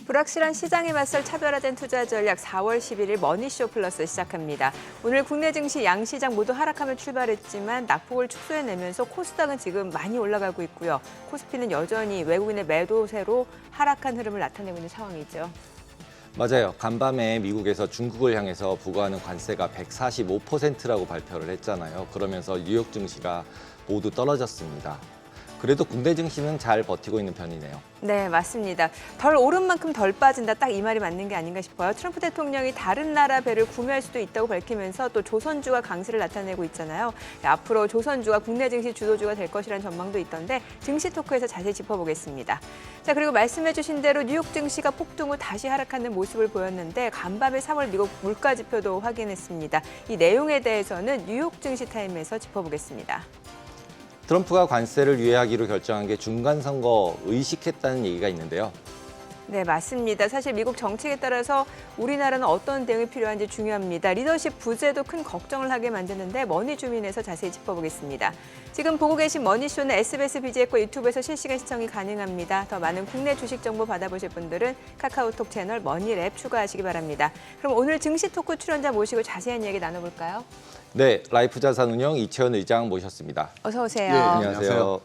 불확실한 시장에 맞설 차별화된 투자 전략 4월 11일 머니쇼 플러스 시작합니다. 오늘 국내 증시 양시장 모두 하락하며 출발했지만 낙폭을 축소해내면서 코스닥은 지금 많이 올라가고 있고요. 코스피는 여전히 외국인의 매도세로 하락한 흐름을 나타내고 있는 상황이죠. 맞아요. 간밤에 미국에서 중국을 향해서 부과하는 관세가 145%라고 발표를 했잖아요. 그러면서 뉴욕 증시가 모두 떨어졌습니다. 그래도 국내 증시는 잘 버티고 있는 편이네요. 네, 맞습니다. 덜 오른 만큼 덜 빠진다. 딱 이 말이 맞는 게 아닌가 싶어요. 트럼프 대통령이 다른 나라 배를 구매할 수도 있다고 밝히면서 또 조선주가 강세를 나타내고 있잖아요. 앞으로 조선주가 국내 증시 주도주가 될 것이라는 전망도 있던데 증시 토크에서 자세히 짚어보겠습니다. 자, 그리고 말씀해 주신 대로 뉴욕 증시가 폭등 후 다시 하락하는 모습을 보였는데 간밤에 3월 미국 물가 지표도 확인했습니다. 이 내용에 대해서는 뉴욕 증시 타임에서 짚어보겠습니다. 트럼프가 관세를 유예하기로 결정한 게 중간선거 의식했다는 얘기가 있는데요. 네, 맞습니다. 사실 미국 정책에 따라서 우리나라는 어떤 대응이 필요한지 중요합니다. 리더십 부재도 큰 걱정을 하게 만드는데 머니주민에서 자세히 짚어보겠습니다. 지금 보고 계신 머니쇼는 SBS BG과 유튜브에서 실시간 시청이 가능합니다. 더 많은 국내 주식 정보 받아보실 분들은 카카오톡 채널 머니랩 추가하시기 바랍니다. 그럼 오늘 증시 토크 출연자 모시고 자세한 이야기 나눠볼까요? 네, 라이프자산운용 이채원 의장 모셨습니다. 어서 오세요. 예, 안녕하세요.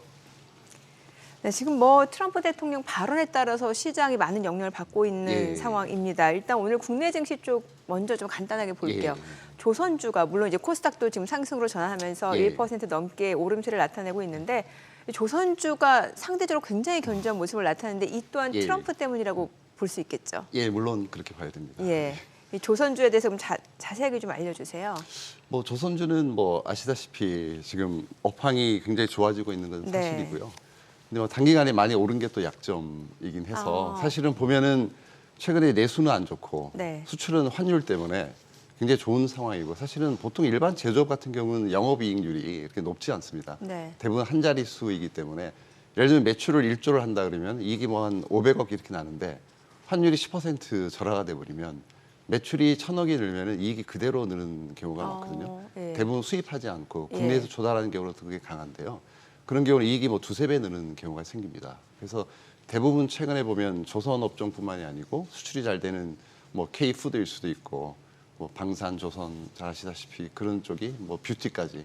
네, 지금 트럼프 대통령 발언에 따라서 시장이 많은 영향을 받고 있는 상황입니다. 일단 오늘 국내 증시 쪽 먼저 좀 간단하게 볼게요. 조선주가 물론 이제 코스닥도 지금 상승으로 전환하면서 1% 넘게 오름세를 나타내고 있는데 조선주가 상대적으로 굉장히 견조한 모습을 나타내는데 이 또한 트럼프 때문이라고 볼 수 있겠죠. 예, 물론 그렇게 봐야 됩니다. 예. 이 조선주에 대해서 좀 자세하게 좀 알려주세요. 조선주는 아시다시피 지금 업황이 굉장히 좋아지고 있는 건 사실이고요. 근데 단기간에 많이 오른 게 또 약점이긴 해서 사실은 보면은 최근에 내수는 안 좋고 수출은 환율 때문에 굉장히 좋은 상황이고 사실은 보통 일반 제조업 같은 경우는 영업이익률이 이렇게 높지 않습니다. 대부분 한 자릿수이기 때문에 예를 들면 매출을 1조를 한다 그러면 이익이 한 500억 이렇게 나는데 환율이 10% 절하가 돼버리면 매출이 1,000억이 늘면 이익이 그대로 느는 경우가 많거든요. 대부분 수입하지 않고 국내에서 조달하는 경우로 그게 강한데요. 그런 경우는 이익이 두세 배 느는 경우가 생깁니다. 그래서 대부분 최근에 보면 조선 업종뿐만이 아니고 수출이 잘 되는 K푸드일 수도 있고 방산, 조선 잘 아시다시피 그런 쪽이 뷰티까지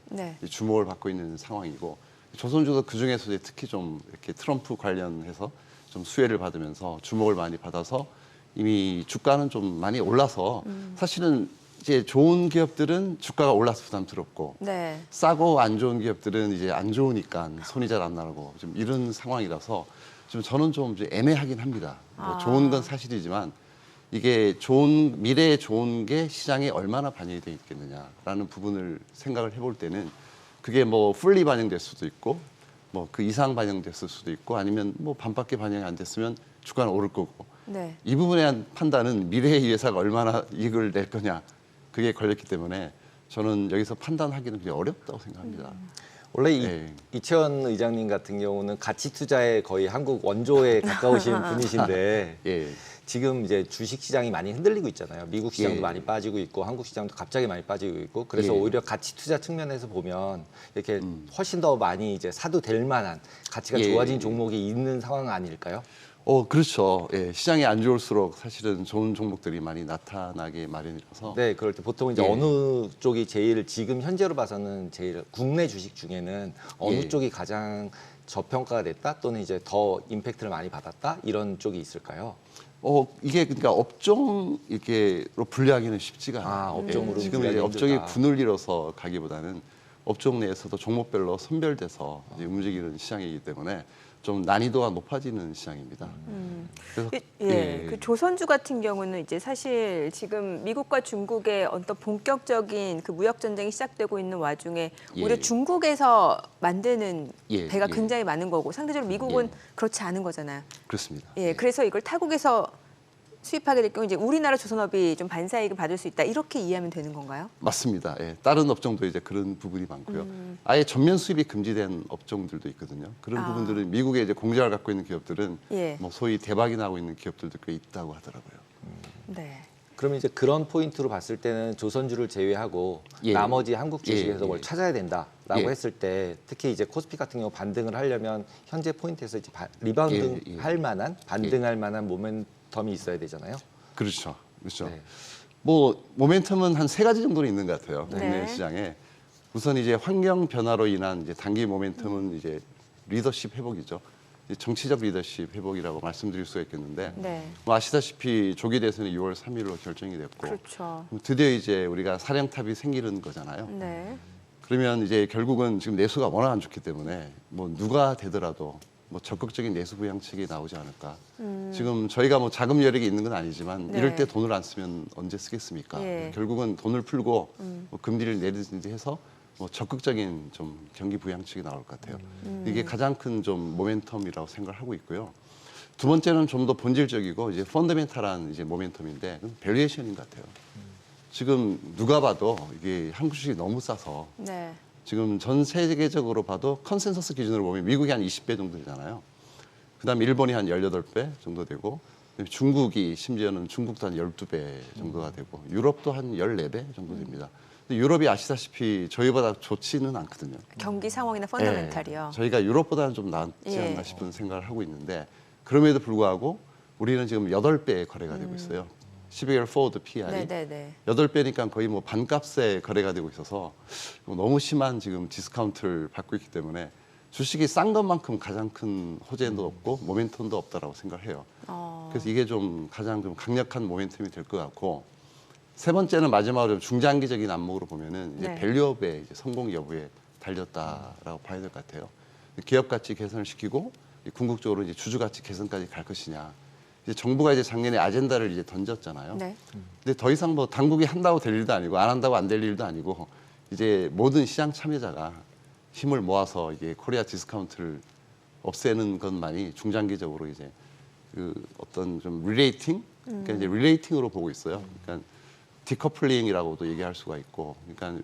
주목을 받고 있는 상황이고 조선주도 그 중에서 특히 좀 이렇게 트럼프 관련해서 좀 수혜를 받으면서 주목을 많이 받아서 이미 주가는 좀 많이 올라서 사실은 이제 좋은 기업들은 주가가 올라서 부담스럽고 싸고 안 좋은 기업들은 이제 안 좋으니까 손이 잘 안 나고 좀 이런 상황이라서 좀 저는 좀 이제 애매하긴 합니다. 좋은 건 사실이지만 이게 미래에 좋은 게 시장에 얼마나 반영이 돼 있겠느냐라는 부분을 생각을 해볼 때는 그게 풀리 반영될 수도 있고 그 이상 반영됐을 수도 있고 아니면 반밖에 반영이 안 됐으면 주가는 오를 거고 이 부분에 대한 판단은 미래의 이 회사가 얼마나 이익을 낼 거냐 그게 걸렸기 때문에 저는 여기서 판단하기는 굉장히 어렵다고 생각합니다. 원래 이채원 의장님 같은 경우는 가치 투자에 거의 한국 원조에 가까우신 분이신데 지금 이제 주식 시장이 많이 흔들리고 있잖아요. 미국 시장도 많이 빠지고 있고 한국 시장도 갑자기 많이 빠지고 있고 그래서 오히려 가치 투자 측면에서 보면 이렇게 훨씬 더 많이 이제 사도 될 만한 가치가 좋아진 종목이 있는 상황 아닐까요? 그렇죠. 시장이 안 좋을수록 사실은 좋은 종목들이 많이 나타나게 마련이라서. 네, 그럴 때 보통 이제 어느 쪽이 제일 지금 현재로 봐서는 제일 국내 주식 중에는 어느 쪽이 가장 저평가가 됐다 또는 이제 더 임팩트를 많이 받았다 이런 쪽이 있을까요? 이게 그러니까 업종 이렇게로 분류하기는 쉽지가 않아요. 업종으로 지금 이제 업종이 군을 이뤄서 가기보다는 업종 내에서도 종목별로 선별돼서 이제 움직이는 시장이기 때문에 좀 난이도가 높아지는 시장입니다. 그래서 그 조선주 같은 경우는 이제 사실 지금 미국과 중국의 어떤 본격적인 그 무역 전쟁이 시작되고 있는 와중에 오히려 중국에서 만드는 배가 굉장히 많은 거고 상대적으로 미국은 그렇지 않은 거잖아요. 그렇습니다. 그래서 이걸 타국에서 수입하게 될 경우 이제 우리나라 조선업이 좀 반사이익을 받을 수 있다 이렇게 이해하면 되는 건가요? 맞습니다. 다른 업종도 이제 그런 부분이 많고요. 아예 전면 수입이 금지된 업종들도 있거든요. 그런 부분들은 미국에 이제 공장을 갖고 있는 기업들은 소위 대박이 나고 있는 기업들도 꽤 있다고 하더라고요. 그러면 이제 그런 포인트로 봤을 때는 조선주를 제외하고 나머지 한국 주식에서 뭘 찾아야 된다라고 했을 때 특히 이제 코스피 같은 경우 반등을 하려면 현재 포인트에서 이제 리바운드 할 만한 반등할 만한 모멘텀이 있어야 되잖아요. 그렇죠. 그렇죠. 네. 뭐 모멘텀은 한 세 가지 정도는 있는 것 같아요. 국내 네. 시장에. 우선 이제 환경 변화로 인한 이제 단기 모멘텀은 이제 리더십 회복이죠. 이제 정치적 리더십 회복이라고 말씀드릴 수가 있겠는데, 네. 뭐 아시다시피 조기 대선이 6월 3일로 결정이 됐고, 그렇죠. 드디어 이제 우리가 사령탑이 생기는 거잖아요. 네. 그러면 이제 결국은 지금 내수가 워낙 안 좋기 때문에 뭐 누가 되더라도 뭐 적극적인 내수 부양책이 나오지 않을까. 지금 저희가 뭐 자금 여력이 있는 건 아니지만 네. 이럴 때 돈을 안 쓰면 언제 쓰겠습니까? 예. 결국은 돈을 풀고 뭐 금리를 내리든지 해서 뭐 적극적인 좀 경기 부양책이 나올 것 같아요. 이게 가장 큰 좀 모멘텀이라고 생각을 하고 있고요. 두 번째는 좀 더 본질적이고 이제 펀더멘탈한 이제 모멘텀인데 그건 밸류에이션인 것 같아요. 지금 누가 봐도 이게 한국 주식이 너무 싸서 네. 지금 전 세계적으로 봐도 컨센서스 기준으로 보면 미국이 한 20배 정도 되잖아요. 그다음에 일본이 한 18배 정도 되고 중국이 심지어는 중국도 한 12배 정도가 되고 유럽도 한 14배 정도 됩니다. 근데 유럽이 아시다시피 저희보다 좋지는 않거든요. 경기 상황이나 펀더멘탈이요. 예, 저희가 유럽보다는 좀 낫지 예. 않나 싶은 생각을 하고 있는데 그럼에도 불구하고 우리는 지금 8배 거래가 되고 있어요. 12개월 포워드 PR이. 네네네. 8배니까 거의 뭐 반값에 거래가 되고 있어서 너무 심한 지금 디스카운트를 받고 있기 때문에 주식이 싼 것만큼 가장 큰 호재도 없고 모멘텀도 없다라고 생각해요. 그래서 이게 좀 가장 좀 강력한 모멘텀이 될 것 같고 세 번째는 마지막으로 좀 중장기적인 안목으로 보면은 이제 네. 밸류업의 이제 성공 여부에 달렸다라고 봐야 될 것 같아요. 기업 가치 개선을 시키고 궁극적으로 이제 주주 가치 개선까지 갈 것이냐. 이제 정부가 이제 작년에 아젠다를 이제 던졌잖아요. 네. 근데 더 이상 뭐 당국이 한다고 될 일도 아니고 안 한다고 안 될 일도 아니고 이제 모든 시장 참여자가 힘을 모아서 이게 코리아 디스카운트를 없애는 것만이 중장기적으로 이제 그 어떤 좀 릴레이팅, 그러니까 이제 릴레이팅으로 보고 있어요. 그러니까 디커플링이라고도 얘기할 수가 있고, 그러니까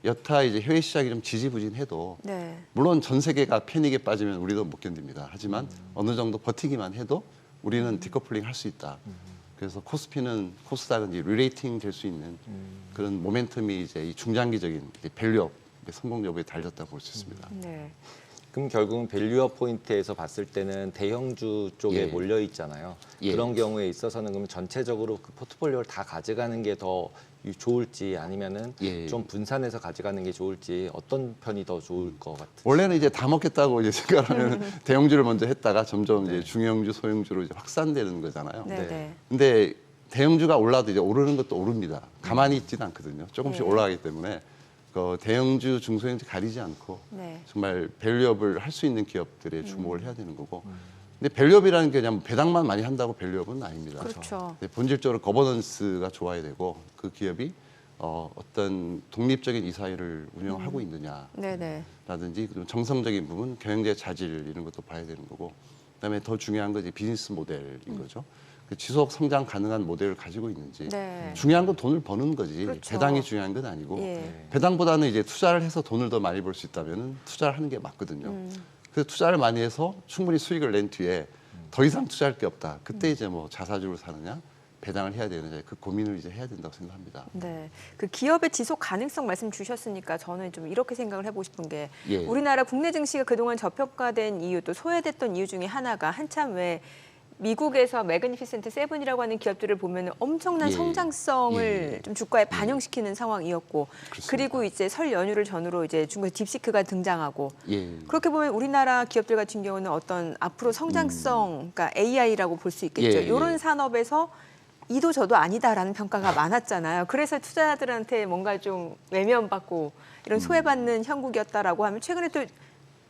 여타 이제 해외 시장이 좀 지지부진해도 네. 물론 전 세계가 패닉에 빠지면 우리도 못 견딥니다. 하지만 어느 정도 버티기만 해도 우리는 디커플링 할 수 있다. 그래서 코스피는 코스닥은 이제 릴레이팅 될 수 있는 그런 모멘텀이 이제 이 중장기적인 이제 밸류업 성공 여부에 달렸다고 볼 수 있습니다. 네. 그럼 결국은 밸류업 포인트에서 봤을 때는 대형주 쪽에 예. 몰려 있잖아요. 예. 그런 경우에 있어서는 그러면 전체적으로 그 포트폴리오를 다 가져가는 게 더 좋을지 아니면은 예. 좀 분산해서 가져가는 게 좋을지 어떤 편이 더 좋을 것 같으세요? 원래는 이제 다 먹겠다고 이제 생각하면 대형주를 먼저 했다가 점점 이제 중형주, 소형주로 이제 확산되는 거잖아요. 네네. 네. 근데 대형주가 올라도 이제 오르는 것도 오릅니다. 가만히 있지는 않거든요. 조금씩 네. 올라가기 때문에 그 대형주, 중소형주 가리지 않고 네. 정말 밸류업을 할 수 있는 기업들에 주목을 해야 되는 거고. 근데 밸류업이라는 게 그냥 배당만 많이 한다고 밸류업은 아닙니다. 그렇죠. 근데 본질적으로 거버넌스가 좋아야 되고 그 기업이 어떤 독립적인 이사회를 운영하고 있느냐라든지 네네. 좀 정성적인 부분, 경영자 자질 이런 것도 봐야 되는 거고, 그다음에 더 중요한 건 이제 비즈니스 모델인 거죠. 그 지속 성장 가능한 모델을 가지고 있는지. 네. 중요한 건 돈을 버는 거지. 그렇죠. 배당이 중요한 건 아니고. 예. 배당보다는 이제 투자를 해서 돈을 더 많이 벌 수 있다면은 투자를 하는 게 맞거든요. 그래서 투자를 많이 해서 충분히 수익을 낸 뒤에 더 이상 투자할 게 없다. 그때 이제 뭐 자사주를 사느냐, 배당을 해야 되느냐 그 고민을 이제 해야 된다고 생각합니다. 네, 그 기업의 지속 가능성 말씀 주셨으니까 저는 좀 이렇게 생각을 해보고 싶은 게 예. 우리나라 국내 증시가 그동안 저평가된 이유 또 소외됐던 이유 중에 하나가 한참 왜 미국에서 매그니피센트 세븐이라고 하는 기업들을 보면 엄청난 예. 성장성을 예. 좀 주가에 반영시키는 상황이었고 그렇습니다. 그리고 이제 설 연휴를 전후로 이제 중국에서 딥시크가 등장하고 예. 그렇게 보면 우리나라 기업들 같은 경우는 어떤 앞으로 성장성, 그러니까 AI라고 볼 수 있겠죠. 예, 이런 예. 산업에서 이도 저도 아니다라는 평가가 많았잖아요. 그래서 투자자들한테 뭔가 좀 외면받고 이런 소외받는 형국이었다라고 하면 최근에 또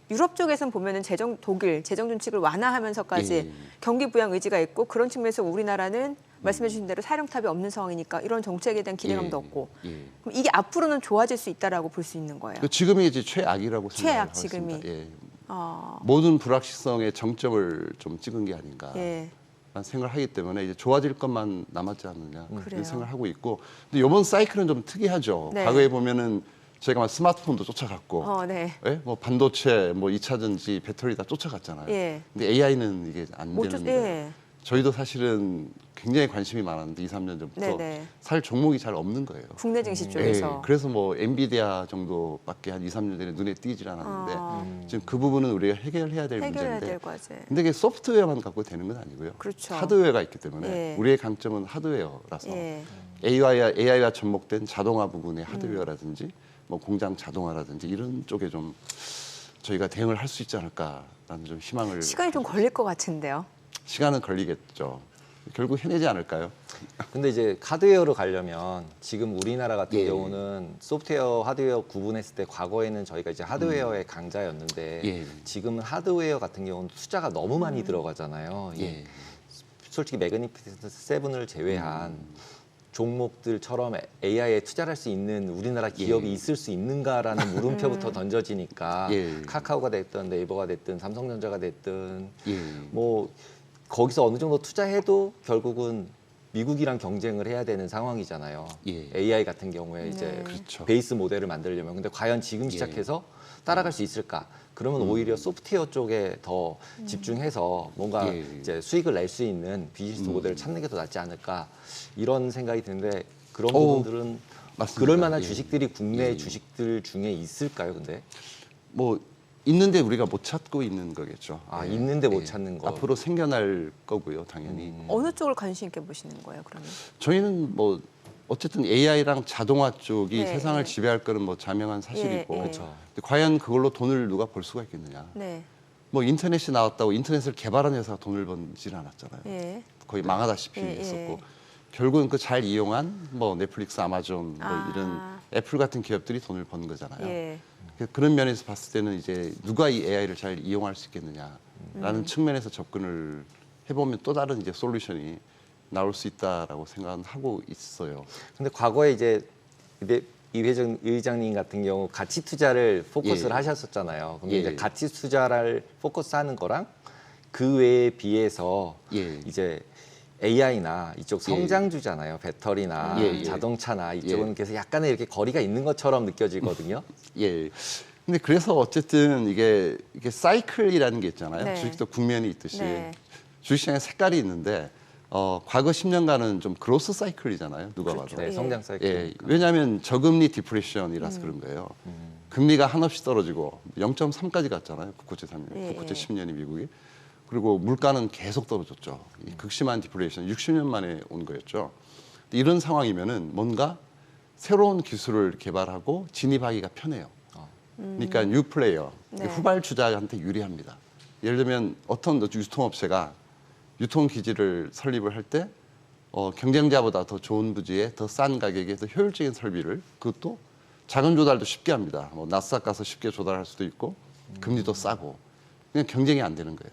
유럽 쪽에서는 보면은 독일 재정 준칙을 완화하면서까지 예. 경기 부양 의지가 있고 그런 측면에서 우리나라는 말씀해 주신 대로 사령탑이 없는 상황이니까 이런 정책에 대한 기대감도 예. 없고 예. 그럼 이게 앞으로는 좋아질 수 있다라고 볼 수 있는 거예요. 그 지금이 이제 최악이라고 최악, 생각하고 있습니다. 지금이. 예. 어, 모든 불확실성의 정점을 좀 찍은 게 아닌가. 예. 라는 생각을 하기 때문에 이제 좋아질 것만 남았지 않느냐 그래요. 이런 생각을 하고 있고, 근데 이번 사이클은 좀 특이하죠. 네. 과거에 보면은 저희가 막 스마트폰도 쫓아갔고, 네. 예? 뭐 반도체, 뭐 2차 전지, 배터리 다 쫓아갔잖아요. 예. 근데 AI는 이게 안 못 되는 쫓- 거예요. 예. 저희도 사실은 굉장히 관심이 많았는데 2, 3년 전부터 네네. 살 종목이 잘 없는 거예요. 국내 증시 쪽에서. 예, 그래서 뭐 엔비디아 정도밖에 한 2, 3년 전에 눈에 띄질 않았는데 지금 그 부분은 우리가 해결해야 될 해결해야 문제인데 될 과제. 근데 이게 소프트웨어만 갖고 되는 건 아니고요. 그렇죠. 하드웨어가 있기 때문에 예. 우리의 강점은 하드웨어라서 예. AI와 접목된 자동화 부분의 하드웨어라든지 뭐 공장 자동화라든지 이런 쪽에 좀 저희가 대응을 할 수 있지 않을까라는 좀 희망을 시간이 좀 걸릴 것 같은데요. 시간은 걸리겠죠. 결국 해내지 않을까요? 근데 이제 하드웨어로 가려면 지금 우리나라 같은 예. 경우는 소프트웨어, 하드웨어 구분했을 때 과거에는 저희가 이제 하드웨어의 강자였는데 예. 지금은 하드웨어 같은 경우는 투자가 너무 많이 들어가잖아요. 예. 솔직히 매그니피센트 세븐을 제외한 종목들처럼 AI에 투자를 할 수 있는 우리나라 기업이 예. 있을 수 있는가라는 물음표부터 던져지니까 예. 카카오가 됐든 네이버가 됐든 삼성전자가 됐든 예. 뭐 거기서 어느 정도 투자해도 결국은 미국이랑 경쟁을 해야 되는 상황이잖아요. 예. AI 같은 경우에 이제 네. 그렇죠. 베이스 모델을 만들려면 근데 과연 지금 시작해서 따라갈 수 있을까? 그러면 오히려 소프트웨어 쪽에 더 집중해서 뭔가 예. 이제 수익을 낼 수 있는 비즈니스 모델을 찾는 게 더 낫지 않을까 이런 생각이 드는데 그런 오, 부분들은 맞습니다. 그럴 만한 예. 주식들이 국내 예. 주식들 중에 있을까요? 근데 뭐 있는데 우리가 못 찾고 있는 거겠죠. 아, 예. 있는데 못 찾는 거. 앞으로 생겨날 거고요, 당연히. 어느 쪽을 관심 있게 보시는 거예요, 그러면? 저희는 뭐 어쨌든 AI랑 자동화 쪽이 네, 세상을 네. 지배할 거는 뭐 자명한 사실이고. 예, 예. 그렇죠. 근데 과연 그걸로 돈을 누가 벌 수가 있겠느냐? 네. 뭐 인터넷이 나왔다고 인터넷을 개발한 회사가 돈을 번지는 않았잖아요. 예. 거의 망하다시피 예, 했었고 예. 결국은 그 잘 이용한 뭐 넷플릭스, 아마존 뭐 아. 이런 애플 같은 기업들이 돈을 번 거잖아요. 예. 그런 면에서 봤을 때는 이제 누가 이 AI를 잘 이용할 수 있겠느냐라는 측면에서 접근을 해보면 또 다른 이제 솔루션이 나올 수 있다라고 생각은 하고 있어요. 근데 과거에 이제 이 의장님 같은 경우 가치 투자를 포커스를 예. 하셨었잖아요. 근데 예. 이제 가치 투자를 포커스하는 거랑 그 외에 비해서 예. 이제 AI나 이쪽 성장주잖아요. 배터리나 예, 예. 자동차나 이쪽은 예. 그래서 약간의 이렇게 거리가 있는 것처럼 느껴지거든요. 예. 근데 그래서 어쨌든 이게 사이클이라는 게 있잖아요. 네. 주식도 국면이 있듯이 네. 주식시장에 색깔이 있는데 과거 10년간은 좀 그로스 사이클이잖아요. 누가 그렇죠. 봐도. 네, 예. 성장 사이클. 예, 왜냐하면 저금리 디프레션이라서 그런 거예요. 금리가 한없이 떨어지고 0.3까지 갔잖아요. 국고채 3년, 예, 국고채 예. 10년이 미국이. 그리고 물가는 계속 떨어졌죠. 이 극심한 디프레션 60년 만에 온 거였죠. 근데 이런 상황이면은 뭔가 새로운 기술을 개발하고 진입하기가 편해요. 그러니까 뉴 플레이어, 네. 후발주자한테 유리합니다. 예를 들면 어떤 유통업체가 유통기지를 설립을 할 때 경쟁자보다 더 좋은 부지에 더 싼 가격에 더 효율적인 설비를 그것도 자금 조달도 쉽게 합니다. 뭐 나스닥 가서 쉽게 조달할 수도 있고 금리도 싸고 그냥 경쟁이 안 되는 거예요.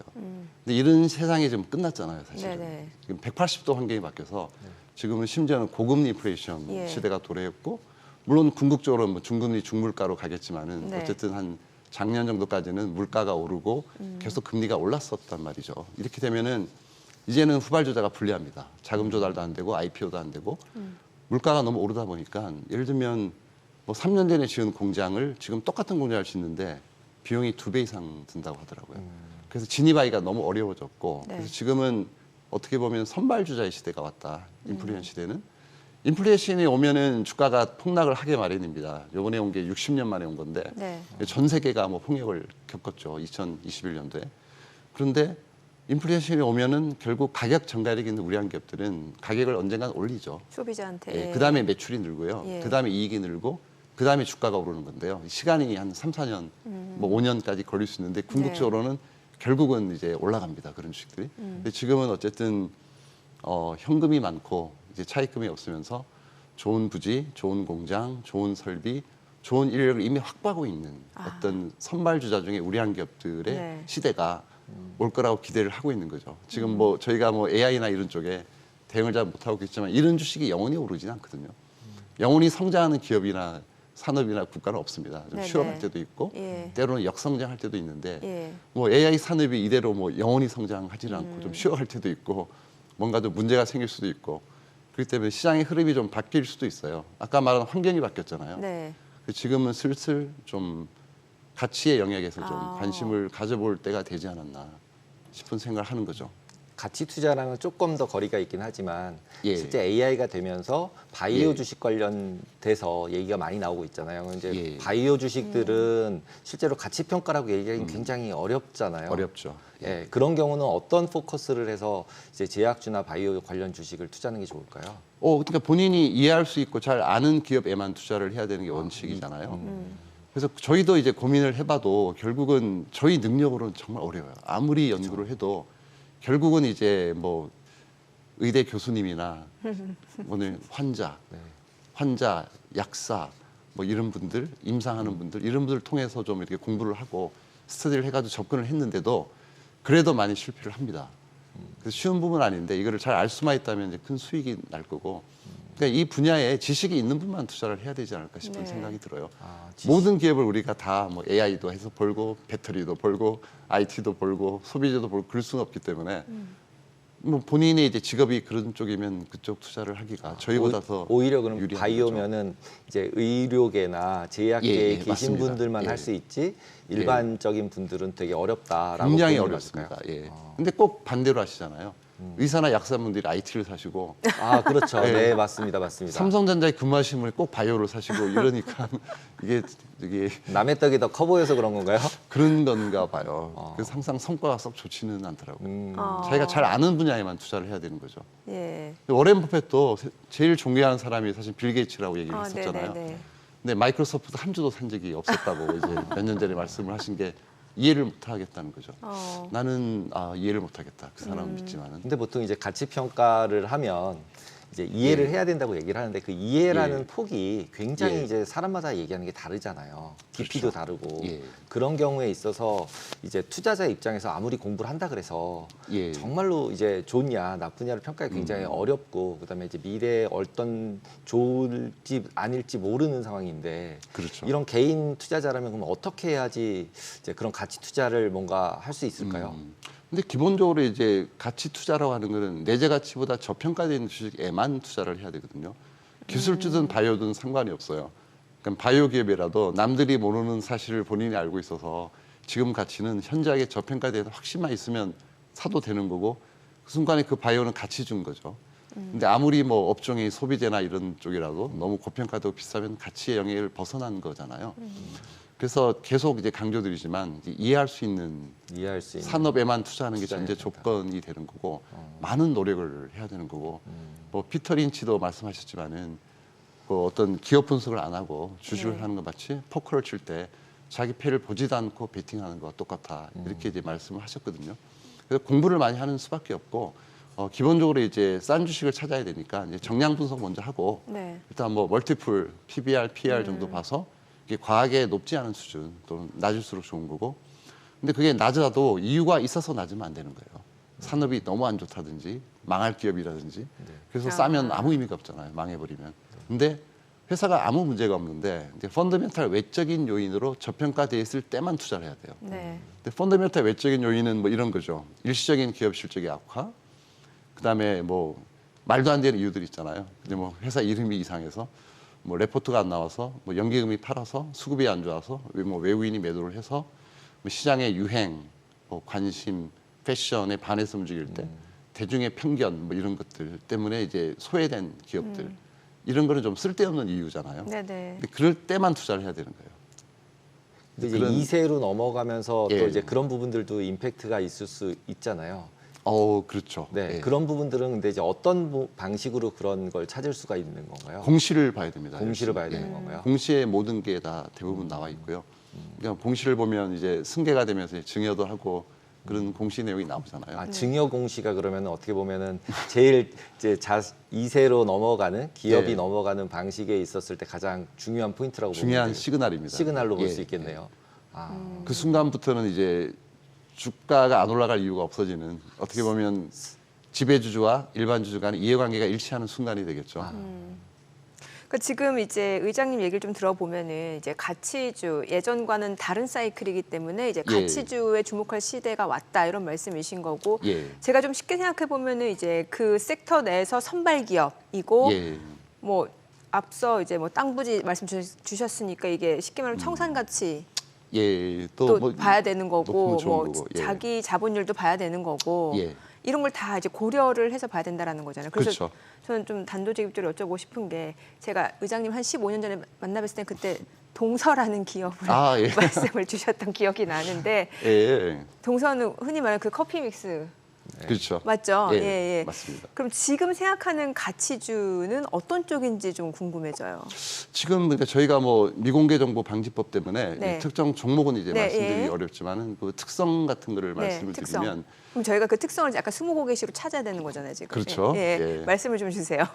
근데 이런 세상이 지금 끝났잖아요, 사실은. 네네. 지금 180도 환경이 바뀌어서 지금은 심지어는 고금리 인플레이션 예. 시대가 도래했고 물론 궁극적으로 뭐 중금리 중물가로 가겠지만은 네. 어쨌든 한 작년 정도까지는 물가가 오르고 계속 금리가 올랐었단 말이죠. 이렇게 되면은 이제는 후발주자가 불리합니다. 자금 조달도 안 되고 IPO도 안 되고 물가가 너무 오르다 보니까 예를 들면 뭐 3년 전에 지은 공장을 지금 똑같은 공장을 짓는데 비용이 2배 이상 든다고 하더라고요. 그래서 진입하기가 너무 어려워졌고 네. 그래서 지금은 어떻게 보면 선발주자의 시대가 왔다. 인플레이션 시대는. 인플레이션이 오면은 주가가 폭락을 하게 마련입니다. 이번에 온 게 60년 만에 온 건데 네. 전 세계가 뭐 폭력을 겪었죠. 2021년도에. 그런데 인플레이션이 오면은 결국 가격 전가력이 있는 우량 기업들은 가격을 언젠간 올리죠. 소비자한테. 예, 그다음에 매출이 늘고요. 예. 그다음에 이익이 늘고 그다음에 주가가 오르는 건데요. 시간이 한 3, 4년, 뭐 5년까지 걸릴 수 있는데 궁극적으로는 결국은 이제 올라갑니다. 그런 주식들이. 근데 지금은 어쨌든 현금이 많고 이제 차입금이 없으면서 좋은 부지, 좋은 공장, 좋은 설비, 좋은 인력을 이미 확보하고 있는 어떤 선발 주자 중에 우량 기업들의 네. 시대가 올 거라고 기대를 하고 있는 거죠. 지금 뭐 저희가 뭐 AI나 이런 쪽에 대응을 잘 못하고 있지만 이런 주식이 영원히 오르지는 않거든요. 영원히 성장하는 기업이나 산업이나 국가는 없습니다. 좀 네네. 쉬어갈 때도 있고 예. 때로는 역성장할 때도 있는데 예. 뭐 AI 산업이 이대로 뭐 영원히 성장하지는 않고 좀 쉬어갈 때도 있고 뭔가 좀 문제가 생길 수도 있고 그렇기 때문에 시장의 흐름이 좀 바뀔 수도 있어요. 아까 말한 환경이 바뀌었잖아요. 네. 지금은 슬슬 좀 가치의 영역에서 좀 아. 관심을 가져볼 때가 되지 않았나 싶은 생각을 하는 거죠. 가치 투자랑은 조금 더 거리가 있긴 하지만 예. 실제 AI가 되면서 바이오 예. 주식 관련돼서 얘기가 많이 나오고 있잖아요. 이제 예. 바이오 주식들은 실제로 가치 평가라고 얘기하기 굉장히 어렵잖아요. 어렵죠. 예, 그런 경우는 어떤 포커스를 해서 이제 제약주나 바이오 관련 주식을 투자하는 게 좋을까요? 그러니까 본인이 이해할 수 있고 잘 아는 기업에만 투자를 해야 되는 게 원칙이잖아요. 그래서 저희도 이제 고민을 해봐도 결국은 저희 능력으로는 정말 어려워요. 아무리 연구를 해도 결국은 이제 뭐 의대 교수님이나 오늘 환자, 약사 뭐 이런 분들, 임상하는 분들 이런 분들 통해서 좀 이렇게 공부를 하고 스터디를 해가지고 접근을 했는데도 그래도 많이 실패를 합니다. 그래서 쉬운 부분은 아닌데 이거를 잘 알 수만 있다면 이제 큰 수익이 날 거고. 그러니까 이 분야에 지식이 있는 분만 투자를 해야 되지 않을까 싶은 네. 생각이 들어요. 지식. 모든 기업을 우리가 다 뭐 AI도 해서 벌고 배터리도 벌고 IT도 벌고 소비재도 벌고 그럴 수는 없기 때문에 뭐 본인의 이제 직업이 그런 쪽이면 그쪽 투자를 하기가 저희보다 더 오히려 그럼 유리한 바이오면은 이제 의료계나 제약계에 예, 계신 맞습니다. 분들만 예. 할 수 있지 일반적인 분들은 되게 어렵다라고 굉장히 보는 게 어렵습니다. 맞을까요? 예. 근데 꼭 반대로 하시잖아요. 의사나 약사분들이 IT를 사시고 아 그렇죠. 예. 네 맞습니다. 삼성전자에 근무하시는 분이 꼭 바이오를 사시고 이러니까 이게 남의 떡이 더 커 보여서 그런 건가요? 그런 건가 봐요. 그래서 항상 성과가 썩 좋지는 않더라고요. 어. 자기가 잘 아는 분야에만 투자를 해야 되는 거죠. 예. 워렌 버핏도 제일 존경하는 사람이 사실 빌 게이츠라고 얘기를 아, 했었잖아요. 네네네. 근데 마이크로소프트 한 주도 산 적이 없었다고 이제 몇 년 전에 말씀을 하신 게 이해를 못 하겠다는 거죠. 나는 이해를 못 하겠다. 그 사람은 믿지만은. 근데 보통 이제 가치 평가를 하면 이제 이해를 예. 해야 된다고 얘기를 하는데 그 이해라는 예. 폭이 굉장히 예. 이제 사람마다 얘기하는 게 다르잖아요. 깊이도 그렇죠. 다르고 예. 그런 경우에 있어서 이제 투자자 입장에서 아무리 공부를 한다 그래서 예. 정말로 이제 좋냐 나쁘냐를 평가하기 굉장히 어렵고 그다음에 이제 미래에 어떤 좋을지 아닐지 모르는 상황인데 그렇죠. 이런 개인 투자자라면 그럼 어떻게 해야지 이제 그런 가치 투자를 뭔가 할 수 있을까요? 근데 기본적으로 이제 가치 투자라고 하는 거는 내재 가치보다 저평가된 주식에만 투자를 해야 되거든요. 기술주든 바이오든 상관이 없어요. 그러니까 바이오 기업이라도 남들이 모르는 사실을 본인이 알고 있어서 지금 가치는 현저하게 저평가된 확신만 있으면 사도 되는 거고 그 순간에 그 바이오는 가치 준 거죠. 근데 아무리 뭐 업종이 소비재나 이런 쪽이라도 너무 고평가되고 비싸면 가치의 영역을 벗어난 거잖아요. 그래서 계속 이제 강조드리지만 이제 이해할 수 있는 산업에만 투자하는 게 전제 조건이 되는 거고 많은 노력을 해야 되는 거고 뭐 피터 린치도 말씀하셨지만은 그 어떤 기업 분석을 안 하고 주식을 하는 것 마치 포커를 칠 때 자기 패를 보지도 않고 베팅하는 거와 똑같아 이렇게 이제 말씀을 하셨거든요. 그래서 공부를 많이 하는 수밖에 없고 기본적으로 이제 싼 주식을 찾아야 되니까 이제 정량 분석 먼저 하고 네. 일단 뭐 멀티플, PBR, PR 정도 봐서 이게 과하게 높지 않은 수준 또는 낮을수록 좋은 거고 근데 그게 낮아도 이유가 있어서 낮으면 안 되는 거예요. 산업이 너무 안 좋다든지 망할 기업이라든지 그래서 싸면 아무 의미가 없잖아요. 망해버리면. 근데 회사가 아무 문제가 없는데 이제 펀더멘탈 외적인 요인으로 저평가돼 있을 때만 투자를 해야 돼요. 네. 근데 펀더멘탈 외적인 요인은 뭐 이런 거죠. 일시적인 기업 실적의 악화, 그다음에 뭐 말도 안 되는 이유들 있잖아요. 근데 뭐 회사 이름이 이상해서 뭐 레포트가 안 나와서 뭐 연기금이 팔아서 수급이 안 좋아서 뭐 외국인이 매도를 해서 뭐 시장의 유행, 뭐 관심, 패션에 반해서 움직일 때 대중의 편견 뭐 이런 것들 때문에 이제 소외된 기업들 이런 거는 좀 쓸데없는 이유잖아요. 네네. 근데 그럴 때만 투자를 해야 되는 거예요. 근데 이제 그런- 2세로 넘어가면서 또 예. 이제 그런 부분들도 임팩트가 있을 수 있잖아요. 그렇죠. 네, 예. 그런 부분들은 근데 이제 어떤 방식으로 그런 걸 찾을 수가 있는 건가요? 공시를 봐야 됩니다. 공시를 열심히. 봐야 되는 건가요? 공시에 모든 게 다 대부분 나와 있고요. 그러니까 공시를 보면 이제 승계가 되면서 증여도 하고 그런 공시 내용이 나오잖아요. 아, 증여 공시가 그러면 어떻게 보면은 제일 이제 2세로 넘어가는 기업이 예. 넘어가는 방식에 있었을 때 가장 중요한 포인트라고 중요한 보면 시그널입니다. 시그널로 볼 예, 수 있겠네요. 아, 그 순간부터는 이제 주가가 안 올라갈 이유가 없어지는 어떻게 보면 지배주주와 일반 주주 간의 이해관계가 일치하는 순간이 되겠죠. 그러니까 지금 이제 의장님 얘기를 좀 들어보면은 이제 가치주 예전과는 다른 사이클이기 때문에 이제 예. 가치주에 주목할 시대가 왔다 이런 말씀이신 거고 예. 제가 좀 쉽게 생각해 보면은 이제 그 섹터 내에서 선발 기업이고 예. 뭐 앞서 이제 뭐 땅 부지 말씀 주셨으니까 이게 쉽게 말하면 청산 가치 예. 또 뭐 봐야 되는 거고 높으면 좋은 뭐 거고. 예. 자기 자본율도 봐야 되는 거고 예. 이런 걸 다 이제 고려를 해서 봐야 된다라는 거잖아요. 그래서 그렇죠. 저는 좀 단도직입적으로 여쭤보고 싶은 게 제가 의장님 한 15년 전에 만나뵀을 때 그때 동서라는 기업을 아, 예. 말씀을 주셨던 기억이 나는데 예. 동서는 흔히 말하는 그 커피 믹스 그렇죠. 맞죠? 예, 예, 예. 맞습니다. 그럼 지금 생각하는 가치주는 어떤 쪽인지 좀 궁금해져요. 지금 그러니까 저희가 뭐 미공개 정보 방지법 때문에 네. 이 특정 종목은 이제 네, 말씀드리기 예. 어렵지만은 그 특성 같은 거를 말씀을 특성. 드리면 그럼 저희가 그 특성을 약간 스무고개식으로 찾아야 되는 거잖아요, 지금. 그렇죠. 예, 예. 예. 말씀을 좀 주세요.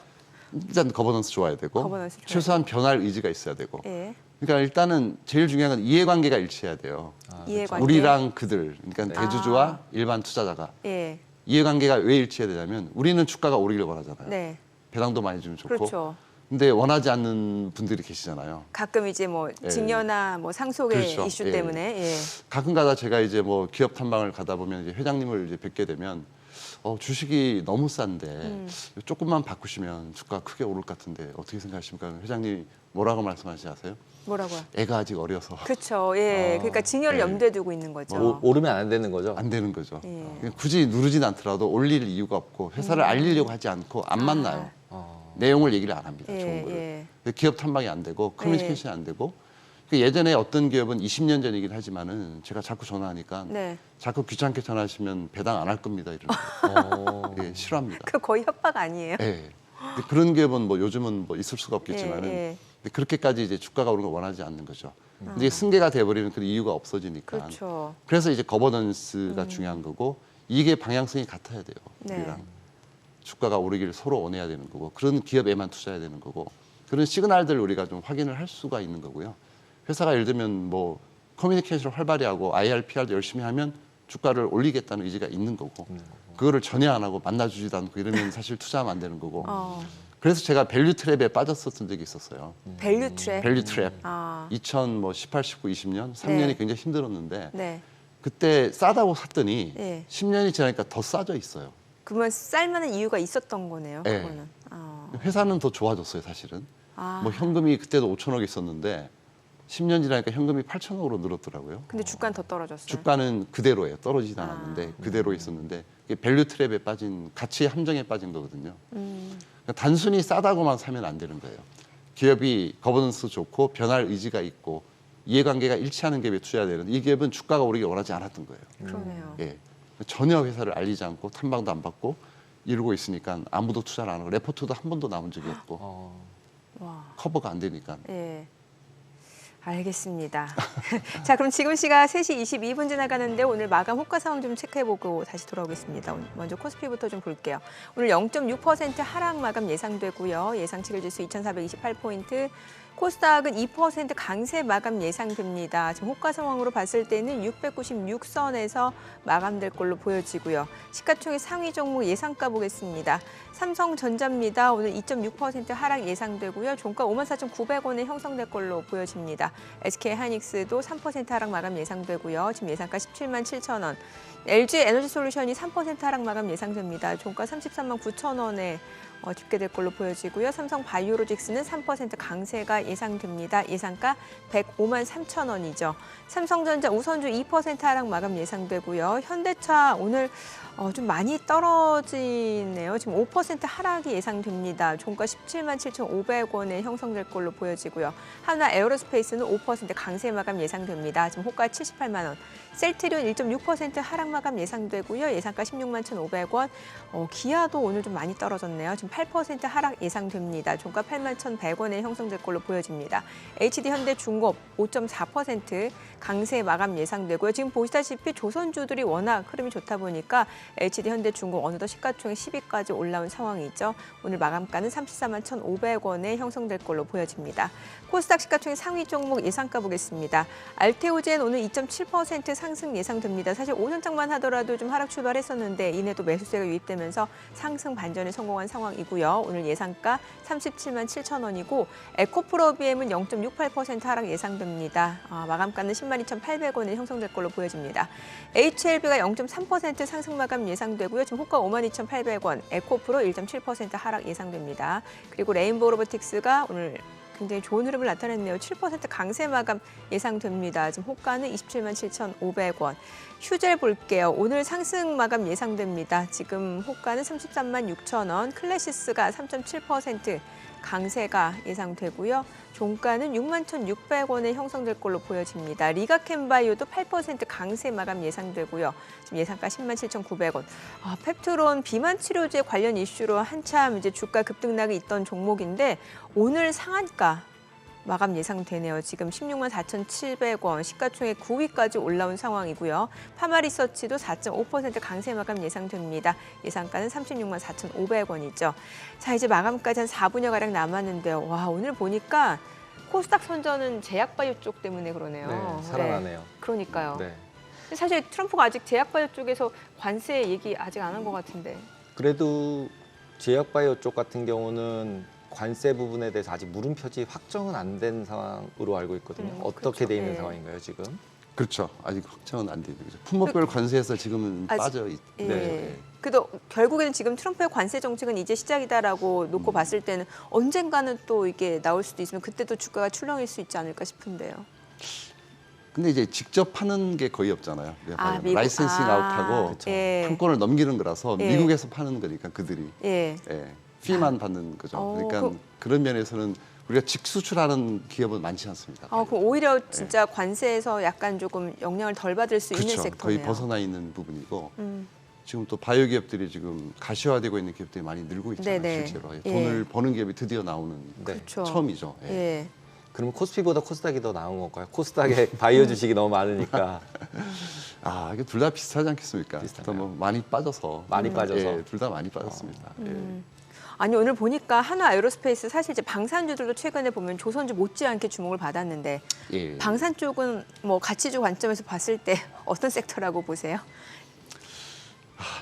일단 거버넌스 좋아야 되고 거버넌스 좋아야 최소한 변할 의지가 있어야 되고 예. 그러니까 일단은 제일 중요한 건 이해관계가 일치해야 돼요. 이해관계. 우리랑 그들 그러니까 네. 대주주와 일반 투자자가 예. 이해관계가 왜 일치해야 되냐면 우리는 주가가 오르길 원하잖아요. 네. 배당도 많이 주면 좋고 그렇죠. 근데 원하지 않는 분들이 계시잖아요. 가끔 이제 뭐 예. 증여나 뭐 상속의 그렇죠. 이슈 예. 때문에 예. 가끔가다 제가 이제 뭐 기업 탐방을 가다 보면 이제 회장님을 이제 뵙게 되면 주식이 너무 싼데 조금만 바꾸시면 주가 크게 오를 것 같은데 어떻게 생각하십니까? 회장님이 뭐라고 말씀하시지 아세요? 뭐라고요? 애가 아직 어려서 그렇죠. 예. 그러니까 증여를 예. 염두에 두고 있는 거죠. 오르면 안 되는 거죠. 안 되는 거죠. 예. 그냥 굳이 누르진 않더라도 올릴 이유가 없고 회사를 알리려고 하지 않고 안 만나요. 내용을 얘기를 안 합니다. 예, 좋은 거를. 예. 기업 탐방이 안 되고 커뮤니케이션이 안 되고 예전에 어떤 기업은 20년 전이긴 하지만은 제가 자꾸 전화하니까 네. 자꾸 귀찮게 전화하시면 배당 안 할 겁니다 이러는 거예요. 예, 싫어합니다. 그 거의 협박 아니에요? 예. 근데 그런 기업은 뭐 요즘은 뭐 있을 수가 없겠지만은 예, 예. 근데 그렇게까지 이제 주가가 오르는 걸 원하지 않는 거죠. 이제 승계가 돼버리는 그런 이유가 없어지니까. 그렇죠. 그래서 이제 거버넌스가 중요한 거고 이게 방향성이 같아야 돼요. 네. 우리랑 주가가 오르기를 서로 원해야 되는 거고 그런 기업에만 투자해야 되는 거고 그런 시그널들을 우리가 좀 확인을 할 수가 있는 거고요. 회사가 예를 들면 뭐 커뮤니케이션을 활발히 하고 IR, PR도 열심히 하면 주가를 올리겠다는 의지가 있는 거고 그거를 전혀 안 하고 만나주지도 않고 이러면 사실 투자하면 안 되는 거고 그래서 제가 밸류 트랩에 빠졌었던 적이 있었어요. 밸류 트랩. 밸류 트랩. 아. 2018, 19, 20년 3년이 네. 굉장히 힘들었는데 네. 그때 싸다고 샀더니 예. 10년이 지나니까 더 싸져 있어요. 그러면 쌀만한 이유가 있었던 거네요. 네. 그거는. 회사는 더 좋아졌어요, 사실은. 아. 뭐 현금이 그때도 5천억 있었는데 10년 지나니까 현금이 8천억으로 늘었더라고요. 근데 주가는 더 떨어졌어요. 주가는 그대로예요. 떨어지지 않았는데 그대로 있었는데 이게 밸류 트랩에 빠진 가치 함정에 빠진 거거든요. 그러니까 단순히 싸다고만 사면 안 되는 거예요. 기업이 거버넌스 좋고 변할 의지가 있고 이해관계가 일치하는 기업에 투자해야 되는데 이 기업은 주가가 오르길 원하지 않았던 거예요. 그러네요. 예. 전혀 회사를 알리지 않고 탐방도 안 받고 이러고 있으니까 아무도 투자를 안 하고 레포트도 한 번도 남은 적이 없고 와. 커버가 안 되니까. 예. 알겠습니다. 자, 그럼 지금 시각 3시 22분 지나가는데 오늘 마감 호가 상황 좀 체크해보고 다시 돌아오겠습니다. 먼저 코스피부터 좀 볼게요. 오늘 0.6% 하락 마감 예상되고요. 예상 7일지수 2,428포인트. 코스닥은 2% 강세 마감 예상됩니다. 지금 호가 상황으로 봤을 때는 696선에서 마감될 걸로 보여지고요. 시가총액 상위 종목 예상가 보겠습니다. 삼성전자입니다. 오늘 2.6% 하락 예상되고요. 종가 54,900원에 형성될 걸로 보여집니다. SK하이닉스도 3% 하락 마감 예상되고요. 지금 예상가 177만 7천 원. LG에너지솔루션이 3% 하락 마감 예상됩니다. 종가 33만 9천 원에 집계될 걸로 보여지고요. 삼성바이오로직스는 3% 강세가 예상됩니다. 예상가 105만 3천 원이죠. 삼성전자 우선주 2% 하락 마감 예상되고요. 현대차 오늘 좀 많이 떨어지네요. 지금 5% 하락이 예상됩니다. 종가 17만 7,500원에 형성될 걸로 보여지고요. 하나 에어로스페이스는 5% 강세 마감 예상됩니다. 지금 호가 78만 원. 셀트리온 1.6% 하락 마감 예상되고요. 예상가 16만 1,500원. 기아도 오늘 좀 많이 떨어졌네요. 지금 8% 하락 예상됩니다. 종가 8만 1,100원에 형성될 걸로 보여집니다. HD현대중공업 5.4% 강세 마감 예상되고요. 지금 보시다시피 조선주들이 워낙 흐름이 좋다 보니까 HD현대중공업 어느덧 시가총액 10위까지 올라온 상황이죠. 오늘 마감가는 34만 1,500원에 형성될 걸로 보여집니다. 코스닥 시가총액 상위 종목 예상가 보겠습니다. 알테오젠 오늘 2.7% 상승 예상됩니다. 사실 5년장만 하더라도 좀 하락 출발했었는데 이내 또 매수세가 유입되면서 상승 반전에 성공한 상황이고요. 오늘 예상가 37만 7천 원이고 에코프로비엠은 0.68% 하락 예상됩니다. 마감가는 10만 2,800원에 형성될 걸로 보여집니다. HLB가 0.3% 상승 마감 예상되고요. 지금 호가 5만 2,800원, 에코프로 1.7% 하락 예상됩니다. 그리고 레인보우 로보틱스가 오늘 굉장히 좋은 흐름을 나타냈네요. 7% 강세 마감 예상됩니다. 지금 호가는 27만 7,500원. 휴젤 볼게요. 오늘 상승 마감 예상됩니다. 지금 호가는 33만 6천원, 클래시스가 3.7% 강세가 예상되고요. 종가는 6만 1,600원에 형성될 걸로 보여집니다. 리가캠바이오도 8% 강세 마감 예상되고요. 지금 예상가 10만 7,900원. 펩트론 비만 치료제 관련 이슈로 한참 이제 주가 급등락이 있던 종목인데 오늘 상한가 마감 예상되네요. 지금 16만 4,700원, 시가총액 9위까지 올라온 상황이고요. 파마리서치도 4.5% 강세 마감 예상됩니다. 예상가는 36만 4,500원이죠. 자, 이제 마감까지 한 4분여가량 남았는데요. 와, 오늘 보니까 코스닥 선전은 제약바이오 쪽 때문에 그러네요. 네, 살아나네요. 그러니까요. 네. 근데 사실 트럼프가 아직 제약바이오 쪽에서 관세 얘기 아직 안 한 것 같은데. 그래도 제약바이오 쪽 같은 경우는 관세 부분에 대해서 아직 물음표지 확정은 안 된 상황으로 알고 있거든요. 어떻게 그렇죠. 돼 있는 네. 상황인가요, 지금? 그렇죠. 아직 확정은 안 되죠. 품목별 관세에서 지금은 아직- 빠져 있. 예. 네. 그래도 결국에는 지금 트럼프의 관세 정책은 이제 시작이다라고 놓고 봤을 때는 언젠가는 또 이게 나올 수도 있으면 그때 또 주가가 출렁일 수 있지 않을까 싶은데요. 근데 이제 직접 파는 게 거의 없잖아요. 미국. 라이센싱 아웃하고 예. 판권을 넘기는 거라서 예. 미국에서 파는 거니까 그들이 예. 피만 받는 거죠. 그러니까 그런 면에서는 우리가 직수출하는 기업은 많지 않습니다. 그럼 오히려 진짜 관세에서 약간 조금 영향을 덜 받을 수 있는 그렇죠. 섹터네요. 거의 벗어나 있는 부분이고 음. 지금 또 바이오 기업들이 지금 가시화되고 있는 기업들이 많이 늘고 있잖아요. 네네. 실제로 예. 돈을 버는 기업이 드디어 나오는 네. 그렇죠. 처음이죠. 예. 예. 그러면 코스피보다 코스닥이 더 나은 건가요? 코스닥에 바이오 주식이 너무 많으니까 이게 둘 다 비슷하지 않겠습니까? 비슷하네요. 뭐 많이 빠져서 많이 빠져서. 둘 다 많이 빠졌습니다. 아니 오늘 보니까 한화 에어로스페이스 사실 이제 방산주들도 최근에 보면 조선주 못지않게 주목을 받았는데 예. 방산 쪽은 뭐 가치주 관점에서 봤을 때 어떤 섹터라고 보세요?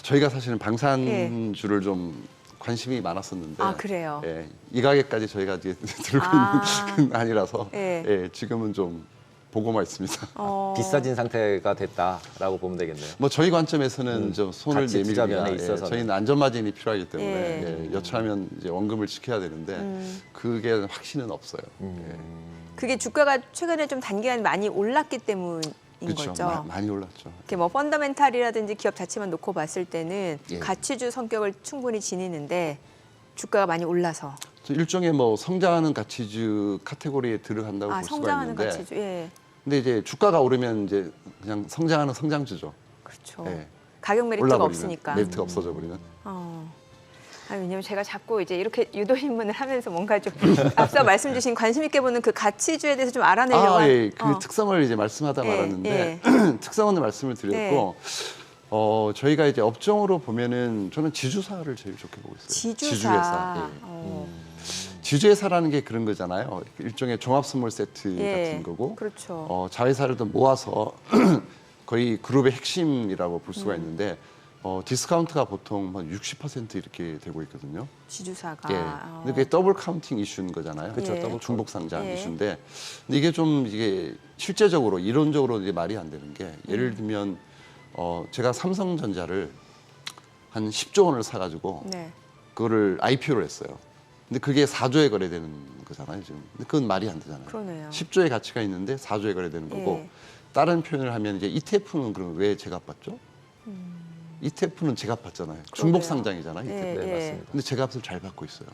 저희가 사실은 방산주를 좀 관심이 많았었는데 그래요? 이 가게까지 저희가 이제 들고 있는 건 아니라서 지금은 좀 보고만 있습니다. 비싸진 상태가 됐다라고 보면 되겠네요. 뭐 저희 관점에서는 좀 손을 가치 투자 면에 내밀기가 있어서는. 저희는 안전 마진이 필요하기 때문에 여차하면 이제 원금을 지켜야 되는데 그게 확신은 없어요. 그게 주가가 최근에 좀 단기간 많이 올랐기 때문인 그렇죠. 거죠. 많이 올랐죠. 이렇게 뭐 펀더멘탈이라든지 기업 자체만 놓고 봤을 때는 예. 가치주 성격을 충분히 지니는데 주가가 많이 올라서 일종의 뭐 성장하는 가치주 카테고리에 들어간다고 볼 수가 성장하는 있는데 가치주. 예. 근데 이제 주가가 오르면 이제 그냥 성장하는 성장주죠. 그렇죠. 예. 가격 메리트가 올라버리면, 없으니까. 메리트가 없어져 버리면. 왜냐면 제가 자꾸 이제 이렇게 유도인문을 하면서 뭔가 좀 앞서 말씀 주신 관심 있게 보는 그 가치주에 대해서 좀 알아내려고 예. 그 특성을 이제 말씀하다 말았는데 특성은 말씀을 드렸고 저희가 이제 업종으로 보면은 저는 지주사를 제일 좋게 보고 있어요. 지주사. 지주회사라는 게 그런 거잖아요. 일종의 종합 선물 세트 같은 거고 그렇죠. 자회사를 더 모아서 거의 그룹의 핵심이라고 볼 수가 있는데 디스카운트가 보통 한 60% 이렇게 되고 있거든요. 지주사가. 근데 그게 더블 카운팅 이슈인 거잖아요. 그렇죠. 더블 중복 상장 이슈인데 근데 이게 실제적으로 이론적으로 이제 말이 안 되는 게 예를 들면 제가 삼성전자를 한 10조 원을 사가지고 그거를 IPO를 했어요. 근데 그게 4조에 거래되는 거잖아요, 지금. 근데 그건 말이 안 되잖아요. 그러네요. 10조의 가치가 있는데 4조에 거래되는 거고 다른 표현을 하면 이제 ETF는 그럼 왜 제값받죠? ETF는 제값받잖아요. 중복 상장이잖아요, ETF. 네, 맞습니다. 근데 제값을 잘 받고 있어요.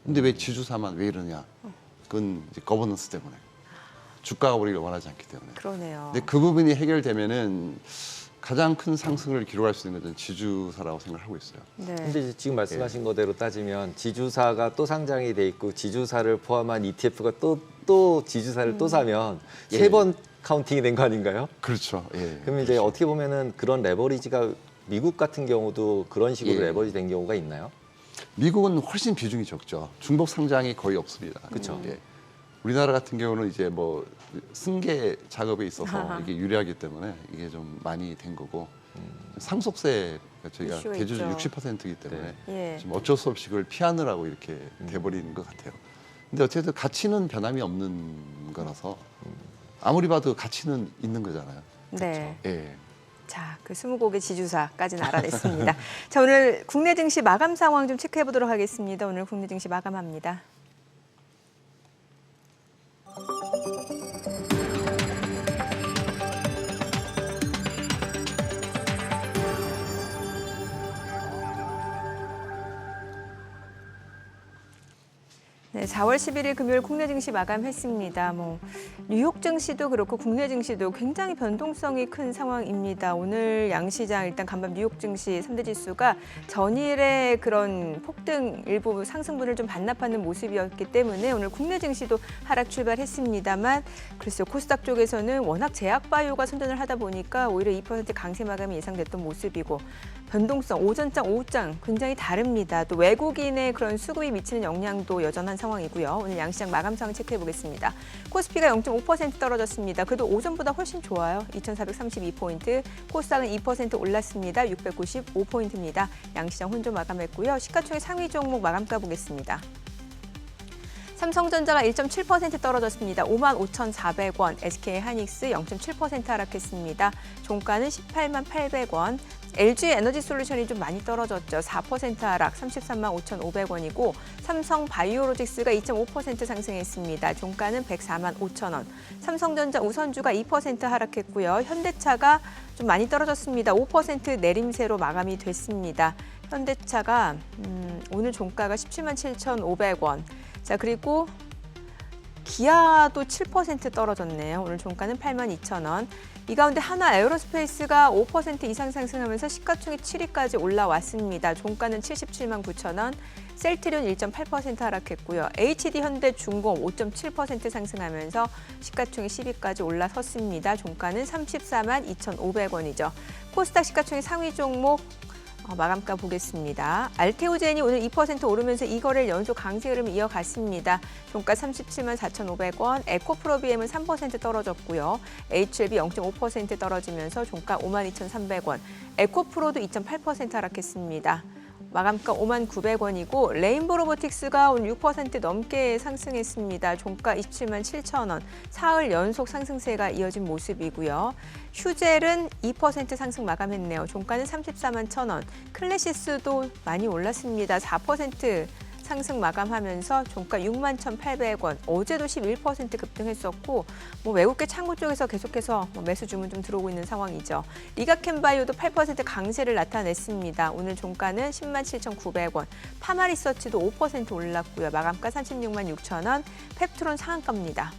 근데 왜 지주사만 왜 이러냐? 그건 이제 거버넌스 때문에. 주가가 오르기를 원하지 않기 때문에. 그러네요. 근데 그 부분이 해결되면은 가장 큰 상승을 기록할 수 있는 것은 지주사라고 생각하고 있어요. 근데 이제 지금 말씀하신 거대로 따지면 지주사가 또 상장이 돼 있고 지주사를 포함한 ETF가 또 지주사를 또 사면 세 번 카운팅이 된 거 아닌가요? 그렇죠. 그러면 이제 어떻게 보면은 그런 레버리지가 미국 같은 경우도 그런 식으로 레버리지 된 경우가 있나요? 미국은 훨씬 비중이 적죠. 중복 상장이 거의 없습니다. 그렇죠. 우리나라 같은 경우는 이제 뭐 승계 작업에 있어서 이게 유리하기 때문에 이게 좀 많이 된 거고 상속세 저희가 이슈가 대주주 있죠. 60%이기 때문에 예. 지금 어쩔 수 없이 그걸 피하느라고 이렇게 돼버리는 것 같아요. 근데 어쨌든 가치는 변함이 없는 거라서 아무리 봐도 가치는 있는 거잖아요. 네. 예. 자, 그 20곡의 지주사까지는 알아냈습니다. 자, 오늘 국내 증시 마감 상황 좀 체크해 보도록 하겠습니다. 오늘 국내 증시 마감합니다. 네, 4월 11일 금요일 국내 증시 마감했습니다. 뉴욕 증시도 그렇고 국내 증시도 굉장히 변동성이 큰 상황입니다. 오늘 양시장 일단 간밤 뉴욕 증시 3대 지수가 전일의 그런 폭등 일부 상승분을 좀 반납하는 모습이었기 때문에 오늘 국내 증시도 하락 출발했습니다만 글쎄요, 코스닥 쪽에서는 워낙 제약 바이오가 선전을 하다 보니까 오히려 2% 강세 마감이 예상됐던 모습이고 변동성 오전장, 오후장 굉장히 다릅니다. 또 외국인의 그런 수급이 미치는 영향도 여전한 상황이고요. 오늘 양시장 마감 상황 체크해 보겠습니다. 코스피가 0.5% 떨어졌습니다. 그래도 오전보다 훨씬 좋아요. 2,432포인트. 코스닥은 2% 올랐습니다. 695포인트입니다. 양시장 혼조 마감했고요. 시가총액 상위 종목 마감가 보겠습니다. 삼성전자가 1.7% 떨어졌습니다. 55,400원. SK하이닉스 0.7% 하락했습니다. 종가는 188,800원. LG 에너지솔루션이 좀 많이 떨어졌죠. 4% 하락 335,500원이고 삼성바이오로직스가 2.5% 상승했습니다. 종가는 104,500원. 삼성전자 우선주가 2% 하락했고요. 현대차가 좀 많이 떨어졌습니다. 5% 내림세로 마감이 됐습니다. 현대차가 오늘 종가가 177,500원. 자, 그리고 기아도 7% 떨어졌네요. 오늘 종가는 82,000원. 이 가운데 하나 에어로스페이스가 5% 이상 상승하면서 시가총액 7위까지 올라왔습니다. 종가는 779,000원. 셀트리온 1.8% 하락했고요. HD현대중공 5.7% 상승하면서 시가총액 10위까지 올라섰습니다. 종가는 342,500원이죠. 코스닥 시가총액 상위 종목 마감가 보겠습니다. 알테오젠이 오늘 2% 오르면서 이 거래일 연속 강세 흐름을 이어갔습니다. 종가 374,500원, 에코프로비엠은 3% 떨어졌고요. HLB 0.5% 떨어지면서 종가 52,300원, 에코프로도 2.8% 하락했습니다. 마감가 59,900원이고 레인보 로보틱스가 오늘 6% 넘게 상승했습니다. 종가 277,000원, 사흘 연속 상승세가 이어진 모습이고요. 휴젤은 2% 상승 마감했네요. 종가는 341,000원. 클래시스도 많이 올랐습니다. 4% 상승 마감하면서 종가 61,800원. 어제도 11% 급등했었고 외국계 창구 쪽에서 계속해서 매수 주문 좀 들어오고 있는 상황이죠. 리가캠바이오도 8% 강세를 나타냈습니다. 오늘 종가는 107,900원. 파마리서치도 5% 올랐고요. 마감가 366,000원. 펩트론 상한가입니다.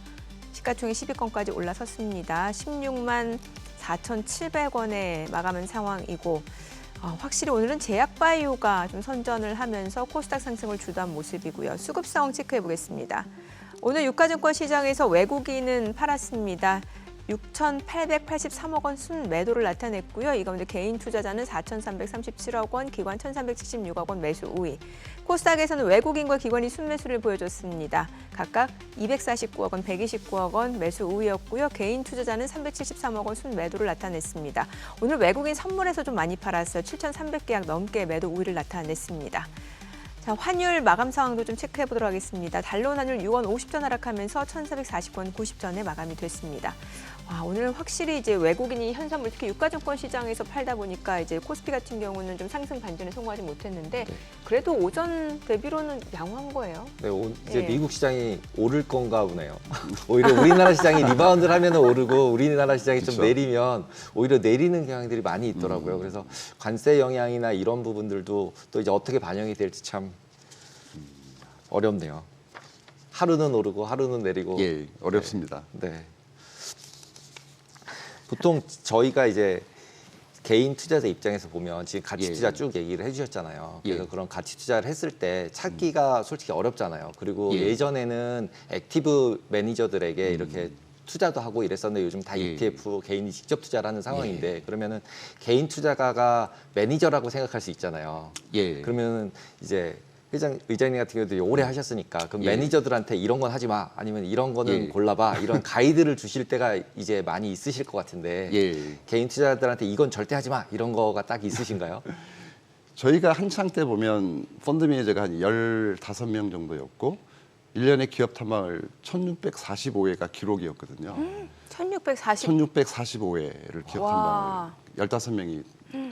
시가총액 10위권까지 올라섰습니다. 164,700원에 마감한 상황이고 확실히 오늘은 제약바이오가 좀 선전을 하면서 코스닥 상승을 주도한 모습이고요. 수급 상황 체크해 보겠습니다. 오늘 유가증권 시장에서 외국인은 팔았습니다. 6,883억 원 순매도를 나타냈고요. 이 가운데 개인 투자자는 4,337억 원, 기관 1,376억 원 매수 우위. 코스닥에서는 외국인과 기관이 순매수를 보여줬습니다. 각각 249억 원, 129억 원 매수 우위였고요. 개인 투자자는 373억 원 순매도를 나타냈습니다. 오늘 외국인 선물에서 좀 많이 팔았어요. 7,300계약 넘게 매도 우위를 나타냈습니다. 자, 환율 마감 상황도 좀 체크해 보도록 하겠습니다. 달러 환율 6원 50전 하락하면서 1,440원 90전에 마감이 됐습니다. 오늘 확실히 이제 외국인이 현선물 특히 유가증권 시장에서 팔다 보니까 이제 코스피 같은 경우는 좀 상승 반전에 성공하지 못했는데 그래도 오전 대비로는 양호한 거예요. 네, 이제 미국 시장이 오를 건가 보네요. 오히려 우리나라 시장이 리바운드를 하면 오르고 우리나라 시장이 좀 내리면 오히려 내리는 경향들이 많이 있더라고요. 그래서 관세 영향이나 이런 부분들도 또 이제 어떻게 반영이 될지 참 어렵네요. 하루는 오르고 하루는 내리고. 예, 어렵습니다. 네. 보통 저희가 이제 개인 투자자 입장에서 보면 지금 가치 투자 쭉 얘기를 해주셨잖아요. 그래서 그런 가치 투자를 했을 때 찾기가 솔직히 어렵잖아요. 그리고 예전에는 액티브 매니저들에게 이렇게 투자도 하고 이랬었는데 요즘 다 ETF 개인이 직접 투자를 하는 상황인데 그러면은 개인 투자가가 매니저라고 생각할 수 있잖아요. 그러면은 이제 의장님 같은 경우도 오래 하셨으니까 그럼 매니저들한테 이런 건 하지 마 아니면 이런 거는 골라봐 이런 가이드를 주실 때가 이제 많이 있으실 것 같은데 개인 투자자들한테 이건 절대 하지 마 이런 거가 딱 있으신가요? 저희가 한창 때 보면 펀드 매니저가 한 15명 정도였고 1년에 기업 탐방을 1,645회가 기록이었거든요. 1,645회를 기업 탐방을 15명이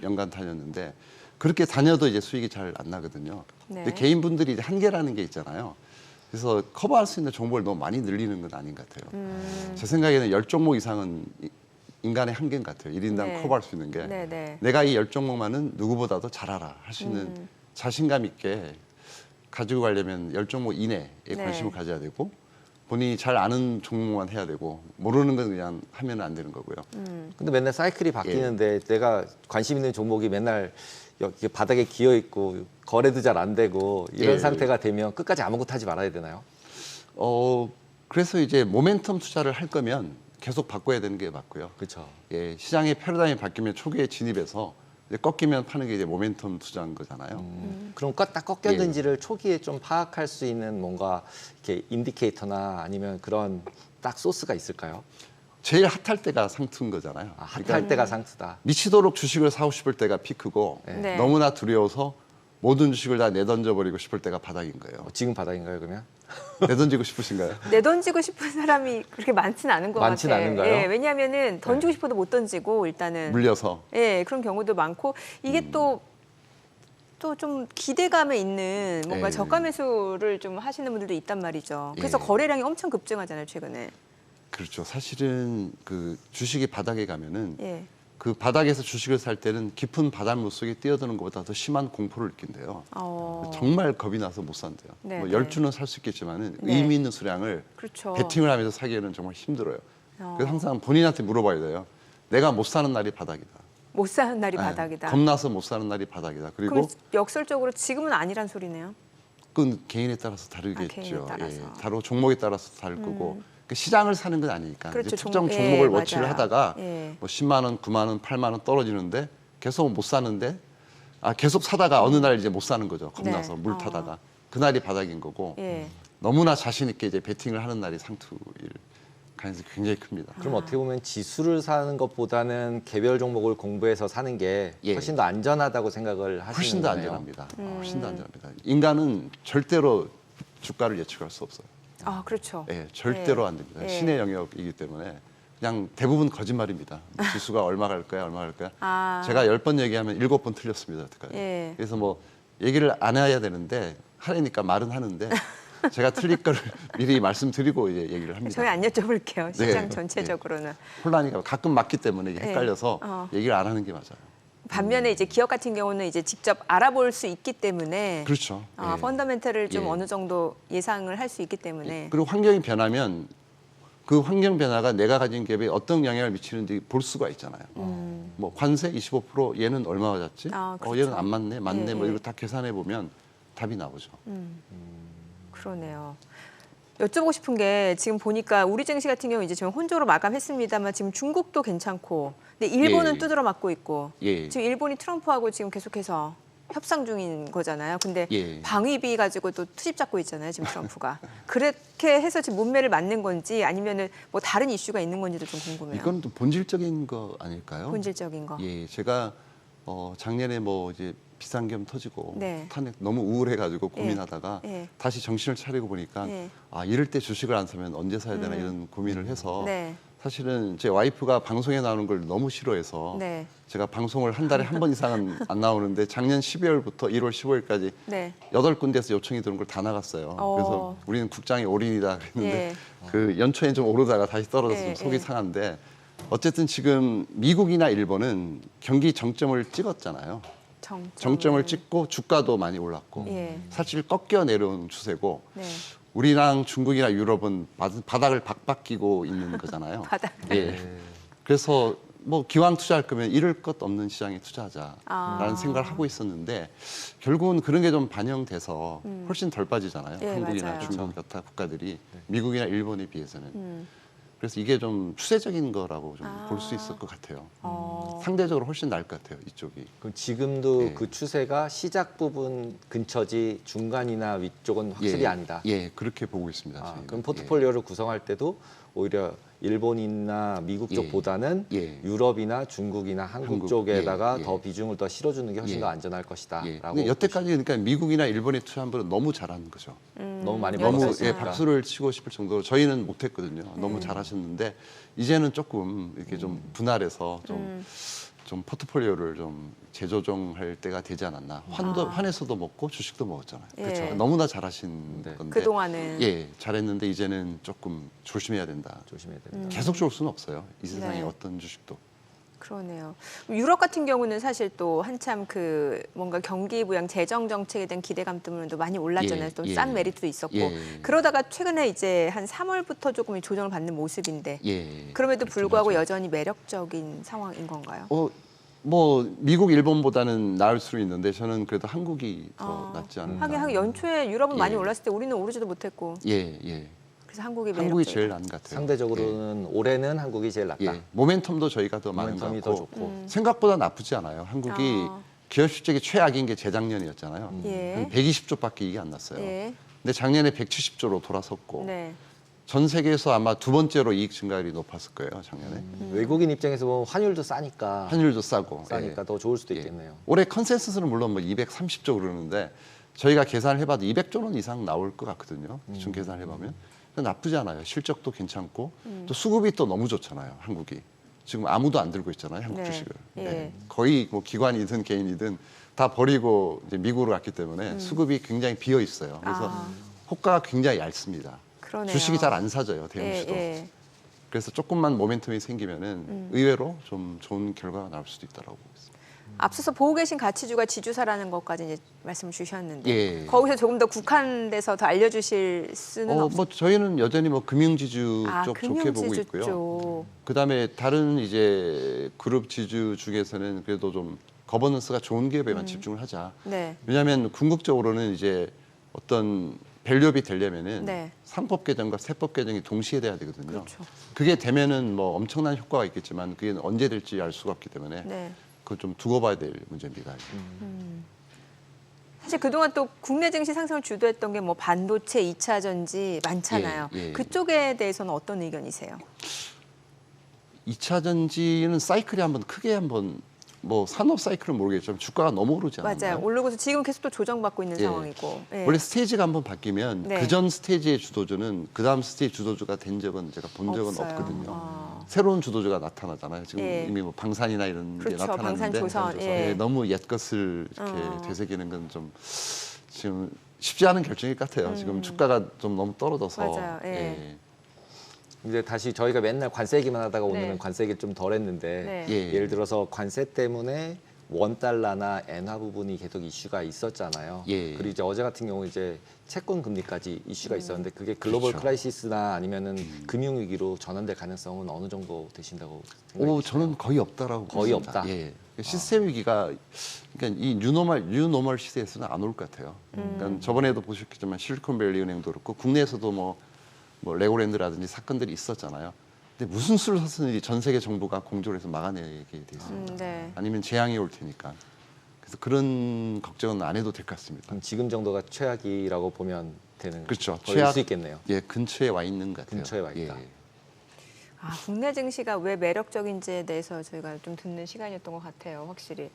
연간 다녔는데 그렇게 다녀도 이제 수익이 잘 안 나거든요. 근데 개인분들이 이제 한계라는 게 있잖아요. 그래서 커버할 수 있는 정보를 너무 많이 늘리는 건 아닌 것 같아요. 제 생각에는 10종목 이상은 인간의 한계인 것 같아요. 1인당 커버할 수 있는 게. 내가 이 10종목만은 누구보다도 잘 알아. 할 수 있는 자신감 있게 가지고 가려면 10종목 이내에 네. 관심을 가져야 되고 본인이 잘 아는 종목만 해야 되고 모르는 건 그냥 하면 안 되는 거고요. 근데 맨날 사이클이 바뀌는데 내가 관심 있는 종목이 맨날 여기 바닥에 기어 있고 거래도 잘 안 되고 이런 예. 상태가 되면 끝까지 아무것도 하지 말아야 되나요? 그래서 이제 모멘텀 투자를 할 거면 계속 바꿔야 되는 게 맞고요. 그렇죠. 예, 시장의 패러다임이 바뀌면 초기에 진입해서 이제 꺾이면 파는 게 이제 모멘텀 투자인 거잖아요. 그럼 딱 꺾였는지를 초기에 좀 파악할 수 있는 뭔가 이렇게 인디케이터나 아니면 그런 딱 소스가 있을까요? 제일 핫할 때가 상투인 거잖아요. 아, 핫할 그러니까 때가 상투다. 미치도록 주식을 사고 싶을 때가 피크고 네. 너무나 두려워서 모든 주식을 다 내던져 버리고 싶을 때가 바닥인 거예요. 지금 바닥인가요, 그러면? 내던지고 싶으신가요? 내던지고 싶은 사람이 그렇게 많지는 않은 것 많진 같아요. 않은가요? 예, 왜냐하면은 던지고 싶어도 못 던지고 일단은 물려서. 예, 그런 경우도 많고 이게 또 좀 기대감에 있는 뭔가 예. 저가 매수를 좀 하시는 분들도 있단 말이죠. 그래서 예. 거래량이 엄청 급증하잖아요, 최근에. 그렇죠. 사실은 그 주식이 바닥에 가면은 예. 그 바닥에서 주식을 살 때는 깊은 바닷물 속에 뛰어드는 것보다 더 심한 공포를 느낀대요. 정말 겁이 나서 못 산대요. 네, 뭐 네. 10주는 살 수 있겠지만은 네. 의미 있는 수량을 그렇죠. 베팅을 하면서 사기에는 정말 힘들어요. 어. 그래서 항상 본인한테 물어봐야 돼요. 내가 못 사는 날이 바닥이다. 못 사는 날이 네, 바닥이다. 겁나서 못 사는 날이 바닥이다. 그리고 그럼 역설적으로 지금은 아니란 소리네요. 그건 개인에 따라서 다르겠죠. 개인에 따라서. 다른 종목에 따라서 다를 거고 그 시장을 사는 건 아니니까 그렇죠. 이제 특정 예, 종목을 워치를 맞아요. 하다가 예. 뭐 10만 원, 9만 원, 8만 원 떨어지는데 계속 못 사는데 계속 사다가 어느 날 이제 못 사는 거죠. 겁나서 네. 물 타다가 그날이 바닥인 거고 예. 너무나 자신 있게 이제 베팅을 하는 날이 상투일 가능성이 굉장히 큽니다. 그럼 어떻게 보면 지수를 사는 것보다는 개별 종목을 공부해서 사는 게 예. 훨씬 더 안전하다고 생각을 하시는 훨씬 더 거네요. 안전합니다. 훨씬 더 안전합니다. 인간은 절대로 주가를 예측할 수 없어요. 아, 그렇죠. 예, 절대로 예. 안 됩니다. 예. 신의 영역이기 때문에 그냥 대부분 거짓말입니다. 지수가 얼마 갈 거야, 얼마 갈 거야. 아. 제가 10번 얘기하면 7번 틀렸습니다. 어떡하요? 예. 그래서 뭐 얘기를 안 해야 되는데 하려니까 말은 하는데 제가 틀릴 거를 미리 말씀드리고 이제 얘기를 합니다. 저희 안 여쭤볼게요. 시장 네. 전체적으로는. 혼란이가 가끔 맞기 때문에 이게 네. 헷갈려서 어. 얘기를 안 하는 게 맞아요. 반면에 이제 기업 같은 경우는 이제 직접 알아볼 수 있기 때문에 그렇죠. 예. 펀더멘털을 좀 예. 어느 정도 예상을 할 수 있기 때문에 그리고 환경이 변하면 그 환경 변화가 내가 가진 기업에 어떤 영향을 미치는지 볼 수가 있잖아요. 뭐 관세 25% 얘는 얼마 받았지? 아, 그렇죠. 얘는 안 맞네, 맞네. 예, 뭐 예. 이거 다 계산해 보면 답이 나오죠. 그러네요. 여쭤보고 싶은 게 지금 보니까 우리 증시 같은 경우 이제 지금 혼조로 마감했습니다만 지금 중국도 괜찮고 근데 일본은 예. 두드러 맞고 있고 예. 지금 일본이 트럼프하고 지금 계속해서 협상 중인 거잖아요. 근데 예. 방위비 가지고 또 투집 잡고 있잖아요. 지금 트럼프가. 그렇게 해서 지금 문매를 맞는 건지 아니면은 뭐 다른 이슈가 있는 건지도 좀 궁금해요. 이건 또 본질적인 거 아닐까요? 본질적인 거. 예, 제가 작년에 뭐 이제 비상계엄 터지고 네. 탄핵 너무 우울해가지고 고민하다가 예. 다시 정신을 차리고 보니까 예. 이럴 때 주식을 안 사면 언제 사야 되나 이런 고민을 해서 네. 사실은 제 와이프가 방송에 나오는 걸 너무 싫어해서 네. 제가 방송을 한 달에 한 번 이상은 안 나오는데 작년 12월부터 1월 15일까지 네. 8군데에서 요청이 들어온 걸 다 나갔어요. 그래서 우리는 국장이 올인이다 그랬는데 예. 그 연초에 좀 오르다가 다시 떨어져서 예, 좀 속이 예. 상한데 어쨌든 지금 미국이나 일본은 경기 정점을 찍었잖아요. 정점을 찍고 주가도 많이 올랐고 예. 사실 꺾여 내려온 추세고 네. 우리랑 중국이나 유럽은 바닥을 박박끼고 있는 거잖아요. 바닥. 예. 그래서 뭐 기왕 투자할 거면 잃을 것 없는 시장에 투자하자라는 아. 생각을 하고 있었는데 결국은 그런 게 좀 반영돼서 훨씬 덜 빠지잖아요. 예, 한국이나 맞아요. 중국 여타 국가들이 미국이나 일본에 비해서는. 그래서 이게 좀 추세적인 거라고 좀 볼 수 있을 것 같아요. 상대적으로 훨씬 나을 것 같아요. 이쪽이. 그럼 지금도 예. 그 추세가 시작 부분 근처지 중간이나 위쪽은 확실히 예, 아니다. 예, 그렇게 보고 있습니다. 저희는. 그럼 포트폴리오를 구성할 때도 오히려 일본이나 미국 예. 쪽보다는 예. 유럽이나 중국이나 한국 한국, 쪽에다가 예, 예. 더 비중을 더 실어주는 게 훨씬 예. 더 안전할 것이다. 예. 라고 근데 여태까지 그러니까 미국이나 일본에 투자한 분은 너무 잘하는 거죠. 너무 많이 너무 먹었으니까. 박수를 치고 싶을 정도로 저희는 못했거든요. 너무 잘하셨는데 이제는 조금 이렇게 좀 분할해서 좀 포트폴리오를 좀 재조정할 때가 되지 않았나. 환에서도 먹고 주식도 먹었잖아요. 예. 그렇죠. 너무나 잘하신 네. 건데. 그동안은. 예, 잘했는데 이제는 조금 조심해야 된다. 조심해야 됩니다. 계속 좋을 수는 없어요. 이 세상에 네. 어떤 주식도. 그러네요. 유럽 같은 경우는 사실 또 한참 그 뭔가 경기 부양 재정 정책에 대한 기대감 때문에도 많이 올랐잖아요. 예, 또 예. 싼 메리트도 있었고 예. 그러다가 최근에 이제 한 3월부터 조금 조정을 받는 모습인데 예. 그럼에도 그렇긴 불구하고 하죠. 여전히 매력적인 상황인 건가요? 뭐 미국, 일본보다는 나을 수는 있는데 저는 그래도 한국이 더 낫지 않을까. 하긴 연초에 유럽은 많이 예. 올랐을 때 우리는 오르지도 못했고 예. 그래서 한국이 한국이 매력적이다. 제일 나은 것 같아요. 상대적으로는 올해는 한국이 제일 낫다. 예. 모멘텀도 저희가 더 많은 것 모멘텀이 더 같고 좋고. 생각보다 나쁘지 않아요. 한국이 기업 실적이 최악인 게 재작년이었잖아요. 예. 한 120조밖에 이게 안 났어요. 예. 근데 작년에 170조로 돌아섰고 네. 전 세계에서 아마 두 번째로 이익 증가율이 높았을 거예요, 작년에. 외국인 입장에서 보면 환율도 싸니까 환율도 싸고. 싸니까 예. 더 좋을 수도 예. 있겠네요. 올해 컨센서스는 물론 뭐 230조 그러는데 저희가 계산을 해봐도 200조 원 이상 나올 것 같거든요. 대충 계산을 해보면. 나쁘지 않아요. 실적도 괜찮고 또 수급이 또 너무 좋잖아요, 한국이. 지금 아무도 안 들고 있잖아요, 한국 네. 주식을. 예. 예. 거의 뭐 기관이든 개인이든 다 버리고 이제 미국으로 갔기 때문에 수급이 굉장히 비어 있어요. 그래서 호가가 굉장히 얇습니다. 그러네요. 주식이 잘 안 사져요, 대형 예, 시도. 예. 그래서 조금만 모멘텀이 생기면은 의외로 좀 좋은 결과가 나올 수도 있다라고 보고 있습니다. 앞서서 보고 계신 가치주가 지주사라는 것까지 이제 말씀을 주셨는데 예. 거기서 조금 더 국한돼서 더 알려주실 수는 없어요. 뭐 저희는 여전히 뭐 금융지주 쪽 좋게 보고 금융지주 있고요. 쪽. 그다음에 다른 이제 그룹 지주 중에서는 그래도 좀 거버넌스가 좋은 기업에만 집중을 하자. 네. 왜냐하면 궁극적으로는 이제 어떤 밸류업이 되려면은 네. 상법 개정과 세법 개정이 동시에 돼야 되거든요. 그렇죠. 그게 되면은 뭐 엄청난 효과가 있겠지만 그게 언제 될지 알 수가 없기 때문에 네. 그걸 좀 두고 봐야 될 문제입니다. 사실 그동안 또 국내 증시 상승을 주도했던 게 뭐 반도체, 2차 전지 많잖아요. 예, 예. 그쪽에 대해서는 어떤 의견이세요? 2차 전지는 사이클이 한번 크게 한번 뭐 산업 사이클은 모르겠지만 주가가 너무 오르지 않나요? 맞아요. 오르고서 지금 계속 또 조정받고 있는 예. 상황이고. 예. 원래 스테이지가 한번 바뀌면 네. 그전 스테이지의 주도주는 그 다음 스테이지 주도주가 된 적은 제가 본 적은 없어요. 없거든요. 새로운 주도주가 나타나잖아요. 지금 예. 이미 뭐 방산이나 이런 게 그렇죠. 나타났는데 방산조선. 예. 너무 옛 것을 이렇게 되새기는 건 좀 지금 쉽지 않은 결정일 것 같아요. 지금 주가가 좀 너무 떨어져서. 맞아요. 예. 이제 다시 저희가 맨날 관세 얘기만 하다가 오늘은 네. 관세 얘기를 좀 덜 했는데 네. 예. 예를 들어서 관세 때문에 원달러나 엔화 부분이 계속 이슈가 있었잖아요. 예. 그리고 이제 어제 같은 경우 이제 채권 금리까지 이슈가 있었는데 그게 글로벌 그렇죠. 크라이시스나 아니면은 금융위기로 전환될 가능성은 어느 정도 되신다고 오, 생각하세요? 저는 거의 없다라고 거의 봅니다. 없다? 예. 시스템 위기가 그러니까 이 뉴노멀 시대에서는 안 올 것 같아요. 그러니까 저번에도 보셨겠지만 실리콘밸리 은행도 그렇고 국내에서도 뭐 레고랜드라든지 사건들이 있었잖아요. 근데 무슨 수를 썼는지 전 세계 정부가 공조를 해서 막아내게 돼 있습니다. 네. 아니면 재앙이 올 테니까. 그래서 그런 걱정은 안 해도 될 것 같습니다. 그럼 지금 정도가 최악이라고 보면 되는 그렇죠. 거일 수 있겠네요. 예, 근처에 와 있는 것 같아요. 근처에 와 있다. 예. 국내 증시가 왜 매력적인지에 대해서 저희가 좀 듣는 시간이었던 것 같아요, 확실히.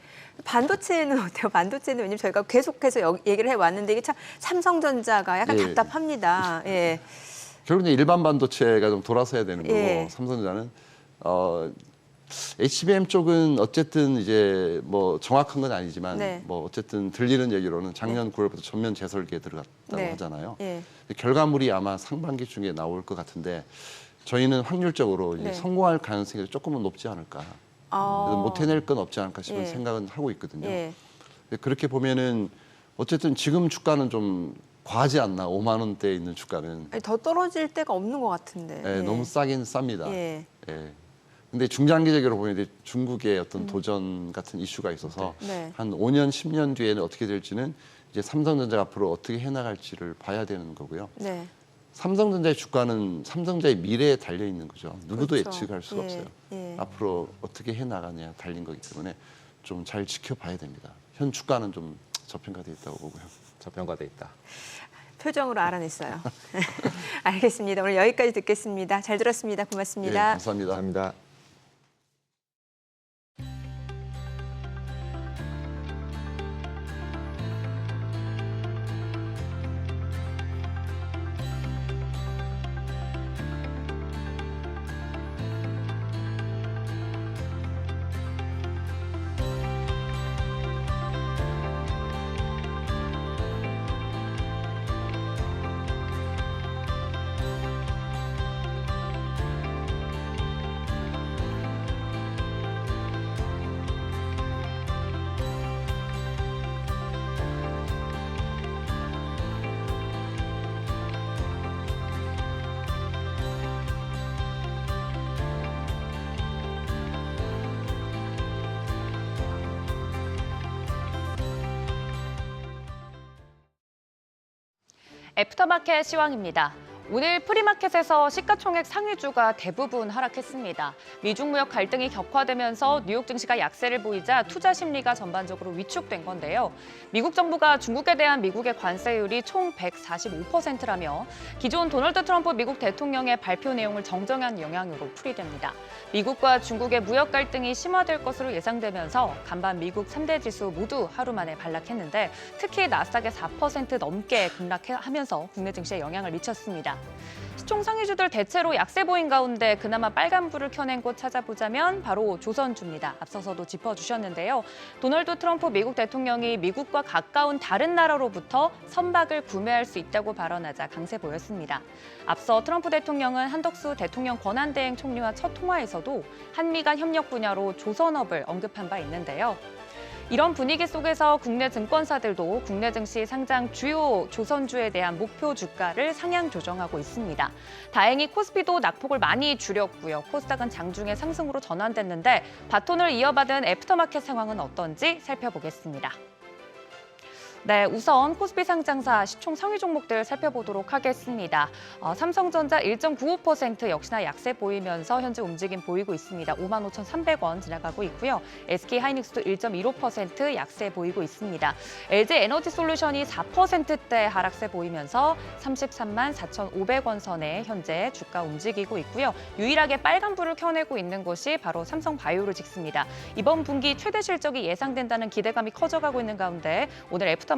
반도체는 어때요? 반도체는 왜냐면 저희가 계속해서 얘기를 해왔는데 이게 참 삼성전자가 약간 예. 답답합니다. 예. 결국 이제 일반 반도체가 좀 돌아서야 되는 거고 예. 삼성전자는 HBM 쪽은 어쨌든 이제 뭐 정확한 건 아니지만 네. 뭐 어쨌든 들리는 얘기로는 작년 9월부터 전면 재설계에 들어갔다고 네. 하잖아요. 예. 결과물이 아마 상반기 중에 나올 것 같은데 저희는 확률적으로 이제 네. 성공할 가능성이 조금은 높지 않을까. 그래서 못 해낼 건 없지 않을까 싶은 예. 생각은 하고 있거든요. 예. 근데 그렇게 보면은 어쨌든 지금 주가는 좀 과하지 않나 5만 원대에 있는 주가는 아니, 더 떨어질 데가 없는 것 같은데. 예, 너무 싸긴 쌉니다. 예. 예. 근데 중장기적으로 보면 이제 중국의 어떤 도전 같은 이슈가 있어서 네. 한 5년, 10년 뒤에는 어떻게 될지는 이제 삼성전자가 앞으로 어떻게 해나갈지를 봐야 되는 거고요. 네. 삼성전자의 주가는 삼성전자의 미래에 달려 있는 거죠. 누구도 그렇죠. 예측할 수가 예, 없어요. 예. 앞으로 어떻게 해나가냐 달린 거기 때문에 좀 잘 지켜봐야 됩니다. 현 주가는 좀 저평가돼 있다고 보고요. 저평가돼 있다. 표정으로 알아냈어요. 알겠습니다. 오늘 여기까지 듣겠습니다. 잘 들었습니다. 예, 고맙습니다. 감사합니다. 감사합니다. 애프터마켓 시황입니다. 오늘 프리마켓에서 시가총액 상위주가 대부분 하락했습니다. 미중 무역 갈등이 격화되면서 뉴욕 증시가 약세를 보이자 투자 심리가 전반적으로 위축된 건데요. 미국 정부가 중국에 대한 미국의 관세율이 총 145%라며 기존 도널드 트럼프 미국 대통령의 발표 내용을 정정한 영향으로 풀이됩니다. 미국과 중국의 무역 갈등이 심화될 것으로 예상되면서 간밤 미국 3대 지수 모두 하루 만에 반락했는데 특히 나스닥이 4% 넘게 급락하면서 국내 증시에 영향을 미쳤습니다. 시총 상위주들 대체로 약세 보인 가운데 그나마 빨간불을 켜낸 곳 찾아보자면 바로 조선주입니다. 앞서서도 짚어주셨는데요. 도널드 트럼프 미국 대통령이 미국과 가까운 다른 나라로부터 선박을 구매할 수 있다고 발언하자 강세 보였습니다. 앞서 트럼프 대통령은 한덕수 대통령 권한대행 총리와 첫 통화에서도 한미 간 협력 분야로 조선업을 언급한 바 있는데요. 이런 분위기 속에서 국내 증권사들도 국내 증시 상장 주요 조선주에 대한 목표 주가를 상향 조정하고 있습니다. 다행히 코스피도 낙폭을 많이 줄였고요. 코스닥은 장중에 상승으로 전환됐는데 바톤을 이어받은 애프터마켓 상황은 어떤지 살펴보겠습니다. 네, 우선 코스피 상장사 시총 상위 종목들 살펴보도록 하겠습니다. 삼성전자 1.95% 역시나 약세 보이면서 현재 움직임 보이고 있습니다. 55,300원 지나가고 있고요. SK하이닉스도 1.15% 약세 보이고 있습니다. LG에너지솔루션이 4%대 하락세 보이면서 33만 4,500원 선에 현재 주가 움직이고 있고요. 유일하게 빨간불을 켜내고 있는 곳이 바로 삼성바이오로직스입니다. 이번 분기 최대 실적이 예상된다는 기대감이 커져가고 있는 가운데 오늘 애프터마켓에서도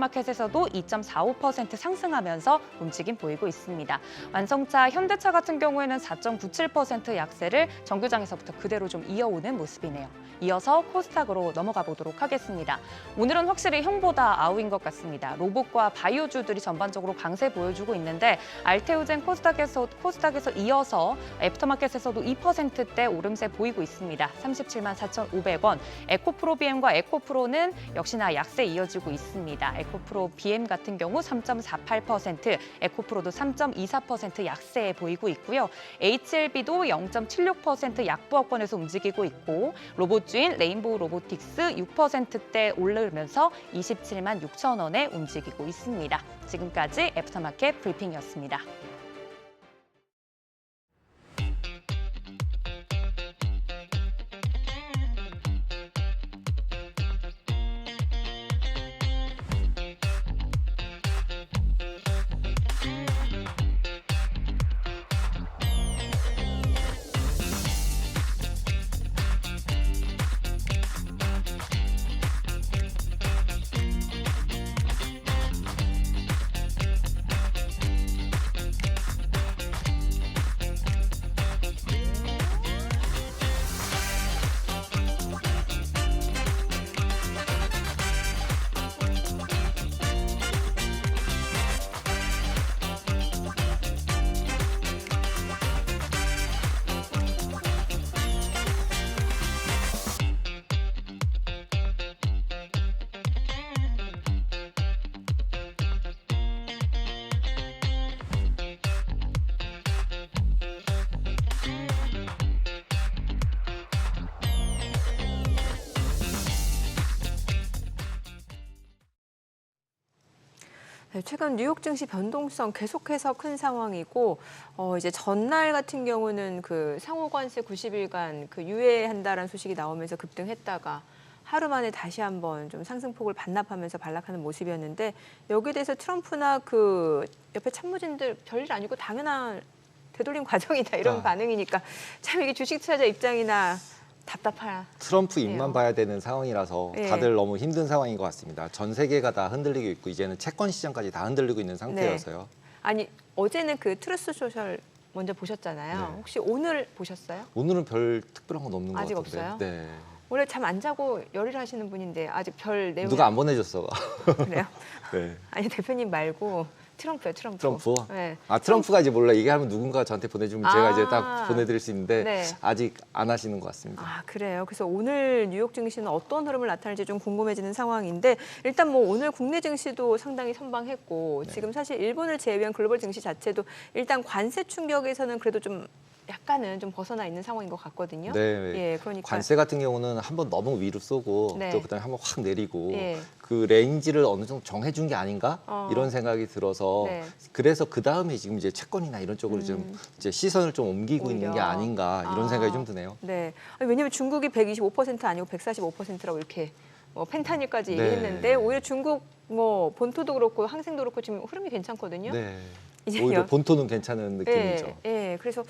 2.45% 상승하면서 움직임 보이고 있습니다. 완성차, 현대차 같은 경우에는 4.97% 약세를 정규장에서부터 그대로 좀 이어오는 모습이네요. 이어서 코스닥으로 넘어가 보도록 하겠습니다. 오늘은 확실히 형보다 아우인 것 같습니다. 로봇과 바이오주들이 전반적으로 강세 보여주고 있는데 알테오젠 코스닥에서 이어서 애프터마켓에서도 2%대 오름세 보이고 있습니다. 37만 4,500원. 에코프로비엠과 에코프로는 역시나 약세 이어지고 있습니다. 에코프로 BM 같은 경우 3.48%, 에코프로도 3.24% 약세 보이고 있고요. HLB도 0.76% 약보합권에서 움직이고 있고 로봇주인 레인보우 로보틱스 6%대 오르면서 27만 6천 원에 움직이고 있습니다. 지금까지 애프터마켓 브리핑이었습니다. 네, 최근 뉴욕 증시 변동성 계속해서 큰 상황이고 이제 전날 같은 경우는 그 상호관세 90일간 그 유예한다라는 소식이 나오면서 급등했다가 하루 만에 다시 한번 좀 상승폭을 반납하면서 반락하는 모습이었는데 여기에 대해서 트럼프나 그 옆에 참모진들 별일 아니고 당연한 되돌림 과정이다 이런 반응이니까 참 이게 주식 투자자 입장이나 답답하라. 트럼프 입만 봐야 되는 상황이라서 다들 너무 힘든 상황인 것 같습니다. 전 세계가 다 흔들리고 있고 이제는 채권 시장까지 다 흔들리고 있는 상태여서요. 네. 아니 어제는 그 트루스 소셜 먼저 보셨잖아요. 네. 혹시 오늘 보셨어요? 오늘은 별 특별한 건 없는 것 아직 같은데. 없어요? 네. 원래 잠 안 자고 열일 하시는 분인데 아직 별 내용 누가 안 보내줬어. 그래요? 네. 아니 대표님 말고 트럼프요, 트럼프. 트럼프? 네. 아 트럼프가 이제 몰라. 얘기하면 누군가 저한테 보내주면 제가 이제 딱 보내드릴 수 있는데 네. 아직 안 하시는 것 같습니다. 아 그래요. 그래서 오늘 뉴욕 증시는 어떤 흐름을 나타낼지 좀 궁금해지는 상황인데 일단 뭐 오늘 국내 증시도 상당히 선방했고 지금 사실 일본을 제외한 글로벌 증시 자체도 일단 관세 충격에서는 그래도 좀 약간은 좀 벗어나 있는 상황인 것 같거든요. 네. 예, 그러니까 관세 같은 경우는 한번 너무 위로 쏘고 네. 또 그다음에 한번 확 내리고 예. 그 레인지를 어느 정도 정해준 게 아닌가 이런 생각이 들어서 네. 그래서 그 다음에 지금 이제 채권이나 이런 쪽으로 좀 이제 시선을 좀 옮기고 있는 게 오히려. 아닌가 이런 생각이 좀 드네요. 네. 아니, 왜냐하면 중국이 125% 아니고 145%라고 이렇게 뭐 펜타닐까지 네. 얘기했는데 오히려 중국 뭐 본토도 그렇고 항생도 그렇고 지금 흐름이 괜찮거든요. 네. 이제 오히려 여- 본토는 괜찮은 느낌이죠. 예, 예. 그래서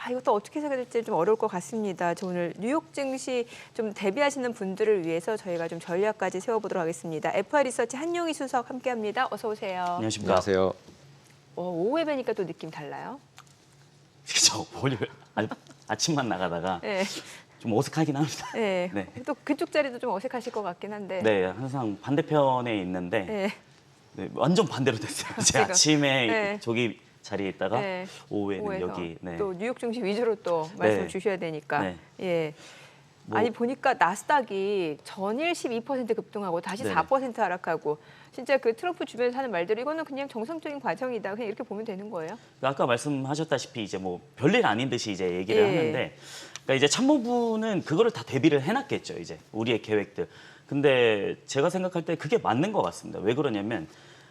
이것도 어떻게 해석해야 될지 좀 어려울 것 같습니다. 저 오늘 뉴욕 증시 좀 대비하시는 분들을 위해서 저희가 좀 전략까지 세워보도록 하겠습니다. FR 리서치 한용희 수석 함께합니다. 어서 오세요. 안녕하십니까. 안녕하세요. 오후에 뵈니까 또 느낌 달라요. 그렇죠. 월요일 아침만 나가다가 예, 좀 어색하긴 합니다. 예. 네. 또 그쪽 자리도 좀 어색하실 것 같긴 한데. 네, 항상 반대편에 있는데 예. 네, 완전 반대로 됐어요. 제 지금. 아침에 네. 저기 자리에 있다가 네. 오후에는 오후에서 여기. 네. 또 뉴욕 증시 위주로 또 말씀을 네. 주셔야 되니까. 네. 예. 뭐- 아니 보니까 나스닥이 전일 12% 급등하고 다시 네네. 4% 하락하고 진짜 그 트럼프 주변에서 하는 말대로 이거는 그냥 정상적인 과정이다. 그냥 이렇게 보면 되는 거예요. 아까 말씀하셨다시피 이제 뭐 별일 아닌 듯이 이제 얘기를 예. 하는데 그러니까 이제 참모부는 그거를 다 대비를 해놨겠죠. 이제 우리의 계획들. 근데 제가 생각할 때 그게 맞는 것 같습니다. 왜 그러냐면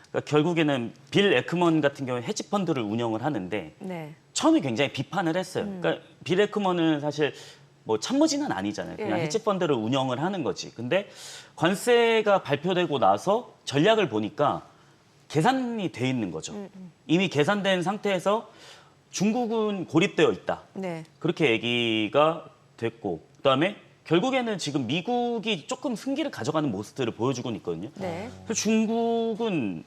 그러니까 결국에는 빌 에크먼 같은 경우에 헤지 펀드를 운영을 하는데 네. 처음에 굉장히 비판을 했어요. 그러니까 빌 에크먼은 사실 뭐 참모진은 아니잖아요. 그냥 예. 헤지 펀드를 운영을 하는 거지. 근데 관세가 발표되고 나서 전략을 보니까 계산이 돼 있는 거죠. 이미 계산된 상태에서 중국은 고립되어 있다. 네. 그렇게 얘기가 됐고 그다음에 결국에는 지금 미국이 조금 승기를 가져가는 모습들을 보여주고 있거든요. 네. 그래서 중국은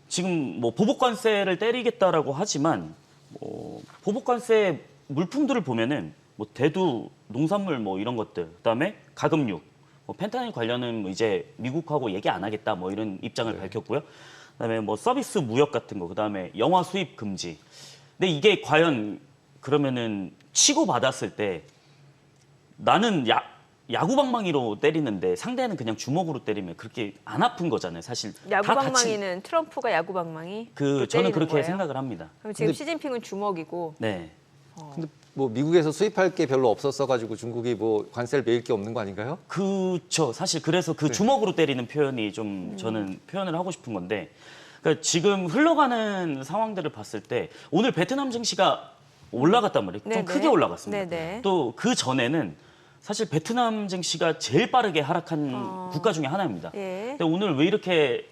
지금 뭐 보복 관세를 때리겠다라고 하지만 뭐 보복 관세 물품들을 보면은 뭐 대두, 농산물 뭐 이런 것들, 그다음에 가금육, 뭐 펜타닐 관련은 뭐 이제 미국하고 얘기 안 하겠다 뭐 이런 입장을 밝혔고요. 그다음에 뭐 서비스 무역 같은 거, 그다음에 영화 수입 금지. 근데 이게 과연 그러면은 치고 받았을 때 나는 야구방망이로 때리는데 상대는 그냥 주먹으로 때리면 그렇게 안 아픈 거잖아요. 사실 다 같이 야구방망이는 트럼프가 야구방망이. 저는 그렇게 거예요? 생각을 합니다. 그럼 지금 근데- 시진핑은 주먹이고. 네. 근데 뭐 미국에서 수입할 게 별로 없었어가지고 중국이 뭐 관세를 매길 게 없는 거 아닌가요? 그렇죠. 사실 그래서 그 주먹으로 때리는 표현이 좀 저는 표현을 하고 싶은 건데 그러니까 지금 흘러가는 상황들을 봤을 때 오늘 베트남 증시가 올라갔단 말이에요. 좀 네네. 크게 올라갔습니다. 네네. 또 그 전에는 사실 베트남 증시가 제일 빠르게 하락한 국가 중에 하나입니다. 예. 근데 오늘 왜 이렇게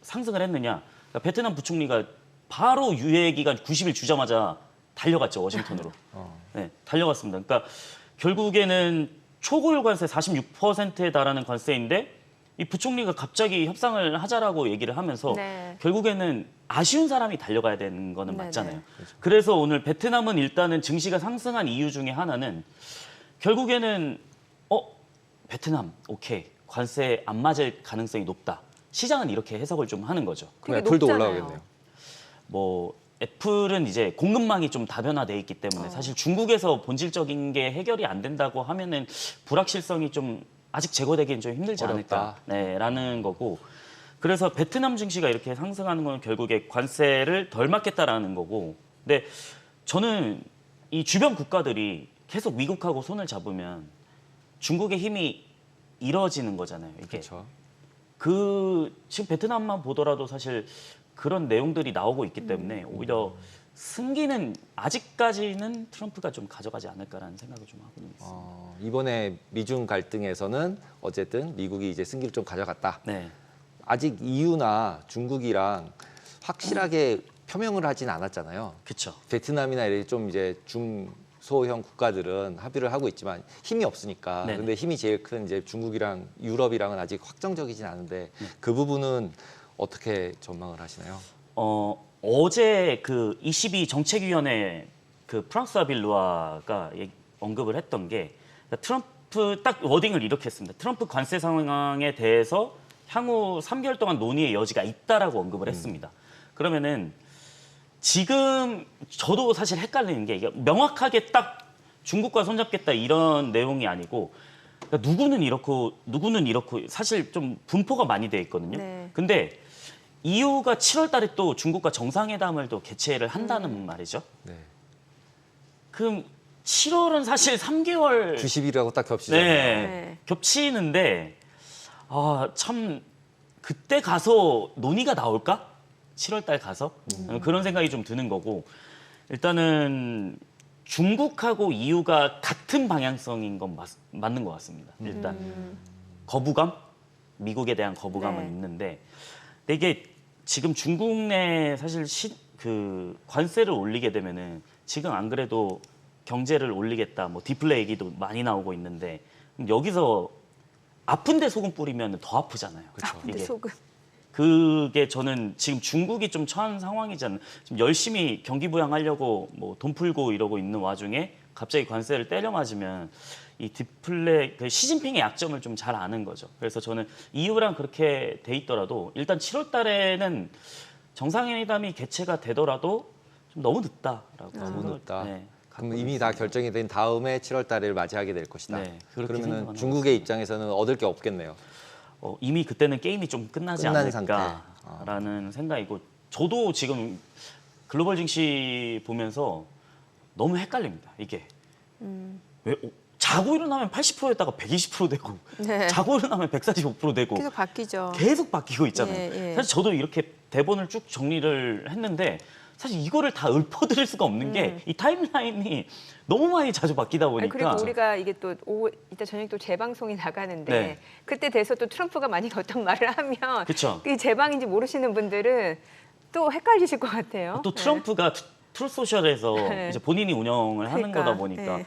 상승을 했느냐? 그러니까 베트남 부총리가 바로 유예 기간 90일 주자마자 달려갔죠, 워싱턴으로. 네, 달려갔습니다. 그러니까 결국에는 초고율 관세 46%에 달하는 관세인데 이 부총리가 갑자기 협상을 하자라고 얘기를 하면서 네. 결국에는 아쉬운 사람이 달려가야 되는 거는 네네. 맞잖아요. 그래서 오늘 베트남은 일단은 증시가 상승한 이유 중에 하나는 결국에는 베트남 오케이 관세 안 맞을 가능성이 높다. 시장은 이렇게 해석을 좀 하는 거죠. 그럼 되게 애플도 높잖아요. 올라가겠네요. 뭐 애플은 이제 공급망이 좀 다변화돼 있기 때문에 사실 중국에서 본질적인 게 해결이 안 된다고 하면은 불확실성이 좀 아직 제거되기는 좀 힘들지 어렵다. 않을까, 라는 거고. 그래서 베트남 증시가 이렇게 상승하는 건 결국에 관세를 덜 맞겠다라는 거고. 근데 저는 이 주변 국가들이 계속 미국하고 손을 잡으면 중국의 힘이 잃어지는 거잖아요. 이게 그렇죠. 지금 베트남만 보더라도 사실 그런 내용들이 나오고 있기 때문에 오히려 승기는 아직까지는 트럼프가 좀 가져가지 않을까라는 생각을 좀 하고 있습니다. 이번에 미중 갈등에서는 어쨌든 미국이 이제 승기를 좀 가져갔다. 네, 아직 EU나 중국이랑 확실하게 표명을 하진 않았잖아요. 그렇죠. 베트남이나 이렇게 좀 이제 중소형 국가들은 합의를 하고 있지만 힘이 없으니까. 네네. 근데 힘이 제일 큰 이제 중국이랑 유럽이랑은 아직 확정적이진 않은데 그 부분은 어떻게 전망을 하시나요? 어제 그 22 정책위원회 그 프랑스와 빌루아가 언급을 했던 게 트럼프 딱 워딩을 이렇게 했습니다. 트럼프 관세 상황에 대해서 향후 3개월 동안 논의의 여지가 있다라고 언급을 했습니다. 그러면은 지금 저도 사실 헷갈리는 게 이게 명확하게 딱 중국과 손잡겠다 이런 내용이 아니고 그러니까 누구는 이렇고 사실 좀 분포가 많이 돼 있거든요. 네. 근데 EU가 7월 달에 또 중국과 정상회담을 또 개최를 한다는 말이죠. 네. 그럼 7월은 사실 3개월 90일하고 딱 겹치잖아요. 네. 겹치는데 참 그때 가서 논의가 나올까? 7월 달 가서 그런 생각이 좀 드는 거고 일단은 중국하고 EU가 같은 방향성인 건 맞는 것 같습니다. 일단 거부감, 미국에 대한 거부감은 네. 있는데 근데 이게 지금 중국 내 사실 그 관세를 올리게 되면은 지금 안 그래도 경제를 올리겠다, 뭐 디플레 얘기도 많이 나오고 있는데 여기서 아픈데 소금 뿌리면 더 아프잖아요. 그렇죠. 근데 소금. 그게 저는 지금 중국이 좀 처한 상황이잖아요. 지금 열심히 경기 부양하려고 뭐 돈 풀고 이러고 있는 와중에 갑자기 관세를 때려 맞으면 이 디플레 그 시진핑의 약점을 좀 잘 아는 거죠. 그래서 저는 EU랑 그렇게 돼 있더라도 일단 7월 달에는 정상회담이 개최가 되더라도 좀 너무 늦다라고 너무 생각을, 늦다. 네, 그럼 갖고 이미 있습니다. 다 결정이 된 다음에 7월 달을 맞이하게 될 것이다. 네, 그렇게 그러면 생각은 중국의 입장에서는 얻을 게 없겠네요. 이미 그때는 게임이 좀 끝나지 끝난 않을까라는 생각이고 저도 지금 글로벌 증시 보면서 너무 헷갈립니다. 이게 왜 자고 일어나면 80%였다가 120% 되고 네. 자고 일어나면 145% 되고 계속 바뀌죠. 계속 바뀌고 있잖아요. 예, 예. 사실 저도 이렇게 대본을 쭉 정리를 했는데 사실 이거를 다 읊어드릴 수가 없는 게 이 타임라인이 너무 많이 자주 바뀌다 아니, 보니까 그리고 우리가 이게 또 이따 저녁 또 재방송이 나가는데 네. 그때 돼서 또 트럼프가 만약에 어떤 말을 하면 그쵸. 그게 재방인지 모르시는 분들은 또 헷갈리실 것 같아요. 또 트럼프가 트루소셜에서 네. 이제 본인이 운영을 하는 그러니까, 거다 보니까 네.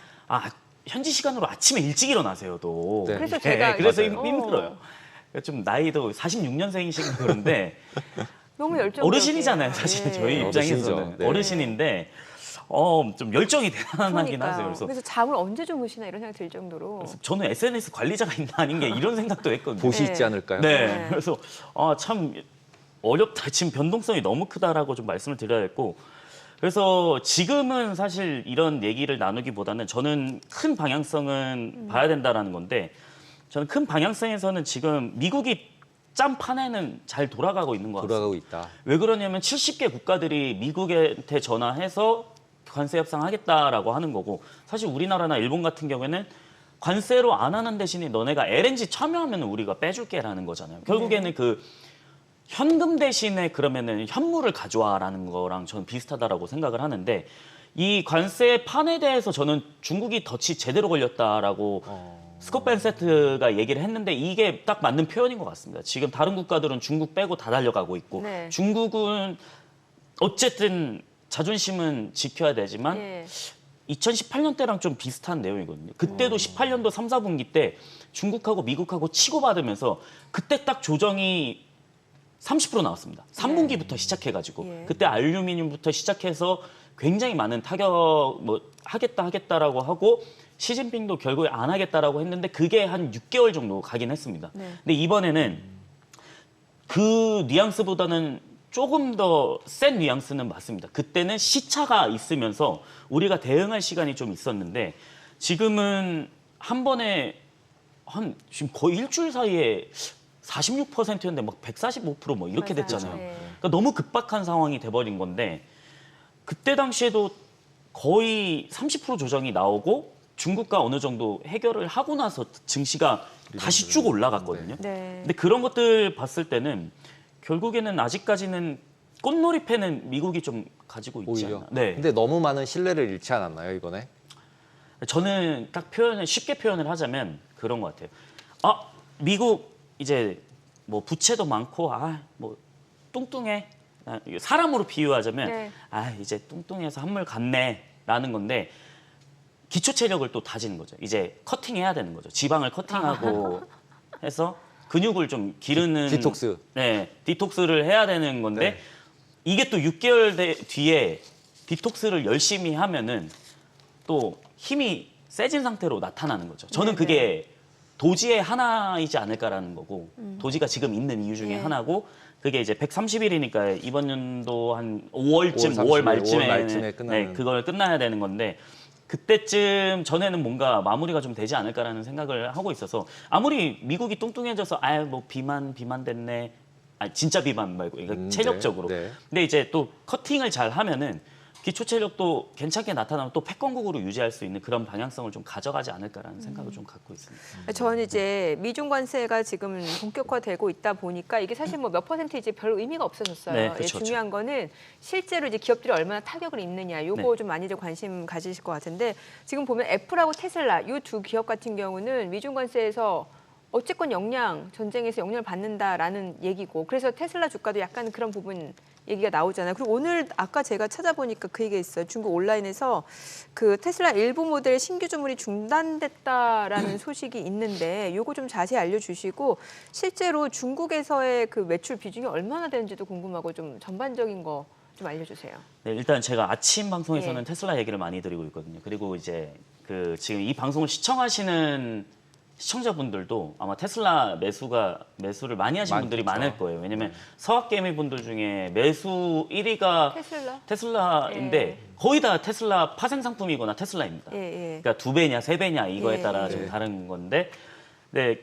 현지 시간으로 아침에 일찍 일어나세요 또. 네. 그래서 제가 그래서 맞아요. 힘들어요. 좀 나이도 46년생이시고 그런데 너무 열정 어르신이잖아요 사실 저희 입장에서는 어르신이죠. 네. 어르신인데 좀 열정이 대단하긴 하세요. 그래서 잠을 언제 주무시나 이런 생각 들 정도로. 그래서 저는 SNS 관리자가 있나 아닌 게 이런 생각도 했거든요. 보시 네. 있지 않을까요? 네. 네. 그래서 참 어렵다. 지금 변동성이 너무 크다라고 좀 말씀을 드려야겠고. 그래서 지금은 사실 이런 얘기를 나누기보다는 저는 큰 방향성은 봐야 된다라는 건데 저는 큰 방향성에서는 지금 미국이 짠 판에는 잘 돌아가고 있는 것 같습니다. 돌아가고 있다. 왜 그러냐면 70개 국가들이 미국한테 전화해서 관세 협상하겠다라고 하는 거고 사실 우리나라나 일본 같은 경우에는 관세로 안 하는 대신에 너네가 LNG 참여하면 우리가 빼줄게라는 거잖아요. 결국에는 그 현금 대신에 그러면은 현물을 가져와라는 거랑 저는 비슷하다라고 생각을 하는데 이 관세 판에 대해서 저는 중국이 덫이 제대로 걸렸다라고 스콧 벤세트가 얘기를 했는데 이게 딱 맞는 표현인 것 같습니다. 지금 다른 국가들은 중국 빼고 다 달려가고 있고 네. 중국은 어쨌든 자존심은 지켜야 되지만 예. 2018년 때랑 좀 비슷한 내용이거든요. 그때도 18년도 3, 4분기 때 중국하고 미국하고 치고받으면서 그때 딱 조정이 30% 나왔습니다. 3분기부터 시작해가지고 예. 그때 알루미늄부터 시작해서 굉장히 많은 타격 뭐 하겠다라고 하고 시진핑도 결국에 안 하겠다라고 했는데 그게 한 6개월 정도 가긴 했습니다. 네. 근데 이번에는 그 뉘앙스보다는 조금 더 센 뉘앙스는 맞습니다. 그때는 시차가 있으면서 우리가 대응할 시간이 좀 있었는데 지금은 한 번에 지금 거의 일주일 사이에 46%였는데 막 145%뭐 이렇게 맞아요. 됐잖아요. 네. 그러니까 너무 급박한 상황이 돼버린 건데 그때 당시에도 거의 30% 조정이 나오고 중국과 어느 정도 해결을 하고 나서 증시가 다시 쭉 올라갔거든요. 네. 근데 그런 것들 봤을 때는 결국에는 아직까지는 꽃놀이 패는 미국이 좀 가지고 있지 오히려. 않나. 네. 근데 너무 많은 신뢰를 잃지 않았나요 이번에? 저는 딱 쉽게 표현을 하자면 그런 것 같아요. 미국 이제 뭐 부채도 많고 뭐 뚱뚱해. 사람으로 비유하자면 네. 이제 뚱뚱해서 한물 갔네라는 건데 기초 체력을 또 다지는 거죠. 이제 커팅해야 되는 거죠. 지방을 커팅하고 해서 근육을 좀 기르는 디톡스. 네, 디톡스를 해야 되는 건데 네. 이게 또 6개월 뒤에 디톡스를 열심히 하면은 또 힘이 세진 상태로 나타나는 거죠. 저는 네, 그게 도지의 하나이지 않을까라는 거고 도지가 지금 있는 이유 중에 예. 하나고 그게 이제 130일이니까 이번 연도 한 5월쯤 5월 5월 말쯤에 끝나는. 그걸 끝나야 되는 건데 그때쯤 전에는 뭔가 마무리가 좀 되지 않을까라는 생각을 하고 있어서 아무리 미국이 뚱뚱해져서 뭐 비만 됐네. 진짜 비만 말고 그러니까 체력적으로. 네. 근데 이제 또 커팅을 잘 하면은 기초 체력도 괜찮게 나타나면 또 패권국으로 유지할 수 있는 그런 방향성을 좀 가져가지 않을까라는 생각을 좀 갖고 있습니다. 저는 이제 미중 관세가 지금 본격화되고 있다 보니까 이게 사실 뭐 몇 %인지 별 의미가 없어졌어요. 네, 그렇죠, 중요한 거는 실제로 이제 기업들이 얼마나 타격을 입느냐, 요거 네. 좀 많이들 관심 가지실 것 같은데 지금 보면 애플하고 테슬라 이 두 기업 같은 경우는 미중 관세에서 어쨌건 전쟁에서 영향을 받는다라는 얘기고 그래서 테슬라 주가도 약간 그런 부분 얘기가 나오잖아요. 그리고 오늘 아까 제가 찾아보니까 그 얘기가 있어요. 중국 온라인에서 그 테슬라 일부 모델 신규 주문이 중단됐다라는 소식이 있는데 요거 좀 자세히 알려주시고 실제로 중국에서의 그 매출 비중이 얼마나 되는지도 궁금하고 좀 전반적인 거 좀 알려주세요. 네, 일단 제가 아침 방송에서는 네. 테슬라 얘기를 많이 드리고 있거든요. 그리고 이제 그 지금 이 방송을 시청하시는 시청자분들도 아마 테슬라 매수를 많이 하신 분들이 많겠죠. 많을 거예요. 왜냐면 서학개미 분들 중에 매수 1위가 테슬라인데 예. 거의 다 테슬라 파생 상품이거나 테슬라입니다. 예, 예. 그러니까 2배냐 3배냐 이거에 예, 따라 예. 좀 다른 건데 네.